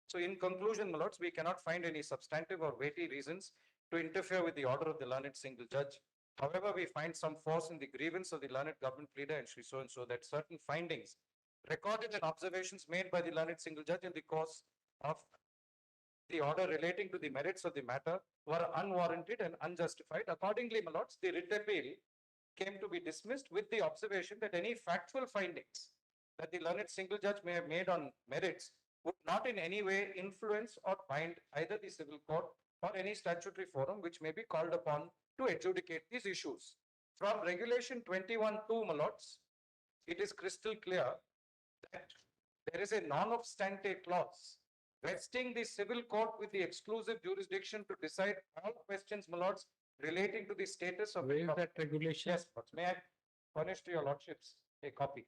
[SPEAKER 11] So in conclusion, my lords, we cannot find any substantive or weighty reasons to interfere with the order of the learned single judge. However, we find some force in the grievance of the learned government pleader and Shri so that certain findings recorded and observations made by the learned single judge in the course of the order relating to the merits of the matter were unwarranted and unjustified. Accordingly, my lords, the writ appeal came to be dismissed with the observation that any factual findings that the learned single judge may have made on merits would not in any way influence or bind either the civil court or any statutory forum which may be called upon to adjudicate these issues. From Regulation 21(2), my lords, it is crystal clear that there is a non-obstante clause vesting the civil court with the exclusive jurisdiction to decide all questions, my lords, relating to the status of
[SPEAKER 2] Where is that regulation?
[SPEAKER 11] Yes, but may I furnish to your lordships a copy?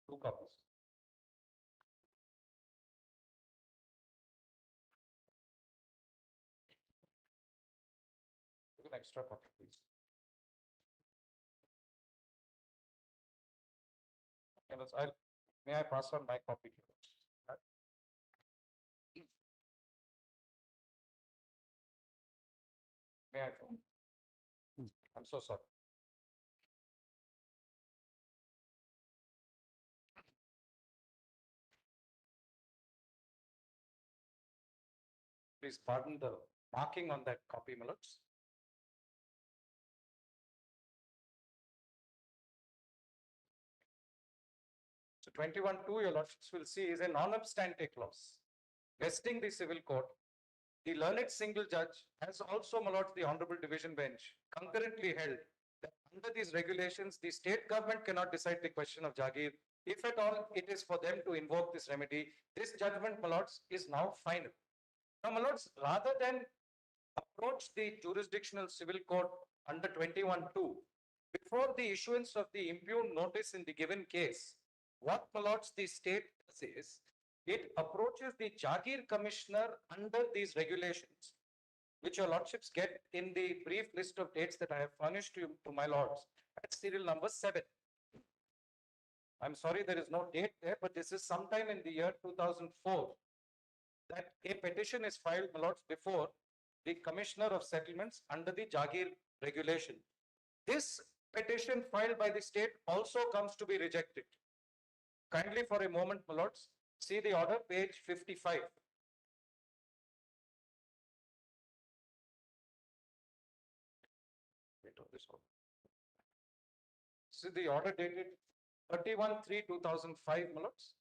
[SPEAKER 11] 2 copies. An extra copy, please. May I pass on my copy to you? May I? I'm so sorry. Please pardon the marking on that copy, my lords. So 21(2), your lordships will see, is a non-obstante clause vesting the civil court. The learned single judge has also, my lords, the honorable division bench concurrently held that under these regulations, the state government cannot decide the question of Jagir. If at all, it is for them to invoke this remedy. This judgment, my lords, is now final. Now, my lords, rather than approach the jurisdictional civil court under 21(2), before the issuance of the impugned notice in the given case, what, my lords, the state does is, it approaches the Jagir Commissioner under these regulations, which your lordships get in the brief list of dates that I have furnished to my lords at serial number 7. I'm sorry, there is no date there, but this is sometime in the year 2004 that a petition is filed, my lords, before the Commissioner of Settlements under the Jagir regulation. This petition filed by the state also comes to be rejected. Kindly for a moment, my lords, see the order, page 55. Wait on this one. See the order dated 31/3/2005, my lords.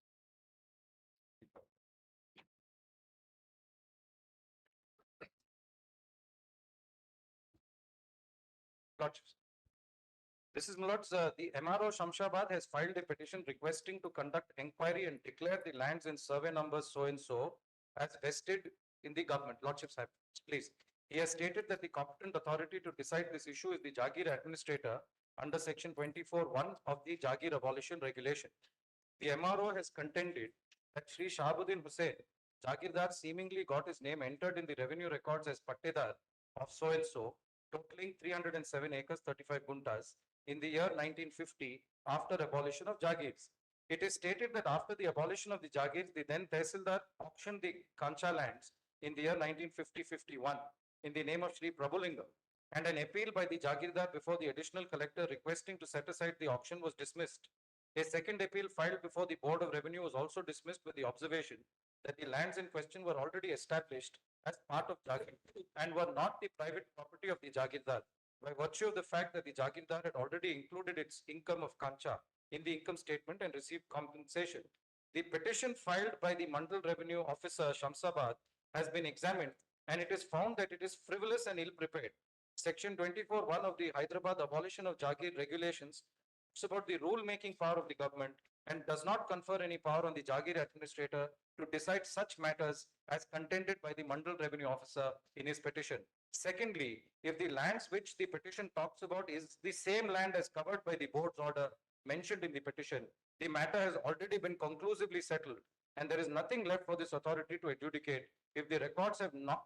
[SPEAKER 11] Lordships. This is, my lords, the MRO Shamshabad has filed a petition requesting to conduct inquiry and declare the lands in survey numbers so and so as vested in the government. Lordships have, please. He has stated that the competent authority to decide this issue is the Jagir administrator under section 24(1) of the Jagir abolition regulation. The MRO has contended that Shri Shahabuddin Hussain, Jagirdar, seemingly got his name entered in the revenue records as Pattedar of so and so, totaling 307 acres, 35 guntas, in the year 1950 after abolition of Jagirs. It is stated that after the abolition of the Jagirs, the then Tehsildar auctioned the Kancha lands in the year 1950-51 in the name of Shri Prabhulingam, and an appeal by the Jagirdar before the additional collector requesting to set aside the auction was dismissed. A second appeal filed before the Board of Revenue was also dismissed with the observation that the lands in question were already established as part of Jagir and were not the private property of the Jagirdar, by virtue of the fact that the Jagirdar had already included its income of Kancha in the income statement and received compensation. The petition filed by the Mandal Revenue Officer Shamsabad has been examined and it is found that it is frivolous and ill-prepared. Section 24(1) of the Hyderabad Abolition of Jagir regulations It's about the rule-making power of the government and does not confer any power on the Jagir administrator to decide such matters as contended by the Mandal Revenue Officer in his petition. Secondly, if the lands which the petition talks about is the same land as covered by the board's order mentioned in the petition, the matter has already been conclusively settled and there is nothing left for this authority to adjudicate. If the records are not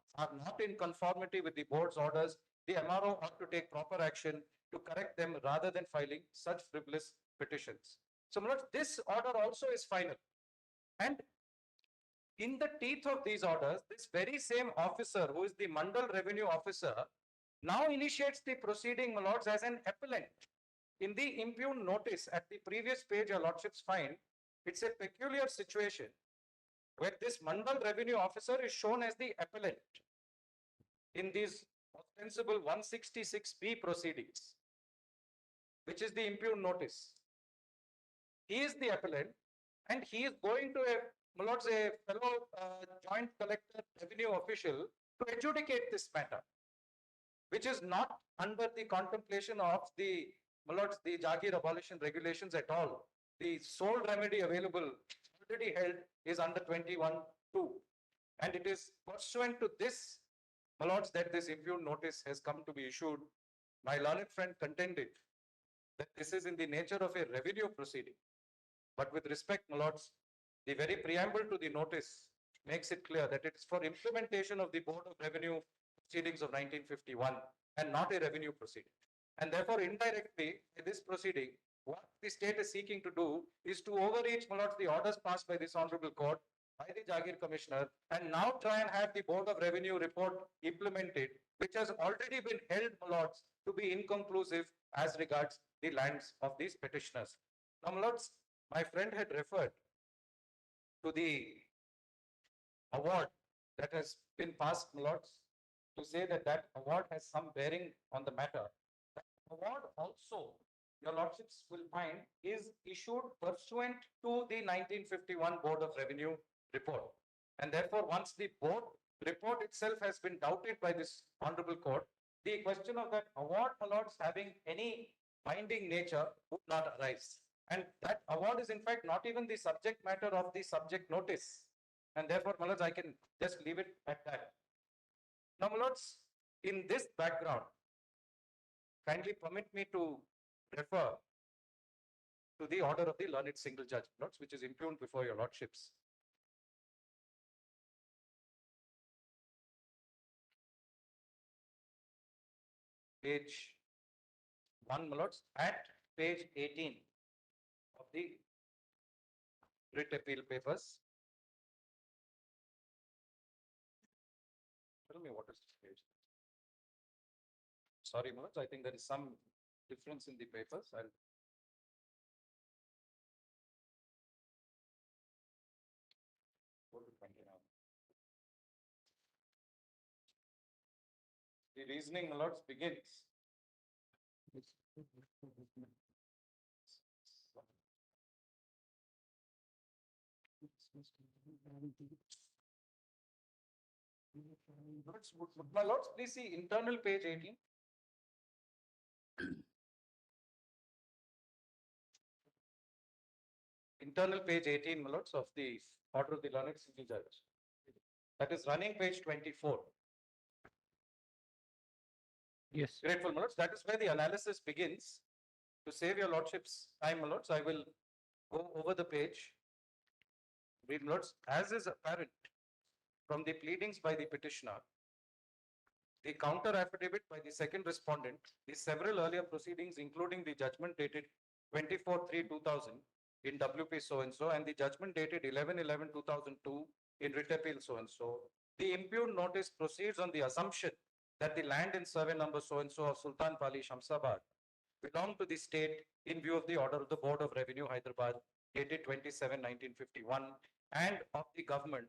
[SPEAKER 11] in conformity with the board's orders, the MRO ought to take proper action to correct them rather than filing such frivolous petitions. So, my lords, this order also is final. And in the teeth of these orders, this very same officer, who is the Mandal Revenue Officer, now initiates the proceeding, my lords, as an appellant. In the impugned notice at the previous page, your lordships find it's a peculiar situation where this Mandal Revenue Officer is shown as the appellant in these ostensible 166B proceedings, which is the impugned notice. He is the appellant and he is going to my lords, a fellow joint collector revenue official to adjudicate this matter, which is not under the contemplation of the, my lords, the Jagir abolition regulations at all. The sole remedy available already held is under 21(2), and it is pursuant to this, my lords, that this impugned notice has come to be issued. My learned friend contended that this is in the nature of a revenue proceeding, but with respect, my lords, the very preamble to the notice makes it clear that it is for implementation of the Board of Revenue proceedings of 1951 and not a revenue proceeding. And therefore, indirectly, in this proceeding, what the state is seeking to do is to overreach, my lords, the orders passed by this honorable court, by the Jagir Commissioner, and now try and have the Board of Revenue report implemented, which has already been held, my lords, to be inconclusive as regards the lands of these petitioners. Now, my lords, my friend had referred to the award that has been passed, my lords, to say that that award has some bearing on the matter. That award also, your lordships will find, is issued pursuant to the 1951 Board of Revenue report. And therefore, once the board report itself has been doubted by this honorable court, the question of that award, my lords, having any binding nature would not arise. And that award is in fact not even the subject matter of the subject notice. And therefore, my lords, I can just leave it at that. Now, my lords, in this background, kindly permit me to refer to the order of the learned single judge, lords, which is impugned before your lordships. Page 1, my lords, at page 18 of the writ appeal papers. Tell me what is this page. Sorry, my lords, I think there is some difference in the papers. I'll go to 29. The reasoning, my lords, begins. My lords, please see internal page 18. Internal page 18, my lords, of the order of the learned single judge. That is running page 24.
[SPEAKER 2] Yes.
[SPEAKER 11] Grateful, my lords. That is where the analysis begins. To save your lordship's time, my lords, I will go over the page. Read, my lords, as is apparent from the pleadings by the petitioner, the counter affidavit by the second respondent, the several earlier proceedings, including the judgment dated 24/3/2000 in WP so and so, and the judgment dated 11/11/2002 in writ appeal so and so. The impugned notice proceeds on the assumption that the land in survey number so and so of Sultan Pali Shamsabad belong to the state in view of the order of the Board of Revenue Hyderabad dated 27/1951 and of the government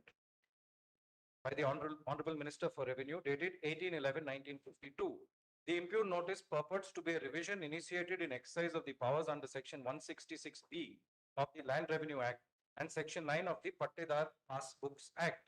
[SPEAKER 11] by the Honorable Minister for Revenue dated 18/11/1952. The impugned notice purports to be a revision initiated in exercise of the powers under section 166B of the Land Revenue Act and section 9 of the Pattedar Passbooks Act.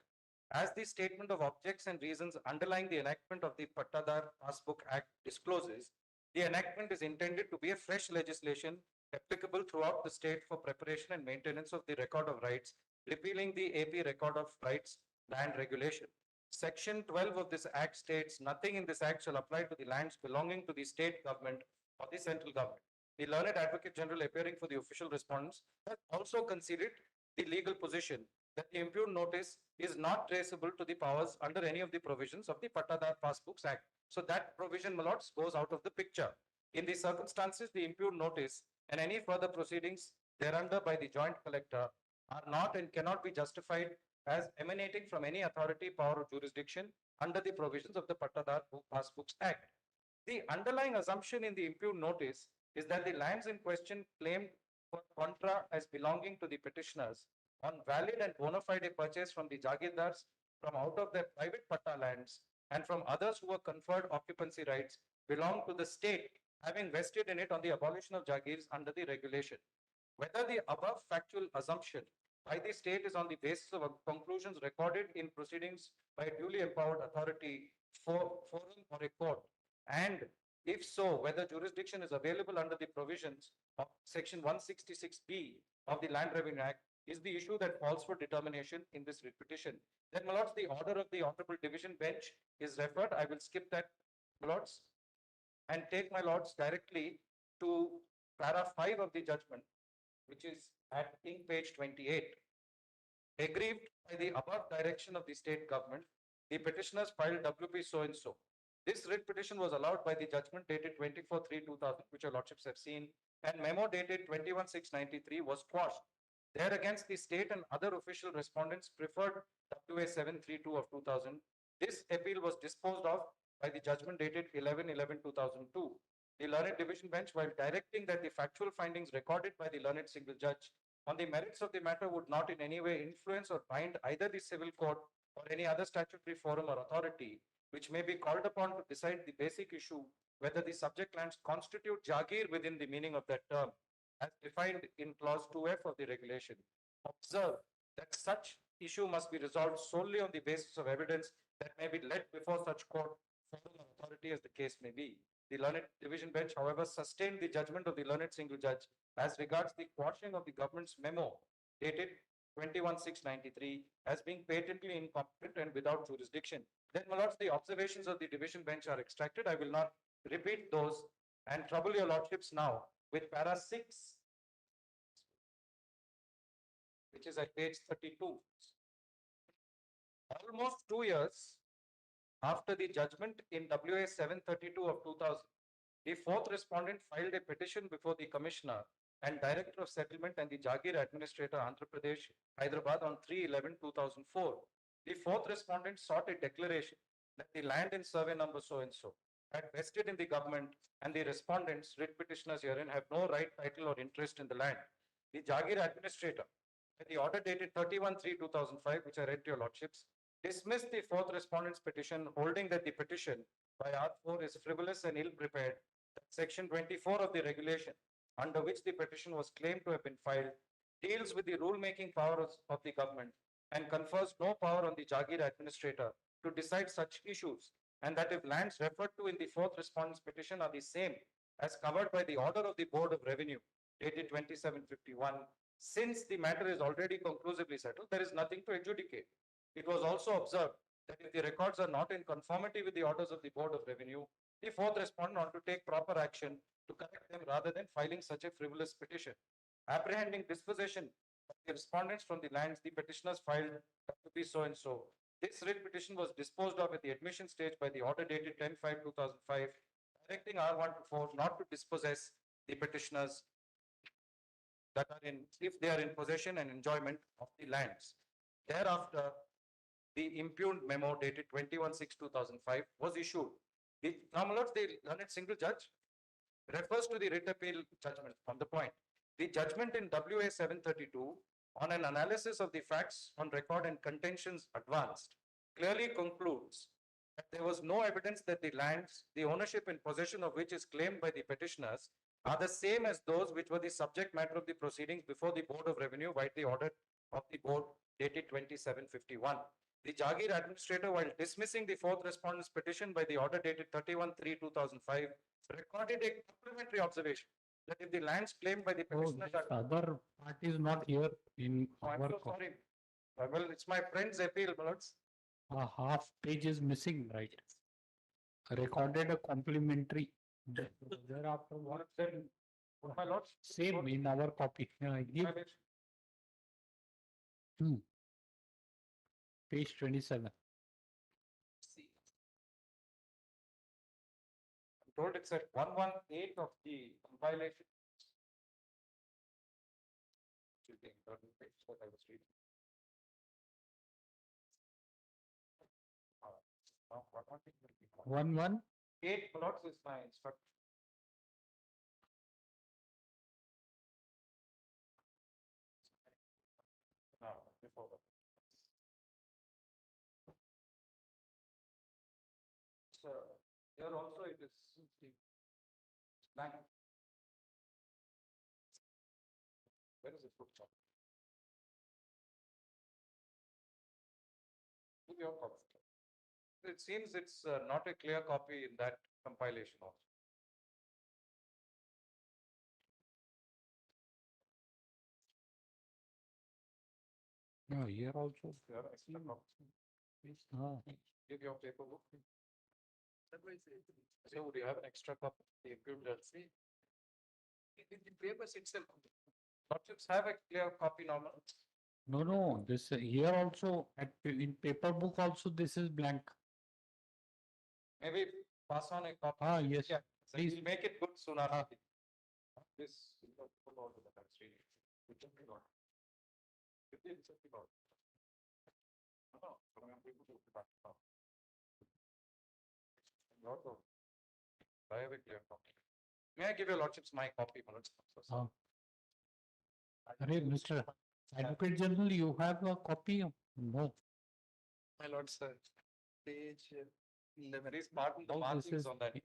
[SPEAKER 11] As the statement of objects and reasons underlying the enactment of the Pattedar Passbook Act discloses, the enactment is intended to be a fresh legislation applicable throughout the state for preparation and maintenance of the record of rights, repealing the AP record of rights land regulation. Section 12 of this act states nothing in this act shall apply to the lands belonging to the state government or the central government. The learned Advocate General appearing for the official respondents has also conceded the legal position that the impugned notice is not traceable to the powers under any of the provisions of the Pattadar Passbooks Act. So that provision, my lords, goes out of the picture. In these circumstances, the impugned notice and any further proceedings thereunder by the joint collector are not and cannot be justified as emanating from any authority, power, or jurisdiction under the provisions of the Pattadar Passbooks Act. The underlying assumption in the impugned notice is that the lands in question claimed for contra as belonging to the petitioners on valid and bona fide purchase from the Jagirdars from out of their private patta lands and from others who were conferred occupancy rights belong to the state, having vested in it on the abolition of Jagirs under the regulation. Whether the above factual assumption by the state is on the basis of conclusions recorded in proceedings by a duly empowered authority, forum, or a court, and if so, whether jurisdiction is available under the provisions of Section 166B of the Land Revenue Act is the issue that calls for determination in this writ petition. Then, my lords, the order of the Honorable Division Bench is referred. I will skip that, my lords, and take, my lords, directly to para 5 of the judgment, which is at in page 28. Aggrieved by the above direction of the state government, the petitioners filed WP so and so. This writ petition was allowed by the judgment dated 24/3/2000, which your lordships have seen, and memo dated 21/6/93 was quashed. There against the state and other official respondents preferred WA 732 of 2000. This appeal was disposed of by the judgment dated 11/11/2002. The learned division bench, while directing that the factual findings recorded by the learned single judge on the merits of the matter would not in any way influence or bind either the civil court or any other statutory forum or authority which may be called upon to decide the basic issue whether the subject lands constitute Jagir within the meaning of that term, as defined in clause 2F of the regulation. Observe that such issue must be resolved solely on the basis of evidence that may be led before such court, forum, or authority as the case may be. The learned division bench, however, sustained the judgment of the learned single judge as regards the quashing of the government's memo dated 21/6/93 as being patently incompetent and without jurisdiction. Then, my lords, the observations of the division bench are extracted. I will not repeat those and trouble your lordships now with para 6, which is at page 32. Almost 2 years after the judgment in WA 732 of 2000, the fourth respondent filed a petition before the Commissioner and Director of Settlement and the Jagir Administrator, Andhra Pradesh, Hyderabad on 3/11/2004. The fourth respondent sought a declaration that the land in survey number so and so had vested in the government and the respondents, writ petitioners herein, have no right, title, or interest in the land. The Jagir Administrator, by the order dated 31/3/2005, which I read to your lordships, dismissed the fourth respondent's petition, holding that the petition by R4 is frivolous and ill-prepared, that Section 24 of the regulation, under which the petition was claimed to have been filed, deals with the rule-making powers of the government and confers no power on the Jagir Administrator to decide such issues, and that if lands referred to in the fourth respondent's petition are the same as covered by the order of the Board of Revenue dated 27/51, since the matter is already conclusively settled, there is nothing to adjudicate. It was also observed that if the records are not in conformity with the orders of the Board of Revenue, the fourth respondent ought to take proper action to correct them rather than filing such a frivolous petition. Apprehending dispossession of the respondents from the lands, the petitioners filed WP so and so. This writ petition was disposed of at the admission stage by the order dated 10/5/2005, directing R1 to 4 not to dispossess the petitioners that are in, if they are in possession and enjoyment of the lands. Thereafter, the impugned memo dated 21/6/2005 was issued. The learned single judge refers to the writ appeal judgment from the point. The judgment in WA 732 on an analysis of the facts on record and contentions advanced clearly concludes that there was no evidence that the lands, the ownership and possession of which is claimed by the petitioners, are the same as those which were the subject matter of the proceedings before the Board of Revenue by the order of the board dated 27/51. The Jagir Administrator, while dismissing the fourth respondent's petition by the order dated 31/3/2005, recorded a complementary observation that if the lands claimed by the
[SPEAKER 2] Oh,
[SPEAKER 11] petitioners
[SPEAKER 2] this
[SPEAKER 11] are.
[SPEAKER 2] other part is not here in
[SPEAKER 11] Oh, I'm
[SPEAKER 2] our
[SPEAKER 11] so
[SPEAKER 2] copy.
[SPEAKER 11] sorry. Well, it's my friend's appeal, my lords.
[SPEAKER 2] A half page is missing, right? Recorded a complimentary. Thereafter, what
[SPEAKER 11] Then, my lords.
[SPEAKER 2] same in our copy.
[SPEAKER 11] My
[SPEAKER 2] Give
[SPEAKER 11] lords,
[SPEAKER 2] page 27.
[SPEAKER 11] see. I'm told it's at 118 of the compilation. Which is the internal page that I was reading. Now, 118 will be
[SPEAKER 2] 1-1.
[SPEAKER 11] 8 plots is my instruction. Now, before that. So, here also it is blank. Where is it put? Give your copy. It seems it's not a clear copy in that compilation also.
[SPEAKER 2] No, here also.
[SPEAKER 11] Here, extra copy. Give your paper book. So, do you have an extra copy? The equivalent. In the papers itself. Lordships have a clear copy normal.
[SPEAKER 2] No, this here also in paper book also this is blank.
[SPEAKER 11] Maybe pass on a copy.
[SPEAKER 2] Yes.
[SPEAKER 11] Yeah, so
[SPEAKER 2] Please.
[SPEAKER 11] we'll make it good sooner. This. Put all to the next reading. Which one we got? 15, 50 got. No, people do it back now. Not though. I have a clear copy. May I give your lordships my copy? My lords? So sorry.
[SPEAKER 2] Arey, Mr. Advocate General, you have a copy? No.
[SPEAKER 3] My lord, sir, page 11.
[SPEAKER 11] Please pardon the
[SPEAKER 2] This
[SPEAKER 11] markings
[SPEAKER 2] is
[SPEAKER 11] on that.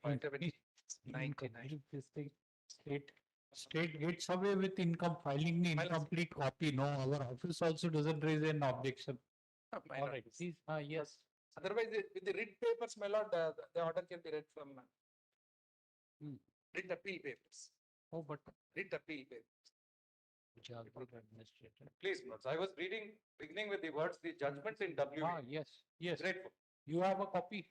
[SPEAKER 3] Ninety-nine.
[SPEAKER 2] State gets away with filing the incomplete copy. No, our office also doesn't raise an objection.
[SPEAKER 3] My
[SPEAKER 2] All
[SPEAKER 3] lord.
[SPEAKER 2] right, please. Yes.
[SPEAKER 3] Otherwise, with the writ papers, my lord, the order can be read from writ appeal papers.
[SPEAKER 2] Oh, but
[SPEAKER 3] Writ appeal papers.
[SPEAKER 2] administrator.
[SPEAKER 11] Please, lords, I was reading, beginning with the words, the judgment in W.
[SPEAKER 2] Yes, yes.
[SPEAKER 11] Grateful.
[SPEAKER 2] You have a copy?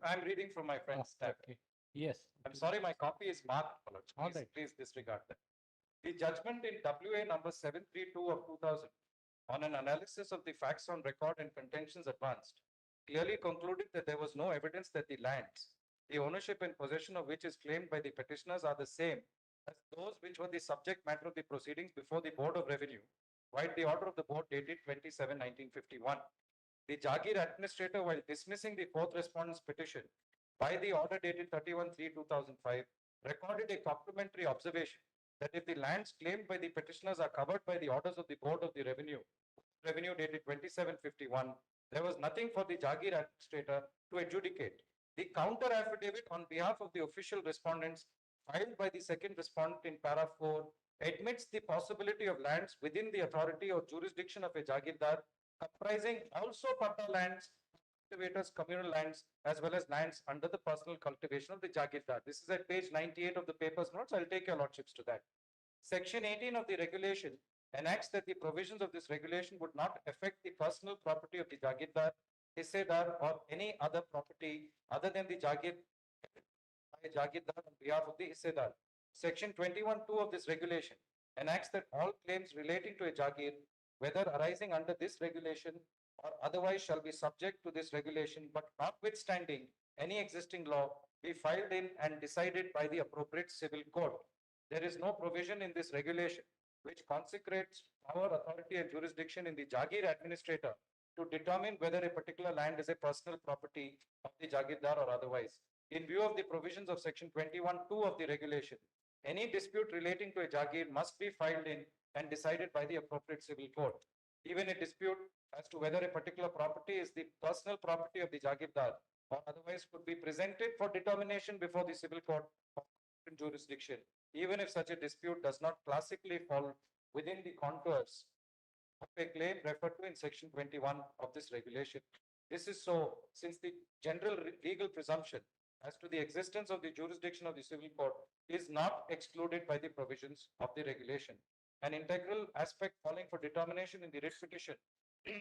[SPEAKER 11] I'm reading from my friend's tab.
[SPEAKER 2] Okay. Yes.
[SPEAKER 11] I'm sorry, my copy is marked. My lords.
[SPEAKER 2] All
[SPEAKER 11] Please,
[SPEAKER 2] right.
[SPEAKER 11] please disregard that. The judgment in WA number 732 of 2000 on an analysis of the facts on record and contentions advanced clearly concluded that there was no evidence that the lands, the ownership and possession of which is claimed by the petitioners are the same as those which were the subject matter of the proceedings before the Board of Revenue, while the order of the board dated 27/1951. The Jagir administrator, while dismissing the fourth respondent's petition by the order dated 31/3/2005, recorded a complimentary observation that if the lands claimed by the petitioners are covered by the orders of the Board of the Revenue dated 27/51, there was nothing for the Jagir administrator to adjudicate. The counter affidavit on behalf of the official respondents filed by the second respondent in para 4 admits the possibility of lands within the authority or jurisdiction of a Jagirdar comprising also patta lands, cultivators, communal lands, as well as lands under the personal cultivation of the Jagirdar. This is at page 98 of the papers notes. I'll take your lordships to that. Section 18 of the regulation enacts that the provisions of this regulation would not affect the personal property of the Jagirdar, Hissedar, or any other property other than the Jagirdar on behalf of the Hissedar. Section 21(2) of this regulation enacts that all claims relating to a Jagir, whether arising under this regulation or otherwise, shall be subject to this regulation, but notwithstanding any existing law, be filed in and decided by the appropriate civil court. There is no provision in this regulation which consecrates power, authority, and jurisdiction in the Jagir administrator to determine whether a particular land is a personal property of the Jagirdar or otherwise. In view of the provisions of section 21(2) of the regulation, any dispute relating to a Jagir must be filed in and decided by the appropriate civil court. Even a dispute as to whether a particular property is the personal property of the Jagirdar or otherwise could be presented for determination before the civil court of jurisdiction, even if such a dispute does not classically fall within the contours of a claim referred to in section 21 of this regulation. This is so since the general legal presumption as to the existence of the jurisdiction of the civil court is not excluded by the provisions of the regulation. An integral aspect calling for determination in the writ petition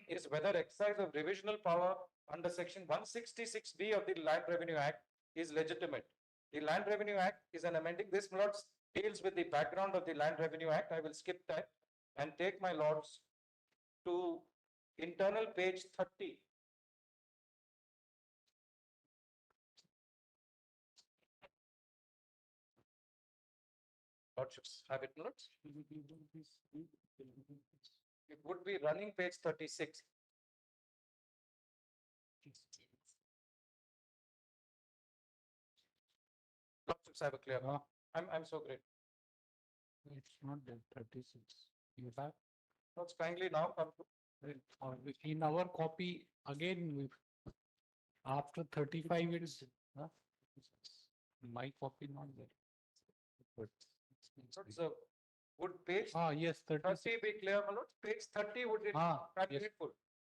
[SPEAKER 11] is whether exercise of revisional power under section 166B of the Land Revenue Act is legitimate. The Land Revenue Act is an amending. This, my lords, deals with the background of the Land Revenue Act. I will skip that and take my lords to internal page 30. Lordships have it, my lords. It would be running page 36. Lordships have a clear. I'm so great.
[SPEAKER 2] It's not there, 36. You have?
[SPEAKER 11] Lords, kindly now come to.
[SPEAKER 2] In our copy, again, after 35, it is, my copy not there. But
[SPEAKER 11] So would page
[SPEAKER 2] yes,
[SPEAKER 11] 30
[SPEAKER 2] 36.
[SPEAKER 11] be clear, my lords? Page 30 would it be
[SPEAKER 2] Yes.
[SPEAKER 11] grateful?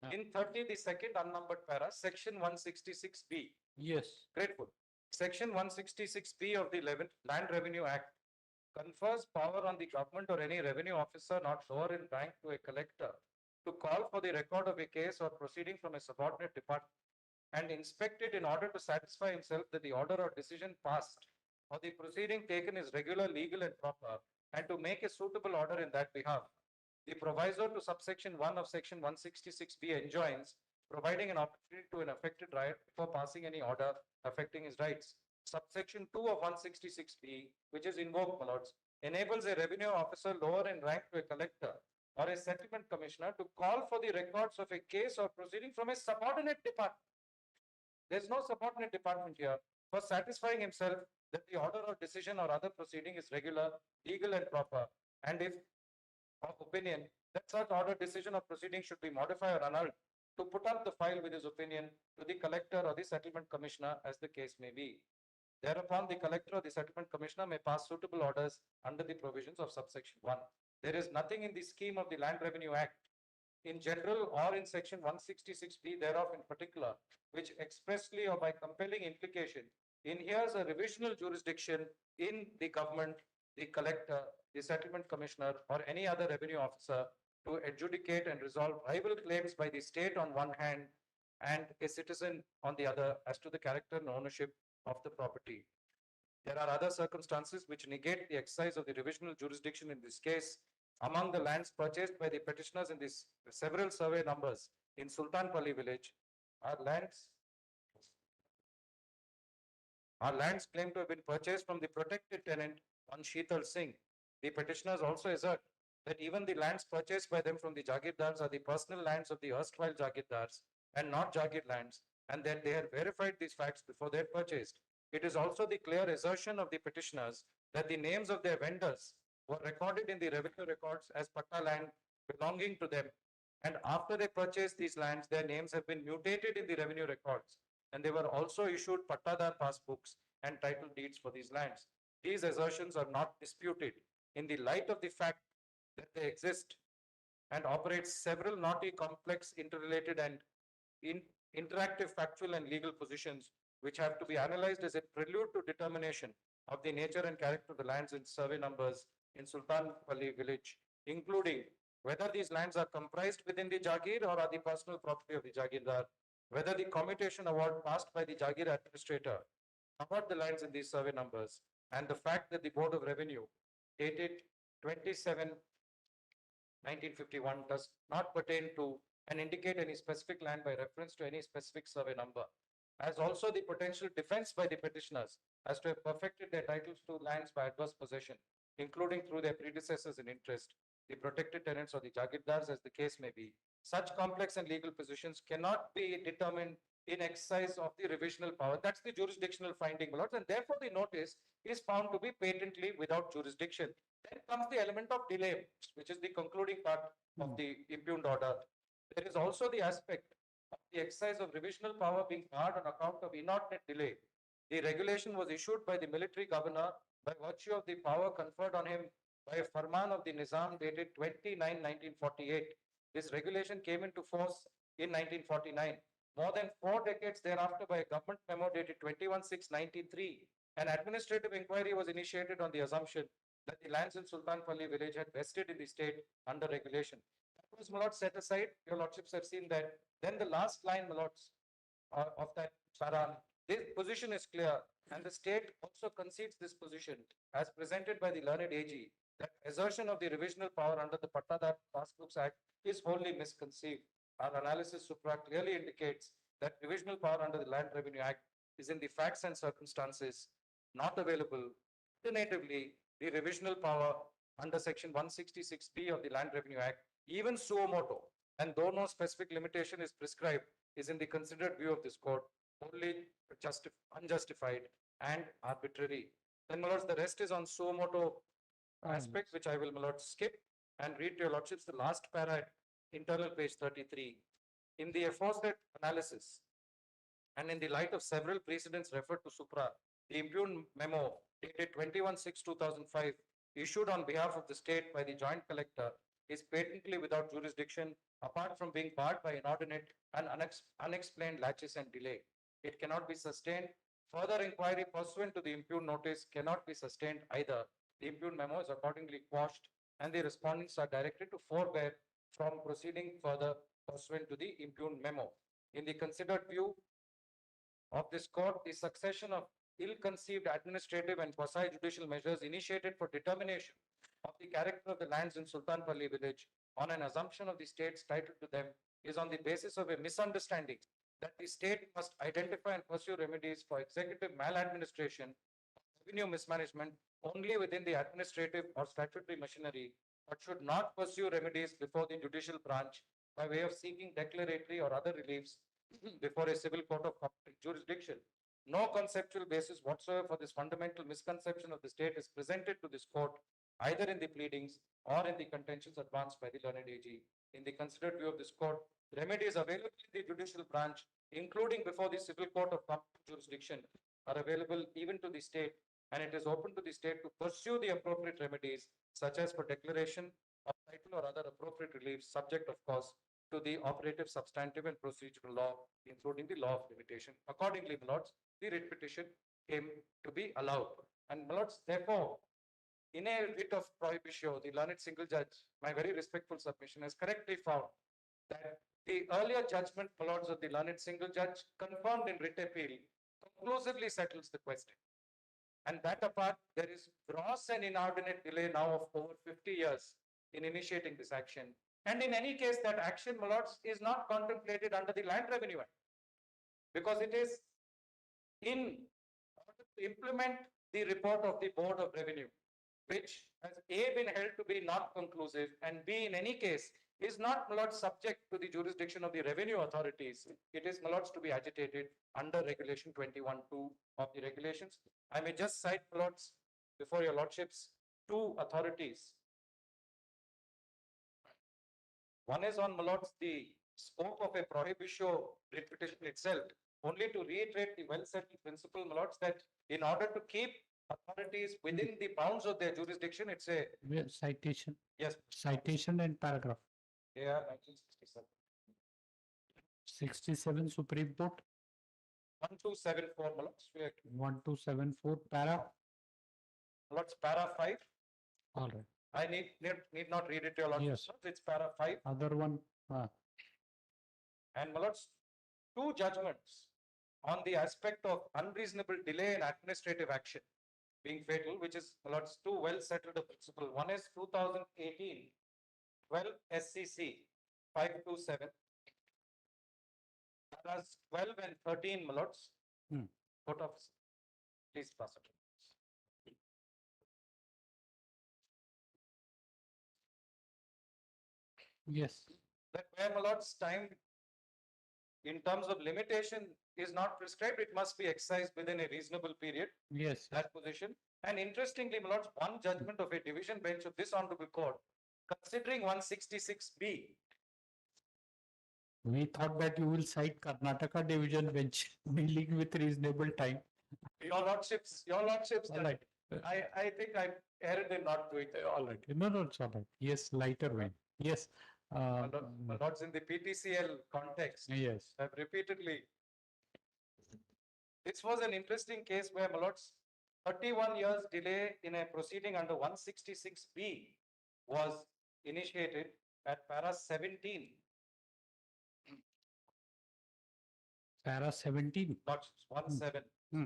[SPEAKER 2] Yeah.
[SPEAKER 11] In 30, the second unnumbered para, section 166B.
[SPEAKER 2] Yes.
[SPEAKER 11] Grateful. Section 166B of the 11th Land Revenue Act confers power on the government or any revenue officer not lower in rank to a collector to call for the record of a case or proceeding from a subordinate department and inspect it in order to satisfy himself that the order or decision passed or the proceeding taken is regular, legal and proper, and to make a suitable order in that behalf. The proviso to subsection 1 of section 166B enjoins providing an opportunity to an affected right before passing any order affecting his rights. Subsection 2 of 166B, which is invoked, my lords, enables a revenue officer lower in rank to a collector or a settlement commissioner to call for the records of a case or proceeding from a subordinate department. There's no subordinate department here for satisfying himself that the order or decision or other proceeding is regular, legal and proper, and if of opinion that such order, decision or proceeding should be modified or annulled, to put up the file with his opinion to the collector or the settlement commissioner as the case may be. Thereupon, the collector or the settlement commissioner may pass suitable orders under the provisions of subsection 1. There is nothing in the scheme of the Land Revenue Act in general or in section 166B thereof in particular, which expressly or by compelling implication inheres a revisional jurisdiction in the government, the collector, the settlement commissioner, or any other revenue officer to adjudicate and resolve rival claims by the state on one hand and a citizen on the other as to the character and ownership of the property. There are other circumstances which negate the exercise of the revisional jurisdiction in this case. Among the lands purchased by the petitioners in this several survey numbers in Sultanpalli village are lands claimed to have been purchased from the protected tenant on Sheetal Singh. The petitioners also assert that even the lands purchased by them from the Jagirdars are the personal lands of the erstwhile Jagirdars and not Jagir lands, and that they had verified these facts before they had purchased. It is also the clear assertion of the petitioners that the names of their vendors were recorded in the revenue records as patta land belonging to them, and after they purchased these lands, their names have been mutated in the revenue records, and they were also issued pattadar passbooks and title deeds for these lands. These assertions are not disputed in the light of the fact that they exist and operate several knotty, complex, interrelated and interactive factual and legal positions which have to be analyzed as a prelude to determination of the nature and character of the lands and survey numbers in Sultanpalli village, including whether these lands are comprised within the Jagir or are the personal property of the Jagirdar, whether the commutation award passed by the Jagir administrator covered the lands in these survey numbers, and the fact that the Board of Revenue dated 27/1951 does not pertain to and indicate any specific land by reference to any specific survey number, as also the potential defense by the petitioners as to have perfected their titles to lands by adverse possession, including through their predecessors in interest, the protected tenants or the Jagirdars as the case may be. Such complex and legal positions cannot be determined in exercise of the revisional power. That's the jurisdictional finding, my lords, and therefore the notice is found to be patently without jurisdiction. Then comes the element of delay, which is the concluding part of the impugned order. There is also the aspect of the exercise of revisional power being barred on account of inordinate delay. The regulation was issued by the military governor by virtue of the power conferred on him by a Farman of the Nizam dated 29/1948. This regulation came into force in 1949 More than 4 decades thereafter, by a government memo dated 21/6/93, an administrative inquiry was initiated on the assumption that the lands in Sultanpalli village had vested in the state under regulation. That was, my lord, set aside. Your lordships have seen that. Then the last line, my lords, of that para, this position is clear, and the state also concedes this position as presented by the learned AG, that assertion of the revisional power under the Pattadar Passbooks Act is wholly misconceived. Our analysis supra clearly indicates that revisional power under the Land Revenue Act is in the facts and circumstances not available. Alternatively, the revisional power under section 166B of the Land Revenue Act, even suo moto, and though no specific limitation is prescribed, is in the considered view of this court wholly unjustified and arbitrary. Then, my lords, the rest is on suo moto aspect, which I will, my lord, skip and read to your lordships the last para, internal page 33. In the aforesaid analysis, and in the light of several precedents referred to supra, the impugned memo dated 21/6/2005, issued on behalf of the state by the joint collector, is patently without jurisdiction, apart from being barred by inordinate and unexplained laches and delay. It cannot be sustained. Further inquiry pursuant to the impugned notice cannot be sustained either. The impugned memo is accordingly quashed, and the respondents are directed to forbear from proceeding further pursuant to the impugned memo. In the considered view of this court, the succession of ill-conceived administrative and quasi-judicial measures initiated for determination of the character of the lands in Sultanpalli village on an assumption of the state's title to them is on the basis of a misunderstanding that the state must identify and pursue remedies for executive maladministration, revenue mismanagement only within the administrative or statutory machinery, but should not pursue remedies before the judicial branch by way of seeking declaratory or other reliefs before a civil court of competent jurisdiction. No conceptual basis whatsoever for this fundamental misconception of the state is presented to this court, either in the pleadings or in the contentions advanced by the learned AG. In the considered view of this court, remedies available in the judicial branch, including before the civil court of competent jurisdiction, are available even to the state, and it is open to the state to pursue the appropriate remedies, such as for declaration of title or other appropriate reliefs, subject, of course, to the operative, substantive, and procedural law, including the law of limitation. Accordingly, my lords, the writ petition came to be allowed. And my lords, therefore, in a writ of prohibitio, the learned single judge, my very respectful submission, has correctly found that the earlier judgment, my lords, of the learned single judge, confirmed in writ appeal, conclusively settles the question. And that apart, there is gross and inordinate delay now of over 50 years in initiating this action. And in any case, that action, my lords, is not contemplated under the Land Revenue Act, because it is in order to implement the report of the Board of Revenue, which has A, been held to be not conclusive, and B, in any case, is not, my lords, subject to the jurisdiction of the revenue authorities. It is, my lords, to be agitated under Regulation 21(2) of the regulations. I may just cite, my lords, before your lordships, two authorities. One is on, my lords, the scope of a prohibitio writ petition itself, only to reiterate the well-settled principle, my lords, that in order to keep authorities within the bounds of their jurisdiction, it's a
[SPEAKER 2] Citation,
[SPEAKER 11] yes,
[SPEAKER 2] citation and paragraph.
[SPEAKER 11] yeah, 1967.
[SPEAKER 2] 67 Supreme Court,
[SPEAKER 11] 1274, my lords.
[SPEAKER 2] 1274 para.
[SPEAKER 11] My lords, para 5.
[SPEAKER 2] All right.
[SPEAKER 11] I need not read it to your lords.
[SPEAKER 2] Yes.
[SPEAKER 11] It's para 5.
[SPEAKER 2] Other one,
[SPEAKER 11] And my lords, two judgments on the aspect of unreasonable delay in administrative action being fatal, which is, my lords, two well settled principle. One is 2018 12 SCC 527. Paras 12 and 13, my lords. Court officer, please pass it.
[SPEAKER 2] yes.
[SPEAKER 11] That where, my lords, time in terms of limitation is not prescribed, it must be exercised within a reasonable period.
[SPEAKER 2] Yes.
[SPEAKER 11] That position. And interestingly, my lords, one judgment of a division bench of this honorable court, considering 166B.
[SPEAKER 2] We thought that you will cite Karnataka division bench dealing with reasonable time.
[SPEAKER 11] Your lordships,
[SPEAKER 2] All right.
[SPEAKER 11] I think I erred in not doing that.
[SPEAKER 2] All right. No, it's all right. Yes, lighter vein. Yes.
[SPEAKER 11] My lords, in the PTCL context,
[SPEAKER 2] Yes.
[SPEAKER 11] I've repeatedly. This was an interesting case where, my lords, 31 years delay in a proceeding under 166B was initiated at para 17.
[SPEAKER 2] Para 17.
[SPEAKER 11] Lords, 17.
[SPEAKER 2] Hmm.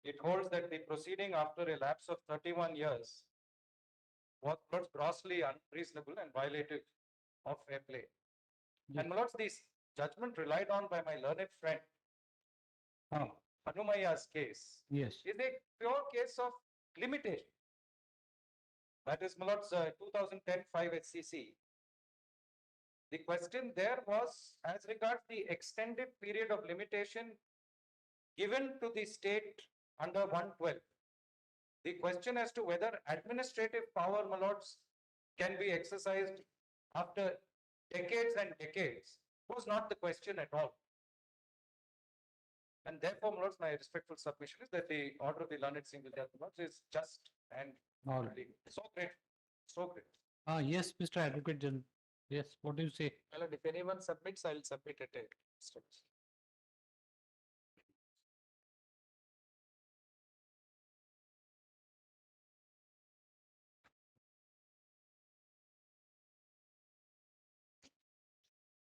[SPEAKER 11] It holds that the proceeding after a lapse of 31 years was grossly unreasonable and violative of fair play.
[SPEAKER 2] Yes.
[SPEAKER 11] And my lords, this judgment relied on by my learned friend, Hanumaya's case,
[SPEAKER 2] Yes.
[SPEAKER 11] is a pure case of limitation. That is, my lords, 2010 5 HCC. The question there was as regards the extended period of limitation given to the state under 112. The question as to whether administrative power, my lords, can be exercised after decades and decades was not the question at all. And therefore, my lords, my respectful submission is that the order of the learned single judge, my lords, is just and
[SPEAKER 2] All right.
[SPEAKER 11] so great, so great.
[SPEAKER 2] Yes, Mr. Advocate General. Yes, what do you say?
[SPEAKER 3] Well, if anyone submits, I'll submit at a stage.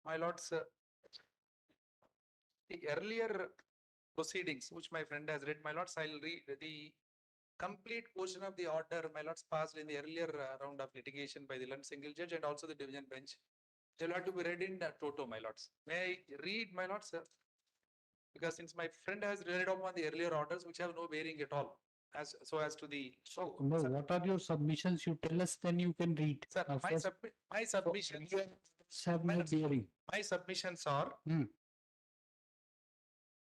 [SPEAKER 3] My lords, the earlier proceedings, which my friend has read, my lords, I'll read the complete portion of the order, my lords, passed in the earlier round of litigation by the learned single judge and also the division bench. They'll have to be read in toto, my lords. May I read, my lords? Because since my friend has relied upon the earlier orders, which have no bearing at all, as to the.
[SPEAKER 2] So, no, what are your submissions? You tell us, then you can read.
[SPEAKER 3] Sir, my submissions
[SPEAKER 2] Have no bearing.
[SPEAKER 3] my submissions are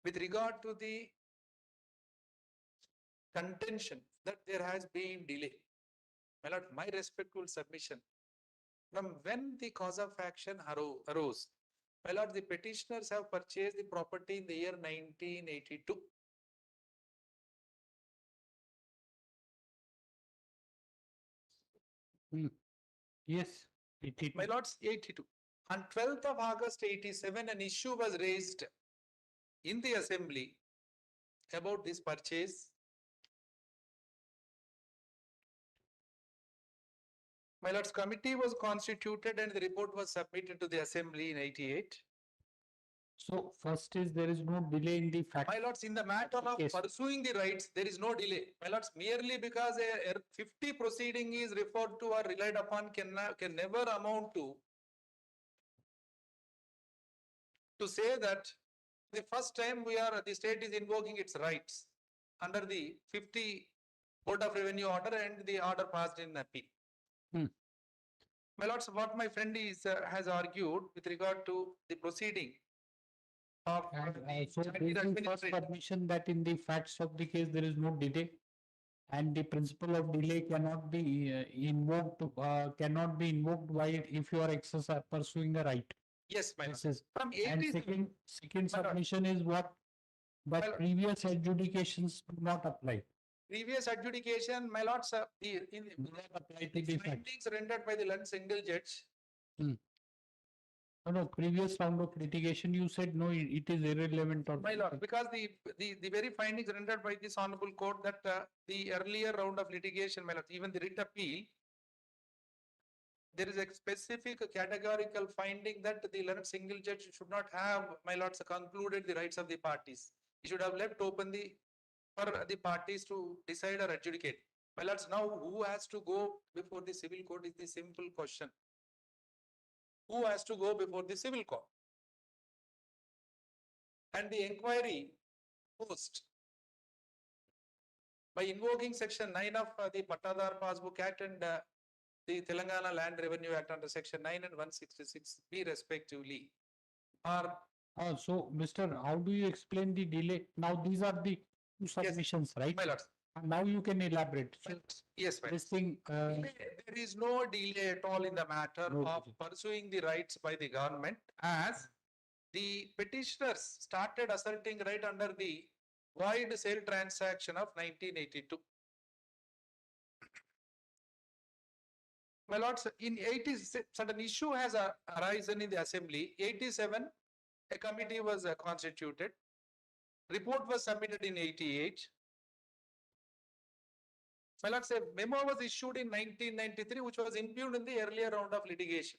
[SPEAKER 3] with regard to the contention that there has been delay. My lord, my respectful submission. From when the cause of action arose, my lord, the petitioners have purchased the property in the year 1982.
[SPEAKER 2] Yes. 82.
[SPEAKER 3] My lords, 82. On 12th of August 87, an issue was raised in the assembly about this purchase. My lords, committee was constituted and the report was submitted to the assembly in 88.
[SPEAKER 2] So, first is there is no delay in the fact.
[SPEAKER 3] My lords, in the matter of
[SPEAKER 2] Yes.
[SPEAKER 3] pursuing the rights, there is no delay. My lords, merely because a 50 proceeding is referred to or relied upon can never amount to say that the first time the state is invoking its rights under the 50 Board of Revenue order and the order passed in appeal. My lords, what my friend has argued with regard to the proceeding of
[SPEAKER 2] So, the first submission that in the facts of the case there is no delay, and the principle of delay cannot be invoked. Cannot be invoked by it if you are pursuing a right.
[SPEAKER 3] Yes, my lord.
[SPEAKER 2] This is
[SPEAKER 3] From
[SPEAKER 2] and
[SPEAKER 3] 80,
[SPEAKER 2] second
[SPEAKER 3] My lord.
[SPEAKER 2] submission is what that previous adjudications do not apply.
[SPEAKER 3] previous adjudication, my lords,
[SPEAKER 2] Do not apply to the fact.
[SPEAKER 3] findings rendered by the learned single judge.
[SPEAKER 2] No, previous round of litigation, you said no, it is irrelevant or.
[SPEAKER 3] My lord, because the very findings rendered by this honorable court that the earlier round of litigation, my lord, even the writ appeal, there is a specific categorical finding that the learned single judge should not have, my lords, concluded the rights of the parties. He should have left open for the parties to decide or adjudicate. My lords, now who has to go before the civil court is the simple question. Who has to go before the civil court? And the inquiry post by invoking section 9 of the Pattadar Passbook Act and the Telangana Land Revenue Act under section 9 and 166B respectively are.
[SPEAKER 2] So, Mr. How do you explain the delay? Now, these are the two submissions, right?
[SPEAKER 3] My lords.
[SPEAKER 2] And now you can elaborate. So,
[SPEAKER 3] Yes, my
[SPEAKER 2] this thing.
[SPEAKER 3] there is no delay at all in the matter of pursuing the rights by the government, as the petitioners started asserting right under the void sale transaction of 1982. My lords, in 86, certain issue has arisen in the assembly. 87, a committee was constituted. Report was submitted in 88. My lords, a memo was issued in 1993, which was impugned in the earlier round of litigation.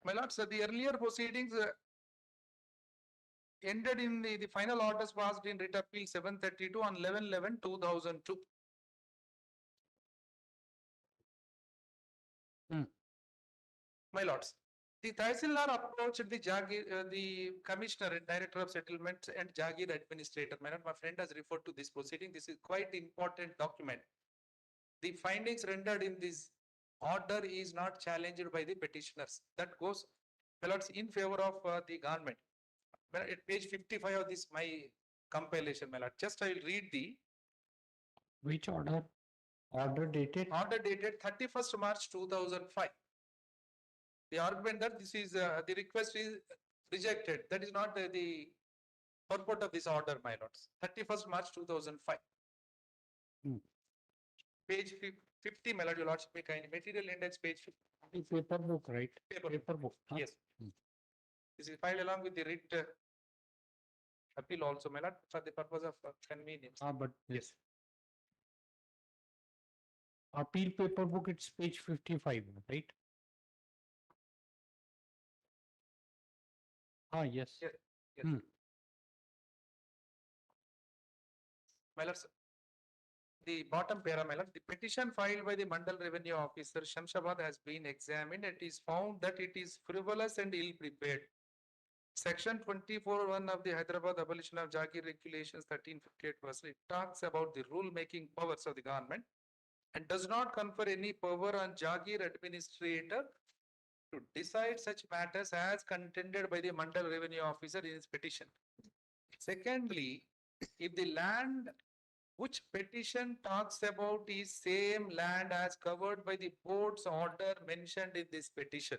[SPEAKER 3] My lords, the earlier proceedings ended in the final orders passed in writ appeal 732 on 11/11/2002. My lords, the Tahsildar approached the commissioner and director of settlements and Jagir administrator. My lord, my friend has referred to this proceeding. This is quite important document. The findings rendered in this order is not challenged by the petitioners. That goes, my lords, in favor of the government. Well, at page 55 of this, my compilation, my lord. Just I will read the
[SPEAKER 2] Which order? Order dated?
[SPEAKER 3] order dated 31st March 2005. The argument that this is, the request is rejected. That is not the purport of this order, my lords. 31st March 2005.
[SPEAKER 2] Hmm.
[SPEAKER 3] Page 50, my lord, your lordship, may kindly, material index, page 50.
[SPEAKER 2] Paper book, right?
[SPEAKER 3] Paper
[SPEAKER 2] book. Huh?
[SPEAKER 3] Yes.
[SPEAKER 2] Hmm.
[SPEAKER 3] This is filed along with the writ appeal also, my lord, for the purpose of convenience.
[SPEAKER 2] But
[SPEAKER 3] Yes.
[SPEAKER 2] appeal paper book, it's page 55, right? Yes.
[SPEAKER 3] Yes. Yes.
[SPEAKER 2] Hmm.
[SPEAKER 3] My lords, the bottom para, my lord, the petition filed by the Mandal Revenue Officer Shamshabad has been examined. It is found that it is frivolous and ill prepared. Section 24(1) of the Hyderabad Abolition of Jagir Regulations 1358 verse, it talks about the rule making powers of the government and does not confer any power on Jagir administrator to decide such matters as contended by the Mandal Revenue Officer in his petition. Secondly, if the land which petition talks about is same land as covered by the board's order mentioned in this petition,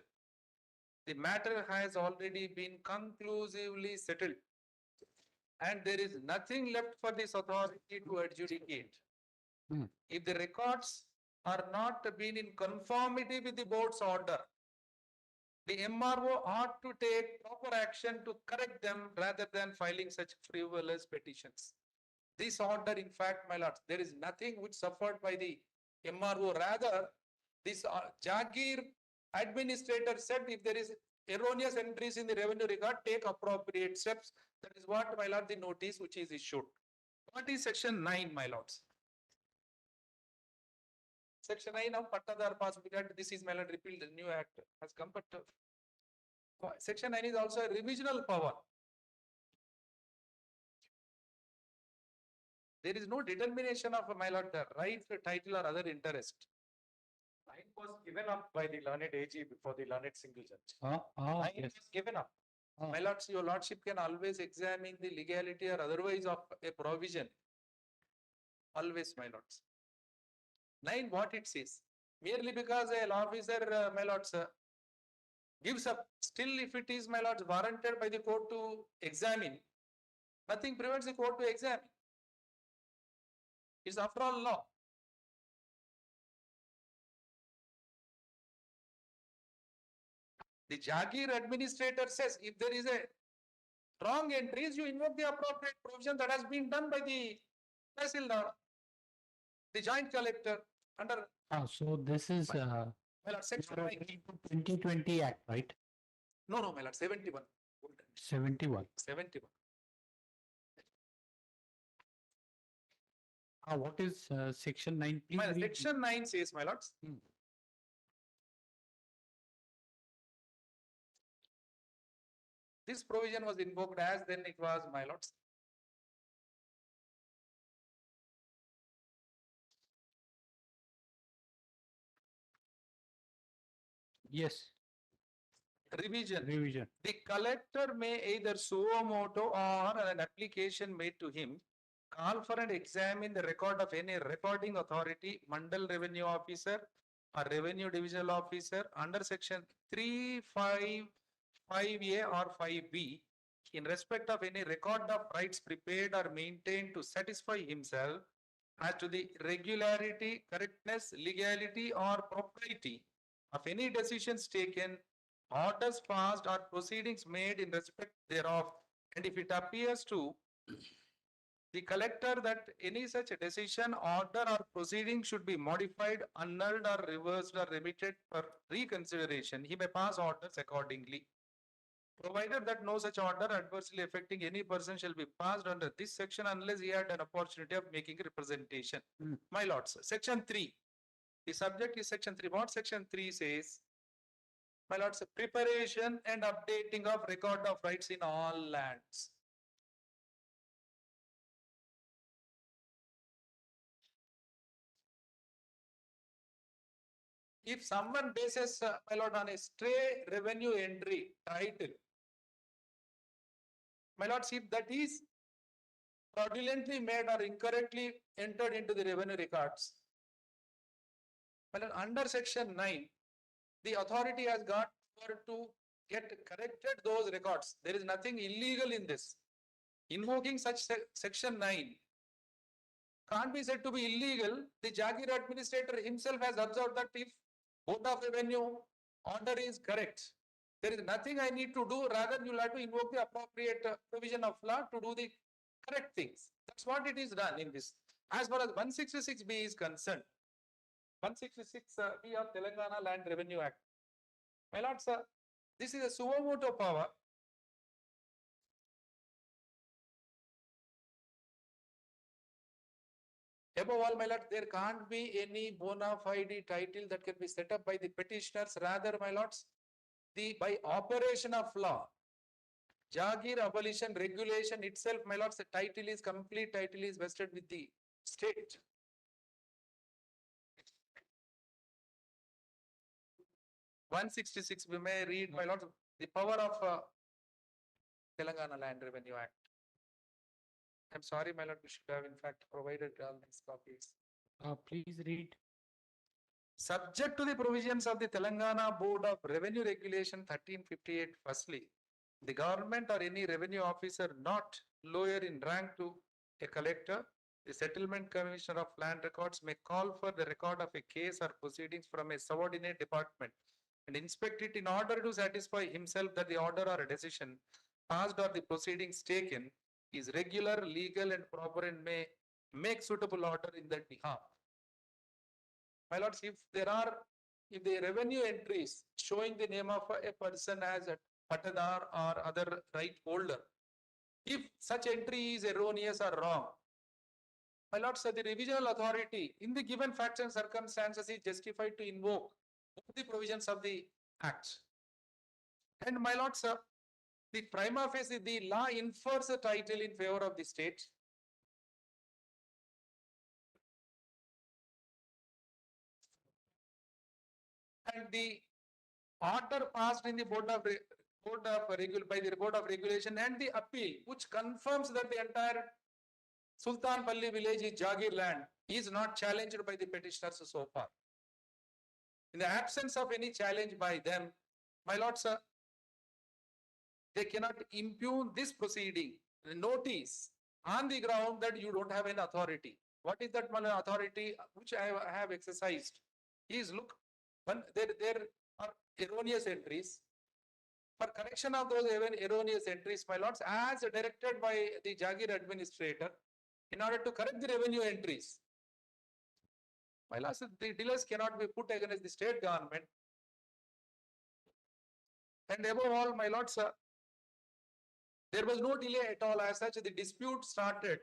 [SPEAKER 3] the matter has already been conclusively settled and there is nothing left for this authority to adjudicate.
[SPEAKER 2] Hmm.
[SPEAKER 3] If the records are not been in conformity with the board's order, the MRO ought to take proper action to correct them rather than filing such frivolous petitions. This order, in fact, my lords, there is nothing which suffered by the MRO. Rather, this Jagir administrator said if there is erroneous entries in the revenue record, take appropriate steps. That is what, my lord, the notice which is issued. What is section 9, my lords? Section 9 of Pattadar Passbook Act, this is, my lord, repealed, the new act has come, but section 9 is also a revisional power. There is no determination of, my lord, the right, title or other interest.
[SPEAKER 1] Line was given up by the learned AG before the learned single judge. Line
[SPEAKER 2] Yes.
[SPEAKER 1] was given up.
[SPEAKER 3] My lords, your lordship can always examine the legality or otherwise of a provision. Always, my lords. 9, what it says, merely because a law officer, my lords, gives up, still if it is, my lords, warranted by the court to examine, nothing prevents the court to examine. It's after all law. The Jagir administrator says if there is a wrong entries, you invoke the appropriate provision that has been done by the Tahsildar, the joint collector under
[SPEAKER 2] So this is
[SPEAKER 3] my lord, section 9.
[SPEAKER 2] 2020 Act, right?
[SPEAKER 3] No, my lord, 71.
[SPEAKER 2] 71.
[SPEAKER 3] 71.
[SPEAKER 2] What is section 9? Please
[SPEAKER 3] My lord,
[SPEAKER 2] read.
[SPEAKER 3] section 9 says, my lords, this provision was invoked as then it was, my lords.
[SPEAKER 2] Yes.
[SPEAKER 3] Revision.
[SPEAKER 2] Revision.
[SPEAKER 3] The collector may either suo moto or an application made to him call for and examine the record of any recording authority, Mandal Revenue Officer or Revenue Divisional Officer under section 355A or 5B in respect of any record of rights prepared or maintained to satisfy himself as to the regularity, correctness, legality, or propriety of any decisions taken, orders passed, or proceedings made in respect thereof, and if it appears to the collector that any such decision, order, or proceeding should be modified, annulled, or reversed, or remitted for reconsideration, he may pass orders accordingly. Provided that no such order adversely affecting any person shall be passed under this section unless he had an opportunity of making a representation. My lords, section 3. The subject is section 3. What section 3 says? My lords, preparation and updating of record of rights in all lands. If someone bases, my lord, on a stray revenue entry title, my lords, if that is fraudulently made or incorrectly entered into the revenue records, well, under section 9, the authority has got power to get corrected those records. There is nothing illegal in this. Invoking such section 9 can't be said to be illegal. The Jagir administrator himself has observed that if Board of Revenue order is correct, there is nothing I need to do. Rather, you will have to invoke the appropriate provision of law to do the correct things. That's what it is done in this. As far as 166B is concerned, 166B of Telangana Land Revenue Act. My lord, sir, this is a suo motu power. Above all, my lord, there can't be any bona fide title that can be set up by the petitioners. Rather, my lords, by operation of law, Jagir abolition regulation itself, my lords, the title is complete title is vested with the state. (166) we may read, my lords, the power of Telangana Land Revenue Act. I'm sorry, my lord, we should have in fact provided all these copies.
[SPEAKER 2] Please read.
[SPEAKER 3] Subject to the provisions of the Telangana Board of Revenue Regulation 1358, firstly, the government or any revenue officer not lower in rank to a collector, the settlement commissioner of land records may call for the record of a case or proceedings from a subordinate department and inspect it in order to satisfy himself that the order or a decision passed or the proceedings taken is regular, legal, and proper, and may make suitable order in that behalf. My lords, if the revenue entries showing the name of a person as a patadar or other right holder, if such entry is erroneous or wrong, my lords, the revisional authority in the given facts and circumstances is justified to invoke the provisions of the Act. And my lords, the prima facie, the law infers a title in favor of the state. And the order passed in the by the Board of Regulation and the appeal, which confirms that the entire Sultanpalli village is Jagir land, is not challenged by the petitioners so far. In the absence of any challenge by them, my lords, they cannot impugn this proceeding, notice on the ground that you don't have an authority. What is that authority which I have exercised? Is look, when there are erroneous entries. For correction of those erroneous entries, my lords, as directed by the Jagir administrator, in order to correct the revenue entries, my lords, the delays cannot be put against the state government. And above all, my lords, there was no delay at all. As such, the dispute started,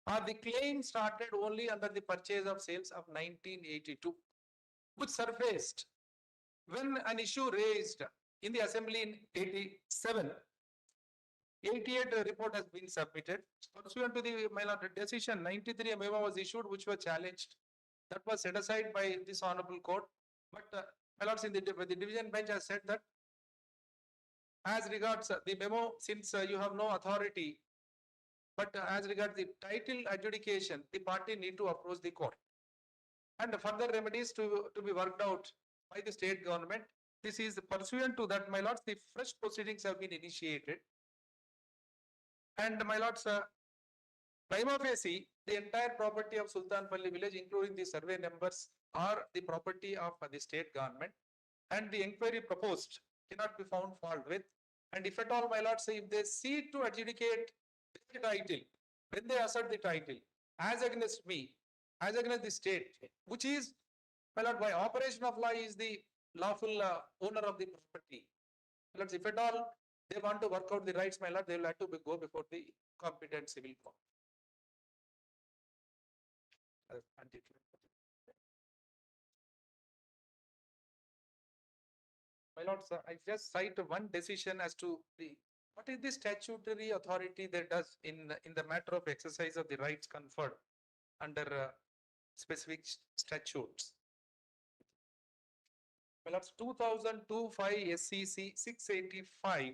[SPEAKER 3] or the claim started only under the purchase of sales of 1982, which surfaced when an issue raised in the assembly in 87. 88 report has been submitted. Pursuant to the my lord decision, 93 memo was issued, which was challenged. That was set aside by this honorable court. But my lords, in the division bench has said that as regards the memo, since you have no authority, but as regards the title adjudication, the party need to approach the court. And further remedies to be worked out by the state government. This is pursuant to that, my lords, the fresh proceedings have been initiated. And my lords, prima facie, the entire property of Sultanpalli village, including the survey numbers, are the property of the state government. And the inquiry proposed cannot be found fault with. And if at all, my lords, if they seek to adjudicate the title, when they assert the title, as against me, as against the state, which is, my lord, by operation of law is the lawful owner of the property. My lords, if at all they want to work out the rights, my lord, they will have to go before the competent civil court. My lord, sir, I just cite one decision as to the what is the statutory authority that does in the matter of exercise of the rights conferred under specific statutes. My lords, 2002-5 SCC 685.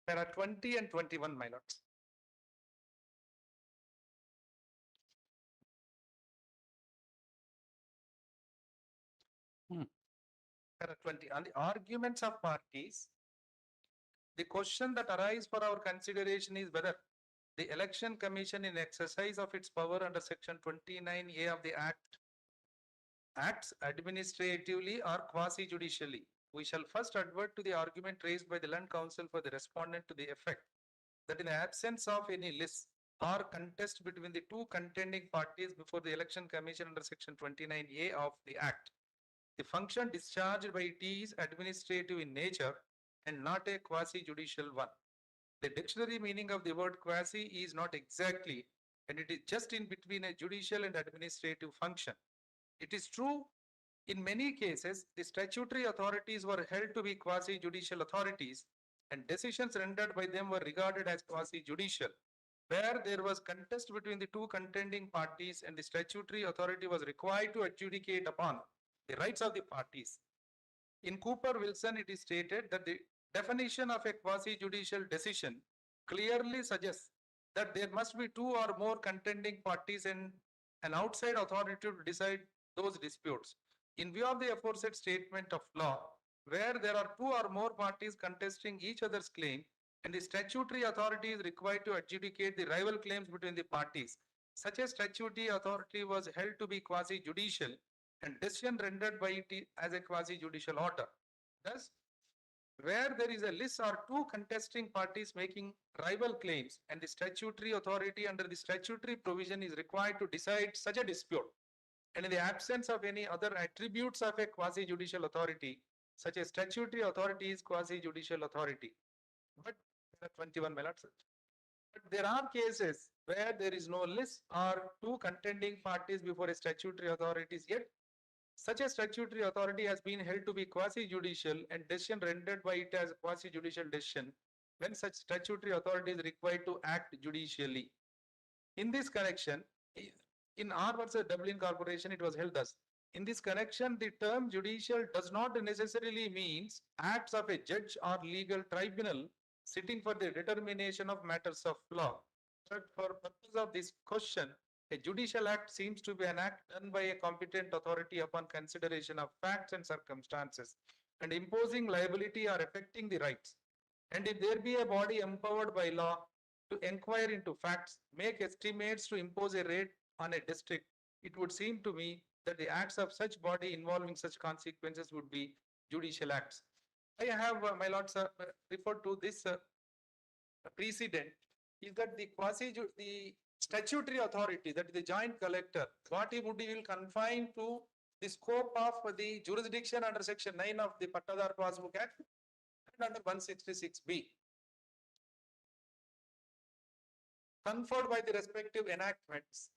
[SPEAKER 3] There are 20 and 21, my lords. There are 20. On the arguments of parties, the question that arises for our consideration is whether the Election Commission, in exercise of its power under Section 29A of the Act, acts administratively or quasi-judicially. We shall first advert to the argument raised by the Land Council for the respondent to the effect that in the absence of any list or contest between the two contending parties before the Election Commission under Section 29A of the Act, the function discharged by it is administrative in nature and not a quasi-judicial one. The dictionary meaning of the word quasi is not exactly, and it is just in between a judicial and administrative function. It is true, in many cases, the statutory authorities were held to be quasi-judicial authorities, and decisions rendered by them were regarded as quasi-judicial, where there was contest between the two contending parties and the statutory authority was required to adjudicate upon the rights of the parties. In Cooper Wilson, it is stated that the definition of a quasi-judicial decision clearly suggests that there must be two or more contending parties and an outside authority to decide those disputes. In view of the aforesaid statement of law, where there are two or more parties contesting each other's claim, and the statutory authority is required to adjudicate the rival claims between the parties, such a statutory authority was held to be quasi-judicial, and decision rendered by it as a quasi-judicial order. Thus, where there is a list or two contesting parties making rival claims, and the statutory authority under the statutory provision is required to decide such a dispute, and in the absence of any other attributes of a quasi-judicial authority, such a statutory authority is quasi-judicial authority. But there are 21, my lords. But there are cases where there is no list or two contending parties before a statutory authority is yet such a statutory authority has been held to be quasi-judicial and decision rendered by it as a quasi-judicial decision when such statutory authority is required to act judicially. In this connection, in R versus Dublin Corporation, it was held thus. In this connection, the term judicial does not necessarily means acts of a judge or legal tribunal sitting for the determination of matters of law. But for purpose of this question, a judicial act seems to be an act done by a competent authority upon consideration of facts and circumstances and imposing liability or affecting the rights. And if there be a body empowered by law to inquire into facts, make estimates to impose a rate on a district, it would seem to me that the acts of such body involving such consequences would be judicial acts. I have, my lords, referred to this precedent is that the statutory authority, that is the joint collector, what he will confine to the scope of the jurisdiction under Section 9 of the Pattadar Passbook Act and under 166B. Conferred by the respective enactments.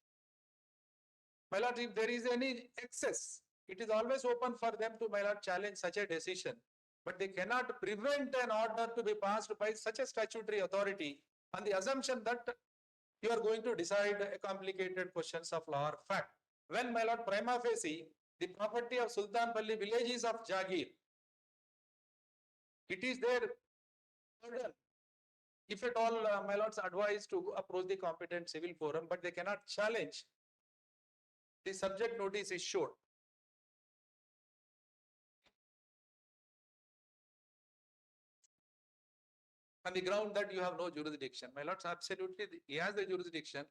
[SPEAKER 3] My lord, if there is any excess, it is always open for them to, my lord, challenge such a decision. But they cannot prevent an order to be passed by such a statutory authority on the assumption that you are going to decide complicated questions of law or fact. When, my lord, prima facie, the property of Sultanpalli village is of Jagir. It is their burden if at all, my lords advise to approach the competent civil forum, but they cannot challenge the subject notice issued. On the ground that you have no jurisdiction. My lords, absolutely, he has the jurisdiction.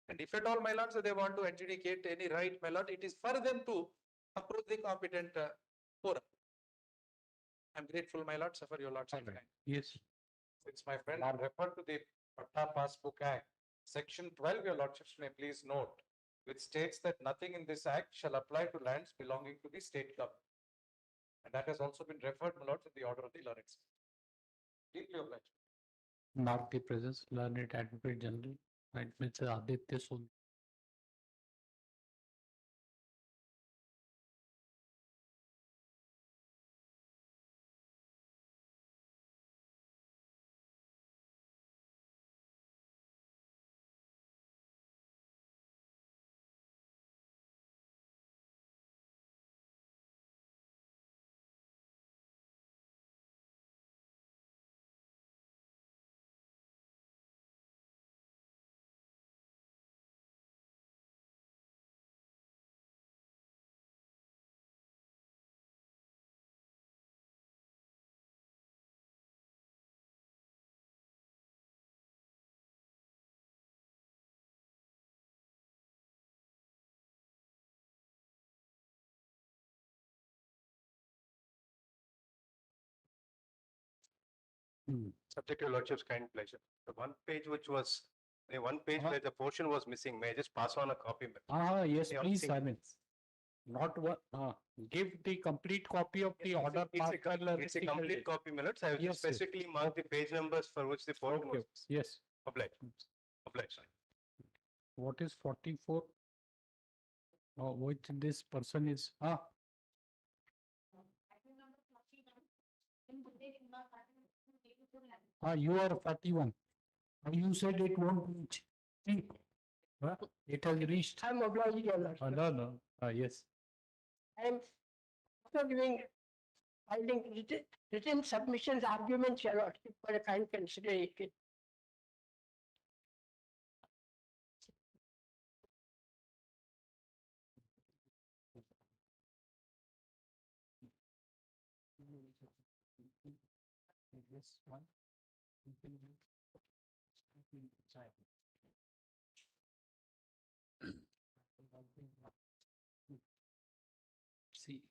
[SPEAKER 3] And if at all, my lords, they want to adjudicate any right, my lord, it is for them to approach the competent forum. I'm grateful, my lords, for your lord's time.
[SPEAKER 2] Yes.
[SPEAKER 11] Since my friend had referred to the Patta Passbook Act, section 12, your lordships may please note, which states that nothing in this act shall apply to lands belonging to the state government. And that has also been referred, my lords, in the order of the learned. Deeply obliged.
[SPEAKER 2] Mark the presence, learned advocate general, right, Mr. Aditya Sun.
[SPEAKER 6] Subject to your lordship's kind pleasure. The one page which was, the one page where the portion was missing, may I just pass on a copy?
[SPEAKER 2] Yes,
[SPEAKER 6] Yeah,
[SPEAKER 2] please,
[SPEAKER 6] see.
[SPEAKER 2] Simon. Not what, give the complete copy of the order.
[SPEAKER 6] It's a complete copy, my lords. I have
[SPEAKER 2] Yes,
[SPEAKER 6] specifically marked the page numbers for which the portion
[SPEAKER 2] Okay,
[SPEAKER 6] was
[SPEAKER 2] yes.
[SPEAKER 6] obliged. Obliged.
[SPEAKER 2] What is 44? Which this person is, you are 41. You said it won't reach. See, it has reached.
[SPEAKER 13] I'm obliged, your lordship.
[SPEAKER 2] No. Yes.
[SPEAKER 13] I'm also giving, filing written submissions, arguments, your lordship, for a kind consideration.
[SPEAKER 2] This one. See.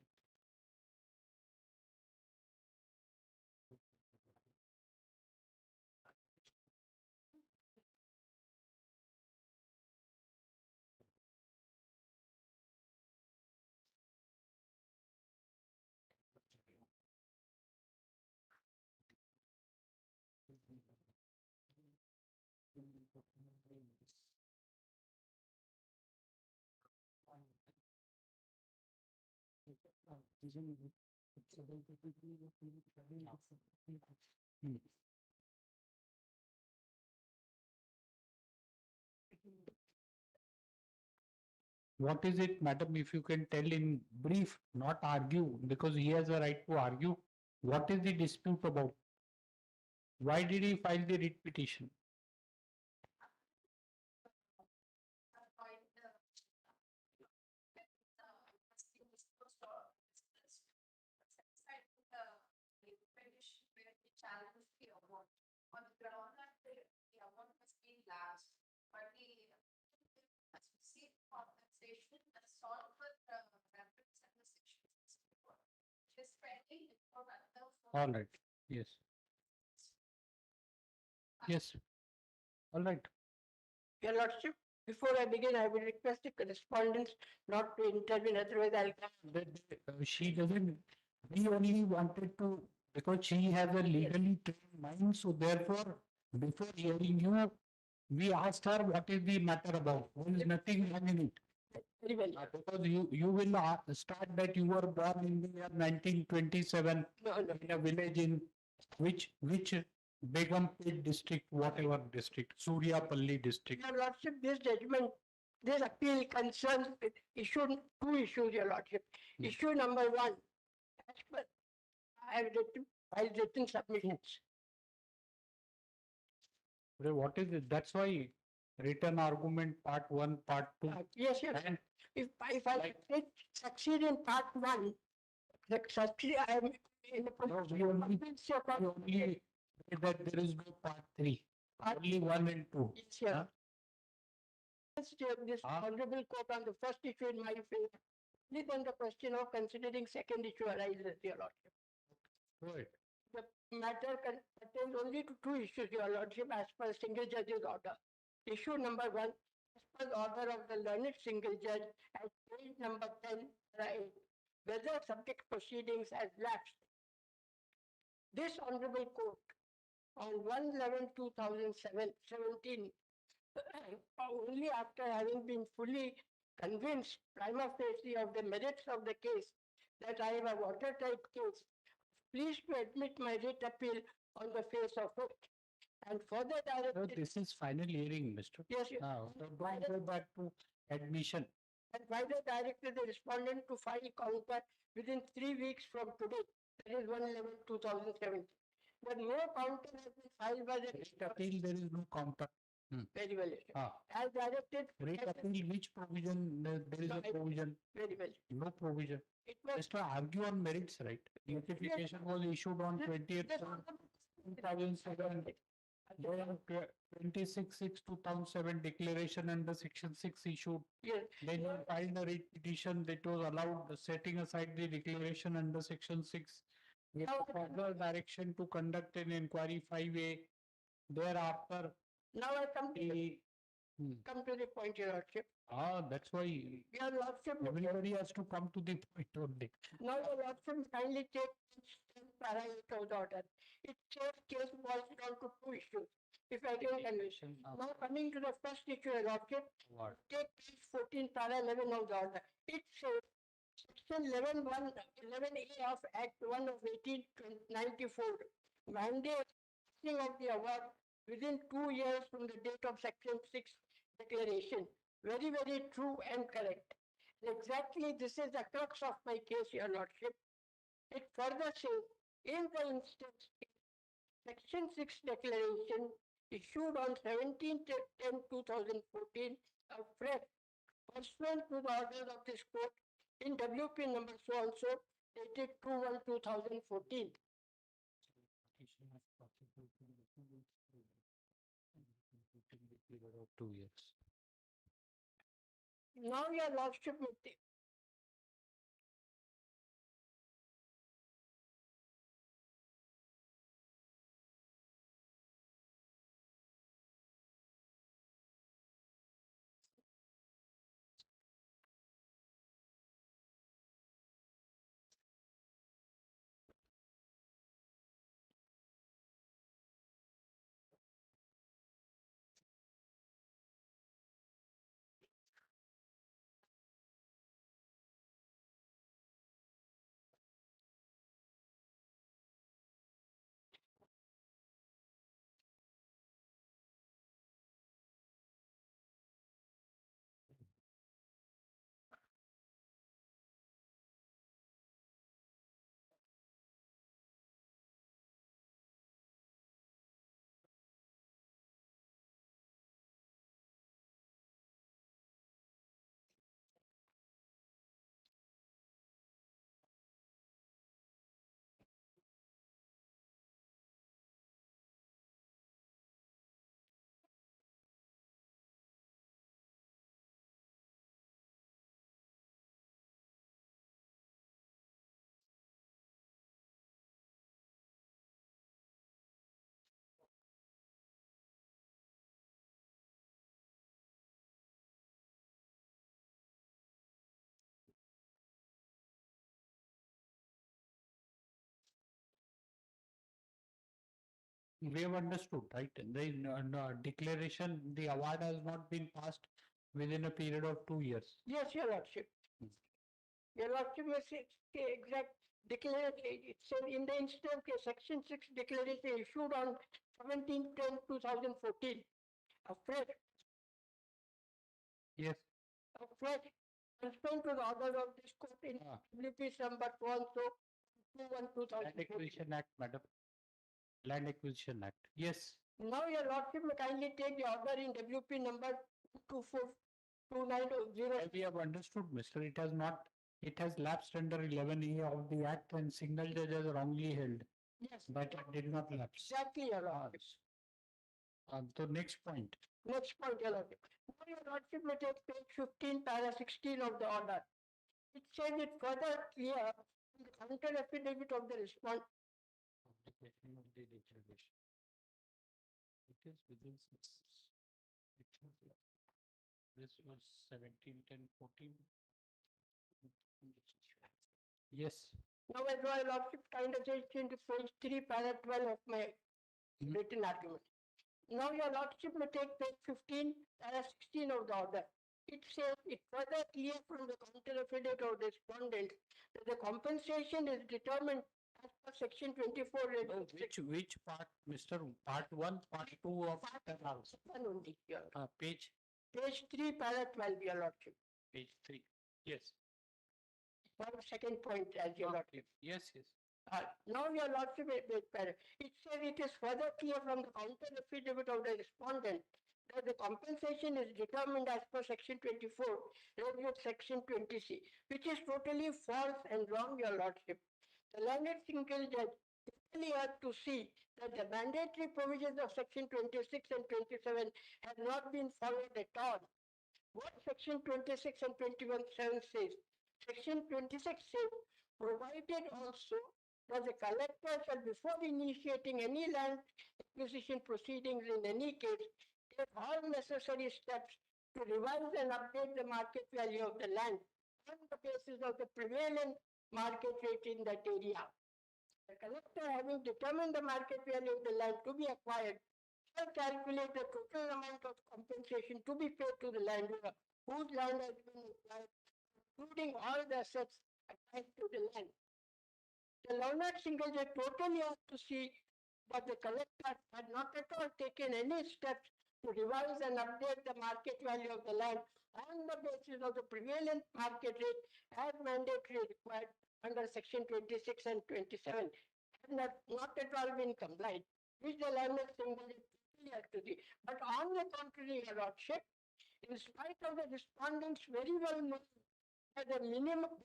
[SPEAKER 2] What is it, madam, if you can tell in brief, not argue, because he has a right to argue. What is the dispute about? Why did he file the writ petition?
[SPEAKER 9] Challenge the award on the ground that the award must be last, but the associate compensation as sought with reference in the section 64. Is pending for another.
[SPEAKER 2] All right. Yes. Yes. All right.
[SPEAKER 13] Your lordship, before I begin, I will request the correspondents not to intervene, otherwise I'll.
[SPEAKER 2] She doesn't, we only wanted to, because she has a legally trained mind, so therefore, before hearing you, we asked her what is the matter about. There is nothing wrong in it.
[SPEAKER 13] Very well.
[SPEAKER 2] Because you will start that you were born in the year 1927
[SPEAKER 13] No.
[SPEAKER 2] in a village in which Begumpet district, whatever district, Suryapalli district.
[SPEAKER 13] Your lordship, this judgment, this appeal concerns issue, two issues, your lordship. Issue number 1, as per, I have written submissions.
[SPEAKER 2] What is it? That's why written argument part 1, part 2.
[SPEAKER 13] Yes, yes.
[SPEAKER 2] And
[SPEAKER 13] If I succeed in part one, succeed, I am in a
[SPEAKER 2] no,
[SPEAKER 13] position.
[SPEAKER 2] we only,
[SPEAKER 13] Convince your
[SPEAKER 2] we only say that there is no part 3, only 1 and 2.
[SPEAKER 13] Yes, yes.
[SPEAKER 2] Huh?
[SPEAKER 13] This honorable court on the first issue in my favor. Only then the question of considering second issue arises, Your Lordship.
[SPEAKER 2] Go ahead.
[SPEAKER 13] The matter contains only two issues, Your Lordship, as per single judge's order. Issue number 1, as per the order of the learned single judge at page number 10, right, whether subject proceedings has lapsed. This honorable court on 1/11/2017, only after having been fully convinced prima facie of the merits of the case that I have a watertight case, pleased to admit my writ appeal on the face of it. And further
[SPEAKER 2] No,
[SPEAKER 13] directed.
[SPEAKER 2] this is final hearing, Mr.
[SPEAKER 13] Yes, yes.
[SPEAKER 2] Now, don't go back to admission.
[SPEAKER 13] And further directed the respondent to file counter within 3 weeks from today, that is 1/11/2017. But no counter has been filed by the
[SPEAKER 2] Rate appeal, there is no counter.
[SPEAKER 13] Very well.
[SPEAKER 2] Ah.
[SPEAKER 13] As directed.
[SPEAKER 2] Rate appeal, which provision? There is a provision.
[SPEAKER 13] Very well.
[SPEAKER 2] No provision.
[SPEAKER 13] It was.
[SPEAKER 2] Just to argue on merits, right? Notification was issued on 20th, 2007. Then 26/6/2007 declaration under section 6 issued.
[SPEAKER 13] Yes.
[SPEAKER 2] Then you filed a writ petition that was allowed, setting aside the declaration under section 6. With further direction to conduct an inquiry 5A. Thereafter.
[SPEAKER 13] Now I come to the point, Your Lordship.
[SPEAKER 2] That's why
[SPEAKER 13] Your Lordship.
[SPEAKER 2] everybody has to come to the point only.
[SPEAKER 13] Now Your Lordship kindly take para 8 of the order. It says case boils down to 2 issues. If I can condition. Now coming to the first issue, Your Lordship.
[SPEAKER 2] What?
[SPEAKER 13] Take page 14 para 11 of the order. It says section 11A of Act 1 of 1894 mandates of the award within 2 years from the date of section 6 declaration. Very, very true and correct. Exactly, this is the crux of my case, Your Lordship. It further says, in the instance, section 6 declaration issued on 17/10/2014, afresh, pursuant to the order of this court in WP number so also dated 2/1/2014.
[SPEAKER 2] Period of 2 years.
[SPEAKER 13] Now, Your Lordship,
[SPEAKER 2] We have understood, right? The declaration, the award has not been passed within a period of 2 years.
[SPEAKER 13] yes, Your Lordship. Your Lordship may say exact declaration. It said in the instance case, section 6 declaration issued on 17/10/2014. Afresh,
[SPEAKER 2] Yes.
[SPEAKER 13] afresh, pursuant to the order of this court in WP number 1 so 2/1/2014.
[SPEAKER 2] Land Acquisition Act, madam. Land Acquisition Act. Yes.
[SPEAKER 13] Now your lordship may kindly take the order in WP number 2429.
[SPEAKER 2] We have understood, Mr. It has not, it has lapsed under 11A of the Act and single judge has wrongly held.
[SPEAKER 13] Yes,
[SPEAKER 2] But it did not lapse.
[SPEAKER 13] exactly, your lordship.
[SPEAKER 2] So next point.
[SPEAKER 13] Next point, your lordship. Now your lordship may take page 15, para 16 of the order. It says it further clear in the counter affidavit of the respondent.
[SPEAKER 2] Application of the declaration. It is within 6. This was 17/10/14. Yes.
[SPEAKER 13] Now I draw your lordship kind attention to page 3, para 12 of my written argument. Now your lordship may take page 15, para 16 of the order. It says it further clear from the counter affidavit of the respondent that the compensation is determined as per section 24.
[SPEAKER 2] Which part, Mr. Part 1, Part 2 of that house?
[SPEAKER 13] Only,
[SPEAKER 2] Page,
[SPEAKER 13] page 3, para 12, your lordship.
[SPEAKER 2] page 3. Yes.
[SPEAKER 13] One second point, as your lordship.
[SPEAKER 2] Yes, yes.
[SPEAKER 13] Now your lordship, it says it is further clear from the counter affidavit of the respondent that the compensation is determined as per section 24, with section 20C, which is totally false and wrong, your lordship. The learned single judge clearly had to see that the mandatory provisions of section 26 and 27 have not been followed at all. What section 26 and 21 says? Section 26 says, provided also that the collector shall, before initiating any land acquisition proceedings in any case, take all necessary steps to revise and update the market value of the land on the basis of the prevailing market rate in that area. The collector, having determined the market value of the land to be acquired, shall calculate the total amount of compensation to be paid to the landowner whose land has been acquired, including all the assets attached to the land. The learned single judge totally has to see that the collector had not at all taken any steps to revise and update the market value of the land on the basis of the prevailing market rate as mandatory required under section 26 and 27, and not at all been complied, which the learned single judge totally has to see. But on the contrary, your lordship, in spite of the respondents very well knowing that the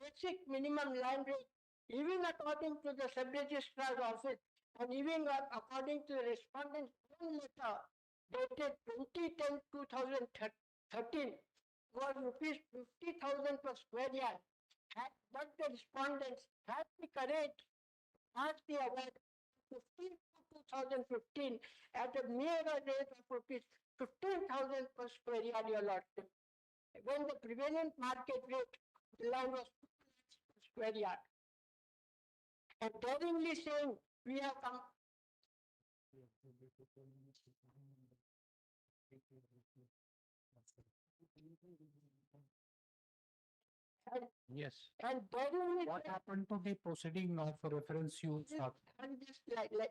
[SPEAKER 13] basic minimum land rate, even according to the sub-registrar's office, and even according to the respondent's own letter dated 2010-2013, was rupees 50,000 per square yard. But the respondents had the courage to ask the award 2015 at a mere rate of rupees 15,000 per square yard, your lordship, when the prevailing market rate of the land was 2 lakhs per square yard. And daringly saying, we have come.
[SPEAKER 2] Yes.
[SPEAKER 13] And daringly
[SPEAKER 2] What happened to the proceeding of reference you thought?
[SPEAKER 13] And just let me.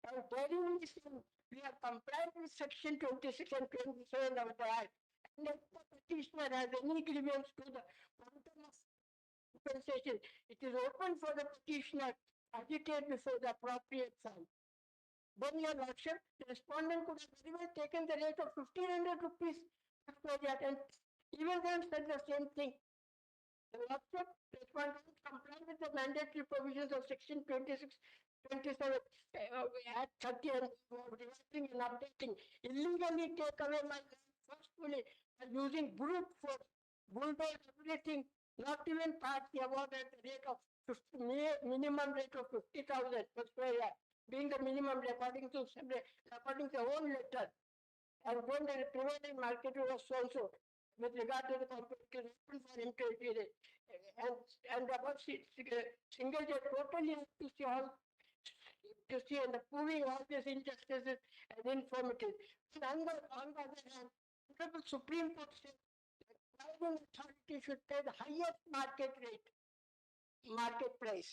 [SPEAKER 13] And daringly saying, we have complied with section 26 and 27 of the Act. And if the petitioner has any grievance to the quantum of compensation, it is open for the petitioner to agitate before the appropriate form. Then, your lordship, the respondent could have very well taken the rate of 1,500 rupees per square yard, and even then said the same thing. The lordship, respondent comply with the mandatory provisions of section 26, 27, Act 30, and revising and updating. Illegally take away my land forcefully and using brute force, bulldoze everything, not even pass the award at the rate of minimum rate of 50,000 per square yard, being the minimum according to their own letter. And when the prevailing market was so with regard to the competition open for him to and about single judge totally has to see all to see and proving all these injustices and infirmities. And on the other hand, the Supreme Court said that private authority should pay the highest market price.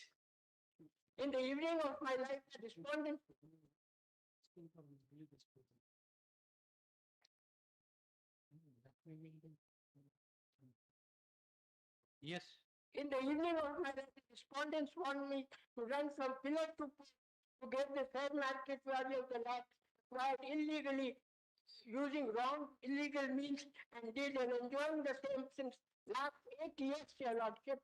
[SPEAKER 13] In the evening of my life, the respondent.
[SPEAKER 2] Yes.
[SPEAKER 13] In the evening of my life, the respondents want me to run from pillar to post to get the fair market value of the land acquired illegally using wrong illegal means and did and enjoying the same since last 8 years, Your Lordship,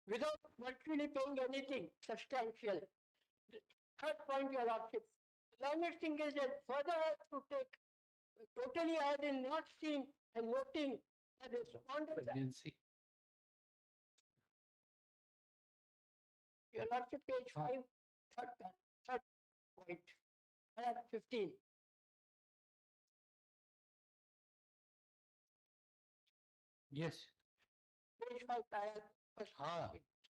[SPEAKER 13] without virtually paying anything substantial. Third point, Your Lordship, learned singles that further has to take totally add in not seeing and noting the respondents.
[SPEAKER 2] Agency.
[SPEAKER 13] Your Lordship, page 5, third point, 15.
[SPEAKER 2] Yes.
[SPEAKER 13] Page 5, first.
[SPEAKER 2] Ah.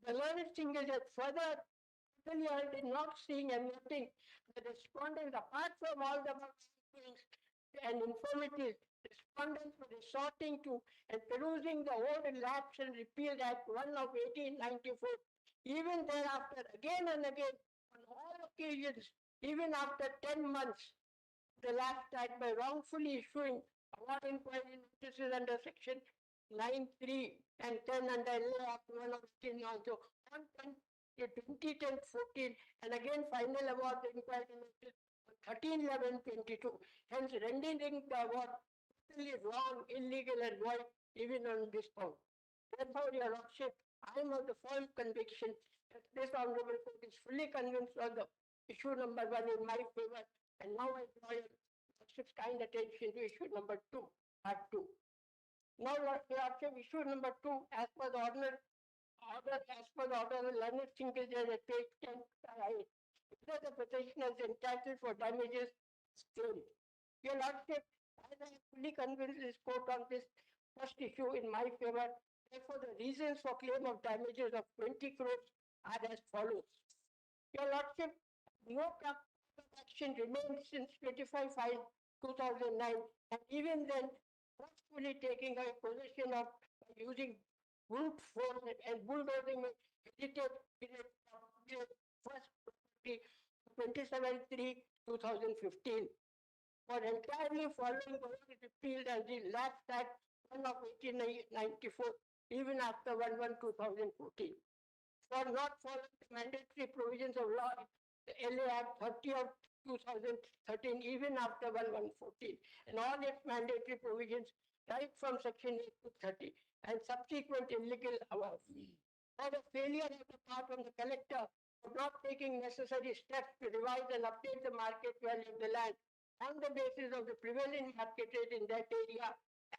[SPEAKER 13] The learned singles that further totally add in not seeing and noting the respondents apart from all the things and infirmities, respondents were resorting to and perusing the old lapse and repealed Act 1 of 1894. Even thereafter, again and again, on all occasions, even after 10 months, the last act by wrongfully issuing award inquiry notices under section 9(3) and 10 under LA Act 1 of 18 also on 2010-14 and again final award inquiry notice on 13/11/22, hence rendering the award totally wrong, illegal and void even on this count. Therefore, Your Lordship, I am of the firm conviction that this Honorable Court is fully convinced of the issue number 1 in my favor, and now I draw Your Lordship's kind attention to issue number 2, part 2. Now, Your Lordship, issue number 2, as per the order of the learned single judge at page 10, whether the petitioner is entitled for damages claimed. Your Lordship, as I am fully convinced this court on this first issue in my favor, therefore the reasons for claim of damages of 20 crores are as follows. Your Lordship, no action remains since 25/5/2009, and even then, forcefully taking a possession of using brute force and bulldozing heritage period first property 27/3/2015 for entirely following the repealed and the last act 1 of 1894 even after 1/1/2014 for not following the mandatory provisions of law LA Act 30 of 2013 even after 1/1/14 and all its mandatory provisions right from section 8 to 30 and subsequent illegal awards. For the failure of the part of the collector for not taking necessary steps to revise and update the market value of the land on the basis of the prevailing market rate in that area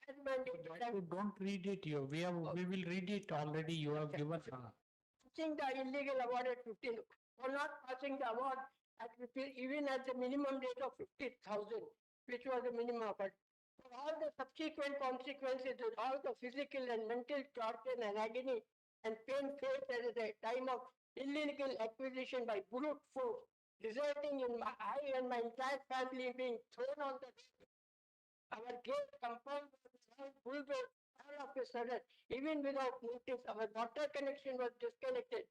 [SPEAKER 13] as mandated.
[SPEAKER 2] You don't read it here. We will read it already. You have given.
[SPEAKER 13] Passing the illegal award at 15 for not passing the award at 15, even at the minimum rate of 50,000, which was the minimum award. For all the subsequent consequences of all the physical and mental torture and agony and pain faced at the time of illegal acquisition by brute force, resulting in I and my entire family being thrown on the our gate compound bulldozer all of a sudden, even without notice, our water connection was disconnected.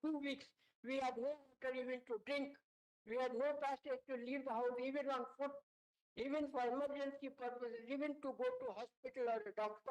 [SPEAKER 13] For 2 weeks, we had no water even to drink. We had no passage to leave the house, even on foot, even for emergency purposes, even to go to hospital or a doctor.